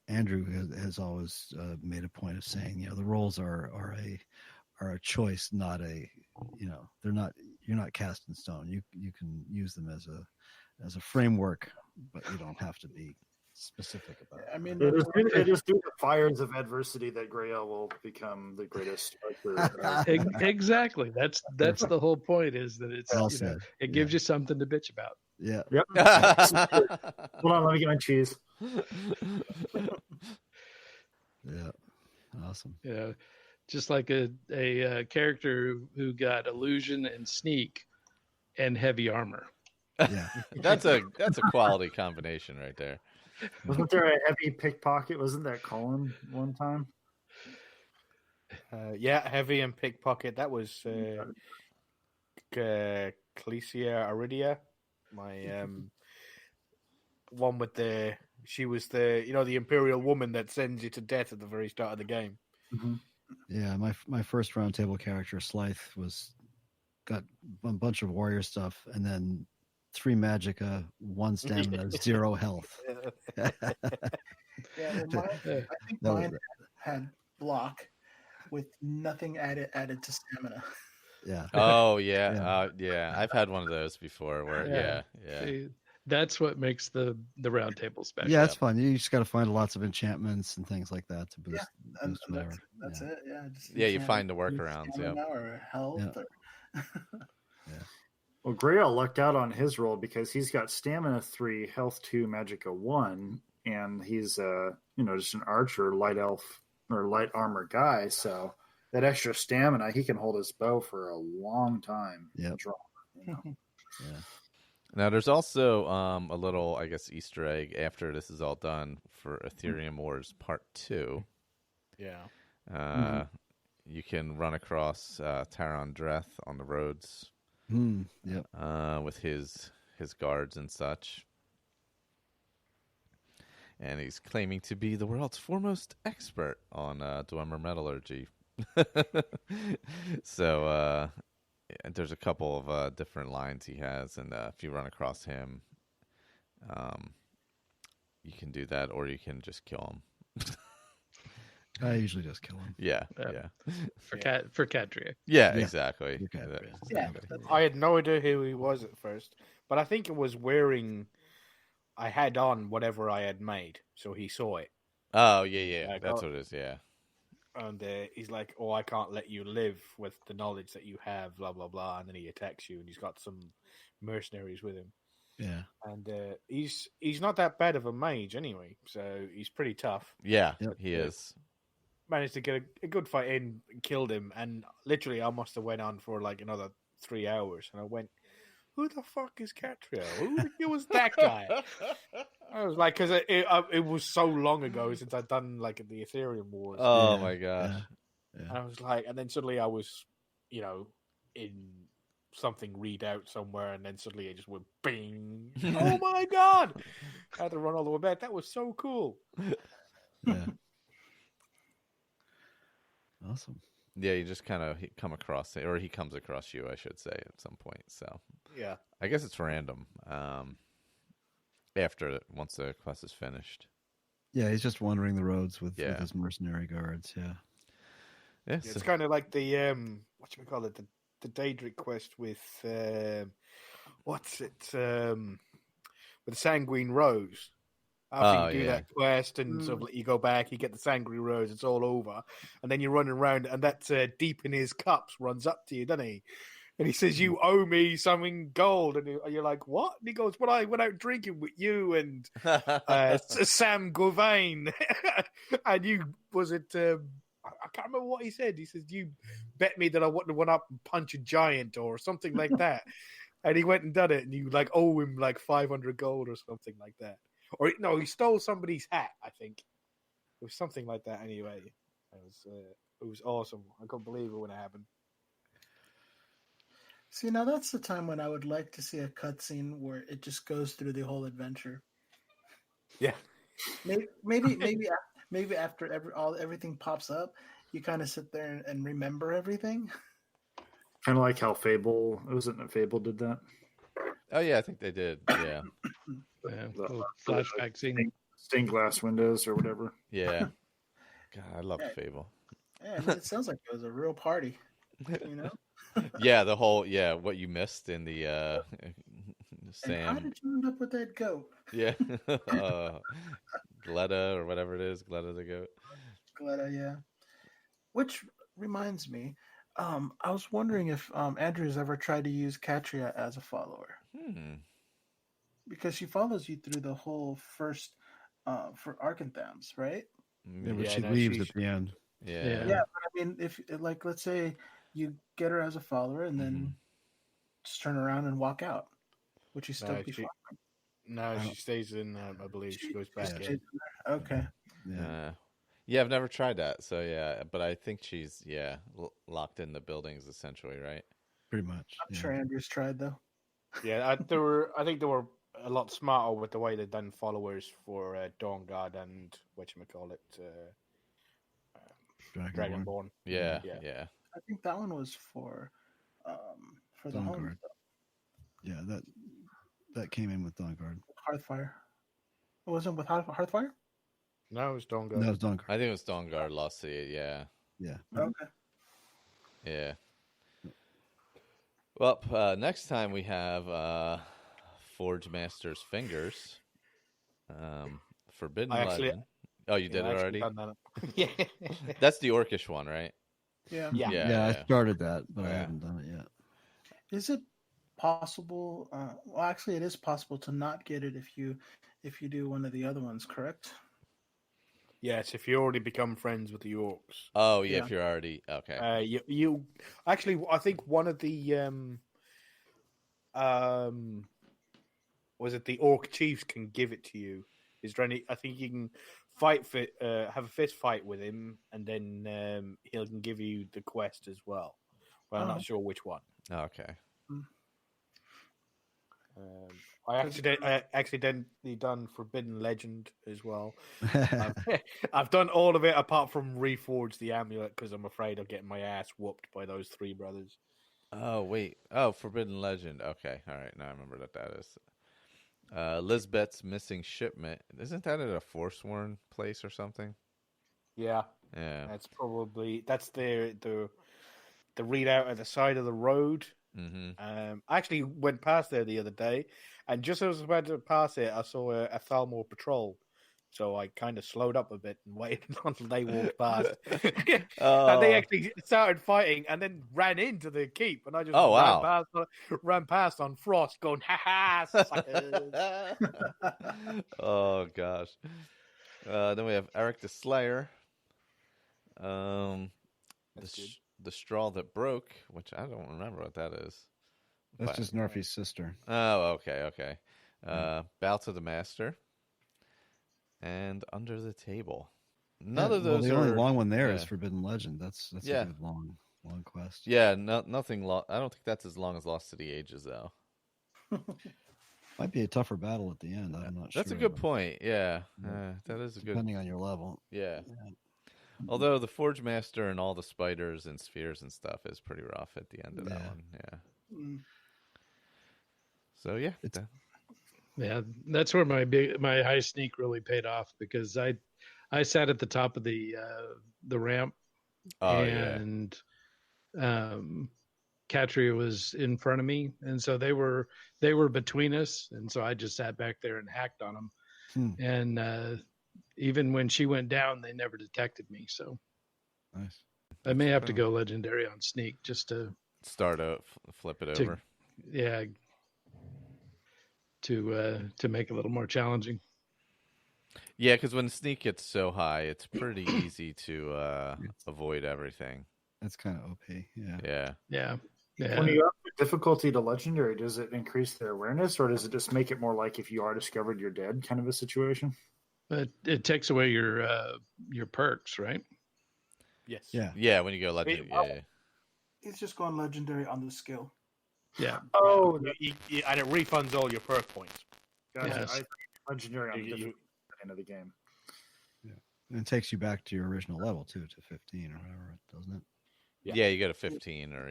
Andrew has always made a point of saying, the roles are a choice, not they're not, you're not cast in stone. You can use them as a framework, but you don't have to be specific about it. I mean, it is through the fires of adversity that Grail will become the greatest archer. Exactly. That's the whole point, is that it's Well said. it gives you something to bitch about. Yeah. Yep. Hold on, let me get my cheese. Yeah. Awesome. Yeah. Just like a character who got illusion and sneak and heavy armor. Yeah. That's a quality combination right there. Wasn't there a heavy pickpocket? Wasn't that Colin one time? Yeah, heavy and pickpocket. That was Clesia Aridia, my one with she was the Imperial woman that sends you to death at the very start of the game. Mm-hmm. Yeah, my first roundtable character, Slythe, got a bunch of warrior stuff, and then 3 magicka, 1 stamina, 0 health. Yeah, well, I think mine had block with nothing added to stamina. Yeah. Oh yeah, yeah. I've had one of those before. Where yeah. See, that's what makes the round table special. Yeah, it's fun. You just got to find lots of enchantments and things like that to boost. Yeah, boost whatever. that's it. Yeah, Yeah, you find the workarounds. Yeah. Or health. Yeah. Yeah. Well, Grail lucked out on his roll because he's got stamina 3, health 2, magicka 1, and he's just an archer, light elf or light armor guy. So that extra stamina, he can hold his bow for a long time. Yeah. Yeah. Now, there's also a little, I guess, Easter egg after this is all done for Ethereum Wars Part 2. Yeah. You can run across Taron Dreth on the roads. Yep. With his guards and such. And he's claiming to be the world's foremost expert on Dwemer metallurgy. So there's a couple of different lines he has, and if you run across him, you can do that, or you can just kill him. I usually just kill him. Yeah. For Cadria. Yeah, exactly. Yeah. I had no idea who he was at first, but I think it was I had on whatever I had made, so he saw it. Oh, yeah. That's what it is, yeah. And he's like, "Oh, I can't let you live with the knowledge that you have, blah, blah, blah." And then he attacks you, and he's got some mercenaries with him. Yeah. And he's not that bad of a mage anyway, so he's pretty tough. Yeah, he is. Managed to get a good fight in, and killed him, and literally I must have went on for like another 3 hours, and I went, "Who the fuck is Catriel? Who was that guy?" I was like, because it was so long ago since I'd done like the Ethereum Wars. Oh my gosh! Yeah. And I was like, and then suddenly I was, in something readout somewhere, and then suddenly it just went bing. Oh my god! I had to run all the way back. That was so cool. Yeah. Awesome. Yeah, you just kind of come across it, or he comes across you, I should say, at some point. So Yeah. I guess it's random. Once the quest is finished. Yeah, he's just wandering the roads with Yeah. his mercenary guards. Yeah. Yeah, Yeah, it's kind of like the whatchamacallit, the Daedric quest with what's it with the Sanguine Rose. After you do that quest and sort of like you go back, you get the Sanguine Rose, it's all over, and then you're running around, and that deep in his cups runs up to you, doesn't he? And he says, "You owe me something gold," and you're like, "What?" And he goes, "Well, I went out drinking with you and Sam Gauvain, and you was it." I can't remember what he said. He says, "You bet me that I wouldn't have went up and punch a giant or something like that." And he went and done it, and you like owe him like 500 gold or something like that. Or no, he stole somebody's hat. I think it was something like that. Anyway, it was awesome. I couldn't believe it when it happened. See, now that's the time when I would like to see a cutscene where it just goes through the whole adventure. Yeah, maybe after everything pops up, you kind of sit there and remember everything. Kind of like how Fable did that. Oh yeah, I think they did. Yeah. Little flashback scene. Stained glass windows or whatever. Yeah. God, I love Fable. Yeah, I mean, it sounds like it was a real party. You know. Yeah, the whole what you missed in the Sam. And how did you end up with that goat? Yeah, Gletta or whatever it is, Gletta the goat. Gletta, yeah. Which reminds me, I was wondering if Andrew's ever tried to use Katria as a follower. Because she follows you through the whole first for Arkanthams, right? Yeah, but she leaves at the end. Yeah. Yeah, but I mean, if like let's say you get her as a follower and then just turn around and walk out, would she still be following? No, she stays in. I believe she goes back in. Okay. Yeah, I've never tried that. So yeah, but I think she's locked in the buildings essentially, right? Pretty much. I'm sure Andrew's tried though. Yeah, I think they were a lot smarter with the way they've done followers for Dawnguard and whatchamacallit, Dragonborn. Yeah. I think that one was for the home. Yeah, that came in with Dawnguard. Hearthfire. It wasn't with Hearthfire? No, it was Dawnguard. No, it was Dawnguard. I think it was Dawnguard lost to it, yeah. Okay. Yeah. Well, next time we have Forge Master's Fingers. Forbidden Legend. Oh, you did it already? Yeah. That's the Orcish one, right? Yeah. I started that, but I haven't done it yet. Is it possible? Well, actually, it is possible to not get it if you do one of the other ones, correct? Yes, if you already become friends with the orcs. Oh, yeah. If you're already okay. You actually, I think one of the was it the orc chiefs can give it to you? Is there any? I think you can have a fist fight with him, and then he can give you the quest as well. But I'm not sure which one. Okay. I accidentally done Forbidden Legend as well. I've done all of it apart from reforge the amulet because I'm afraid of getting my ass whooped by those three brothers. Oh wait! Oh, Forbidden Legend. Okay, all right. Now I remember what that is. Lisbeth's missing shipment. Isn't that at a Forsworn place or something? Yeah. That's the readout at the side of the road. Mm-hmm. I actually went past there the other day, and just as I was about to pass it, I saw a Thalmor patrol. So I kind of slowed up a bit and waited until they walked past. And they actually started fighting and then ran into the keep. And I just ran past on Frost going, ha-ha, suckers. Oh, gosh. Then we have Eric the Slayer. The Straw That Broke, which I don't remember what that is. That's just Narfi's sister. Oh, okay. Bow to the Master. And Under the Table. None of those the are... only long one there is Forbidden Legend. That's a good long quest. Yeah, nothing long. I don't think that's as long as Lost to the Ages, though. Might be a tougher battle at the end. I'm not sure. That's a good point. Yeah, that is a good... Depending on your level. Yeah. Although the Forge Master and all the spiders and spheres and stuff is pretty rough at the end of that one. Yeah. So, yeah. Yeah, that's where my high sneak really paid off, because I sat at the top of the ramp, Oh yeah. and Katria was in front of me, and so they were between us, and so I just sat back there and hacked on them. And even when she went down, they never detected me. So Nice. I may have to go legendary on sneak just to Start out, flip it over. Yeah, to make it a little more challenging. Yeah, because when sneak gets so high, it's pretty easy to avoid everything. That's kind of OP. Yeah. Yeah. Yeah. When you up the difficulty to legendary, does it increase their awareness, or does it just make it more like if you are discovered, you're dead kind of a situation? But it takes away your perks, right? Yes. Yeah. Yeah, when you go legendary. Yeah. It's just going legendary on the skill. Yeah. Oh, And it refunds all your perk points. gotcha. Yes. Legendary on the You- difficulty at the end of the game. And it takes you back to your original level too, to 15 or whatever, doesn't it? Yeah, you go to 15 or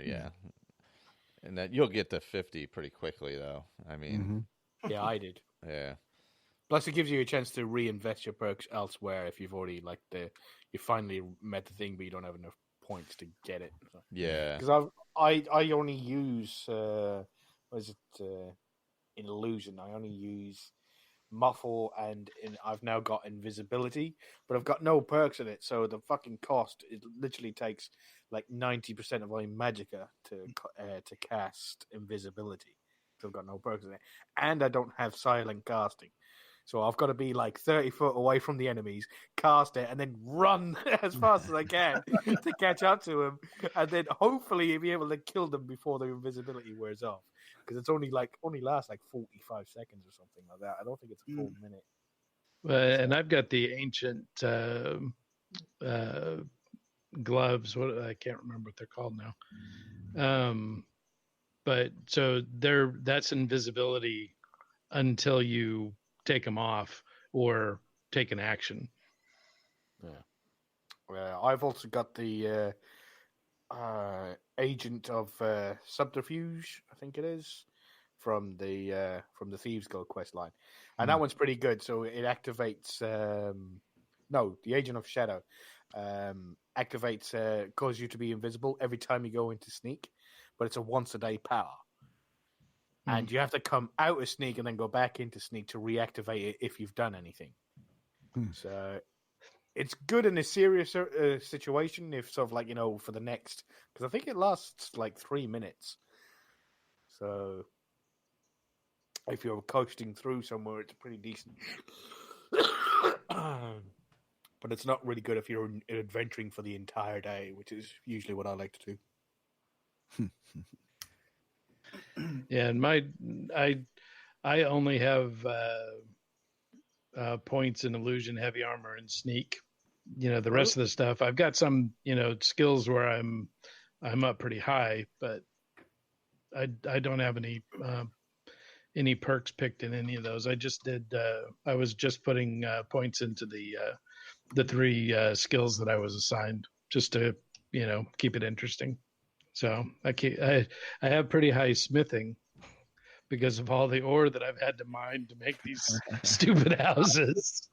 and that you'll get to 50 pretty quickly though. I mean, Yeah, I did. yeah. Plus, it gives you a chance to reinvest your perks elsewhere if you've already you finally met the thing, but you don't have enough points to get it. So. Yeah. Because I only use in illusion. I only use muffle, and I've now got invisibility, but I've got no perks in it. So the fucking cost, it literally takes like 90% of my magicka to cast invisibility. So I've got no perks in it, and I don't have silent casting. So I've got to be like 30 foot away from the enemies, cast it, and then run as fast as I can to catch up to them, and then hopefully be able to kill them before their invisibility wears off. Because it's only lasts like 45 seconds or something like that. I don't think it's a full minute. And I've got the ancient gloves. What, I can't remember what they're called now. But so that's invisibility until you take them off or take an action. Yeah. I've also got the agent of subterfuge, I think it is, from the Thieves Guild quest line, and that one's pretty good. So it activates. The agent of shadow activates, causes you to be invisible every time you go into sneak, but it's a once a day power. And you have to come out of sneak and then go back into sneak to reactivate it if you've done anything. So it's good in a serious situation if sort of like, for the next, because I think it lasts like 3 minutes. So if you're coasting through somewhere, it's pretty decent. But it's not really good if you're adventuring for the entire day, which is usually what I like to do. Yeah, and I only have points in illusion, heavy armor, and sneak. The rest of the stuff, I've got some skills where I'm up pretty high, but I don't have any perks picked in any of those. I just did. I was just putting points into the 3 skills that I was assigned, just to keep it interesting. So I have pretty high smithing because of all the ore that I've had to mine to make these stupid houses.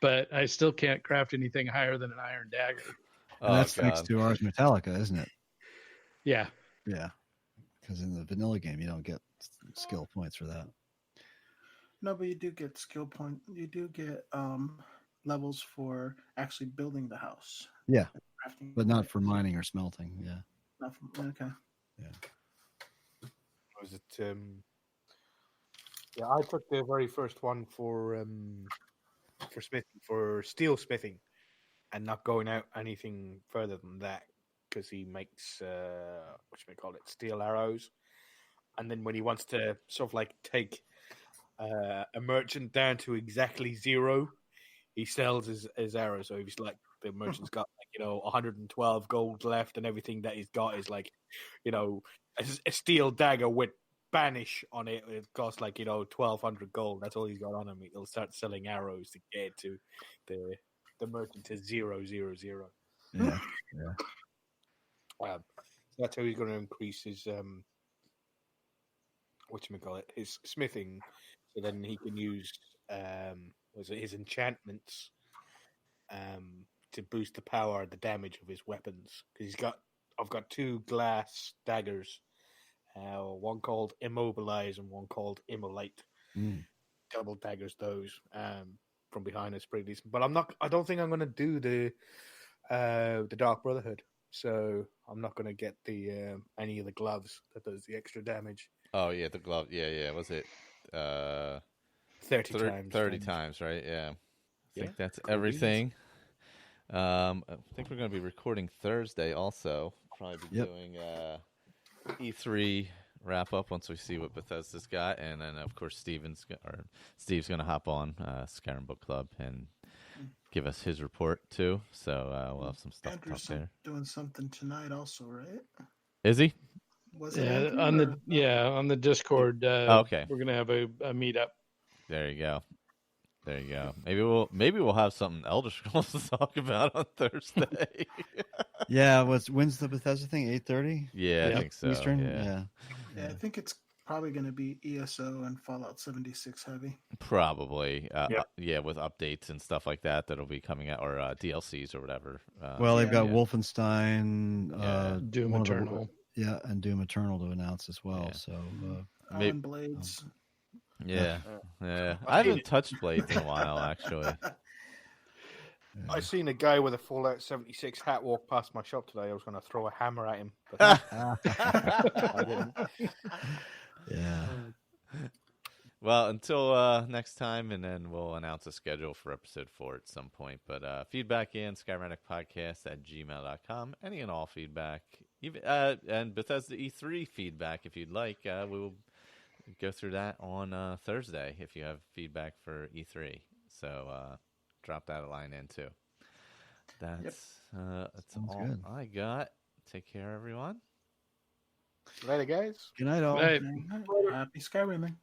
But I still can't craft anything higher than an iron dagger. And that's thanks to Ars Metallica, isn't it? Yeah. Yeah. Because in the vanilla game, you don't get skill points for that. No, but you do get skill point. You do get levels for actually building the house. Yeah, Crafting, but not for mining or smelting. Yeah. Not for, okay. Yeah. Was it? Yeah, I took the very first one for smithing, for steel smithing, and not going out anything further than that, because he makes what should we call it, steel arrows, and then when he wants to sort of like take a merchant down to exactly 0, he sells his arrows. So he's like, the merchant's got 112 gold left, and everything that he's got is like, a steel dagger with banish on it. It costs 1,200 gold. That's all he's got on him. He'll start selling arrows to get to the merchant to 000. Yeah. So that's how he's going to increase his whatchamacallit, his smithing, so then he can use his enchantments to boost the power and the damage of his weapons. Because I've got 2 glass daggers, one called Immobilize and one called Immolate. Double daggers those from behind is pretty decent. But I don't think I'm going to do the Dark Brotherhood. So I'm not going to get the any of the gloves that does the extra damage. Oh yeah, the glove. Yeah. Was it 30 times? 30 times, right? Yeah. I think that's cool everything. I think we're going to be recording Thursday also. Probably be doing E3 wrap up once we see what Bethesda's got, and then of course Steve's going to hop on Skyrim Book Club and give us his report too. So we'll have some stuff Andrew's up there. doing something tonight, also, right? Is he? Was it Yeah, Andrew, on the Discord. Okay, we're gonna have a meetup. there you go. There you go. Maybe we'll have something Elder Scrolls to talk about on Thursday. Yeah, when's the Bethesda thing? 8:30? Yeah, I think so. Eastern? Yeah. Yeah, I think it's probably going to be ESO and Fallout 76 heavy. Probably. Yeah, with updates and stuff like that that'll be coming out, or DLCs or whatever. Well, they've got Wolfenstein, Doom Eternal. And Doom Eternal to announce as well. Yeah. So Iron Blades. Yeah. I haven't touched Blades in a while, actually. I seen a guy with a Fallout 76 hat walk past my shop today. I was going to throw a hammer at him, but I didn't. Yeah. Well, until next time, and then we'll announce a schedule for episode 4 at some point. But feedback in skyrimbookclub.ca@gmail.com. Any and all feedback, even and Bethesda E3 feedback if you'd like. We will go through that on Thursday if you have feedback for E3. So drop that a line in too. That's Sounds all good. I got. Take care, everyone. Later, guys. Good night, all. Right. Happy Skyriming.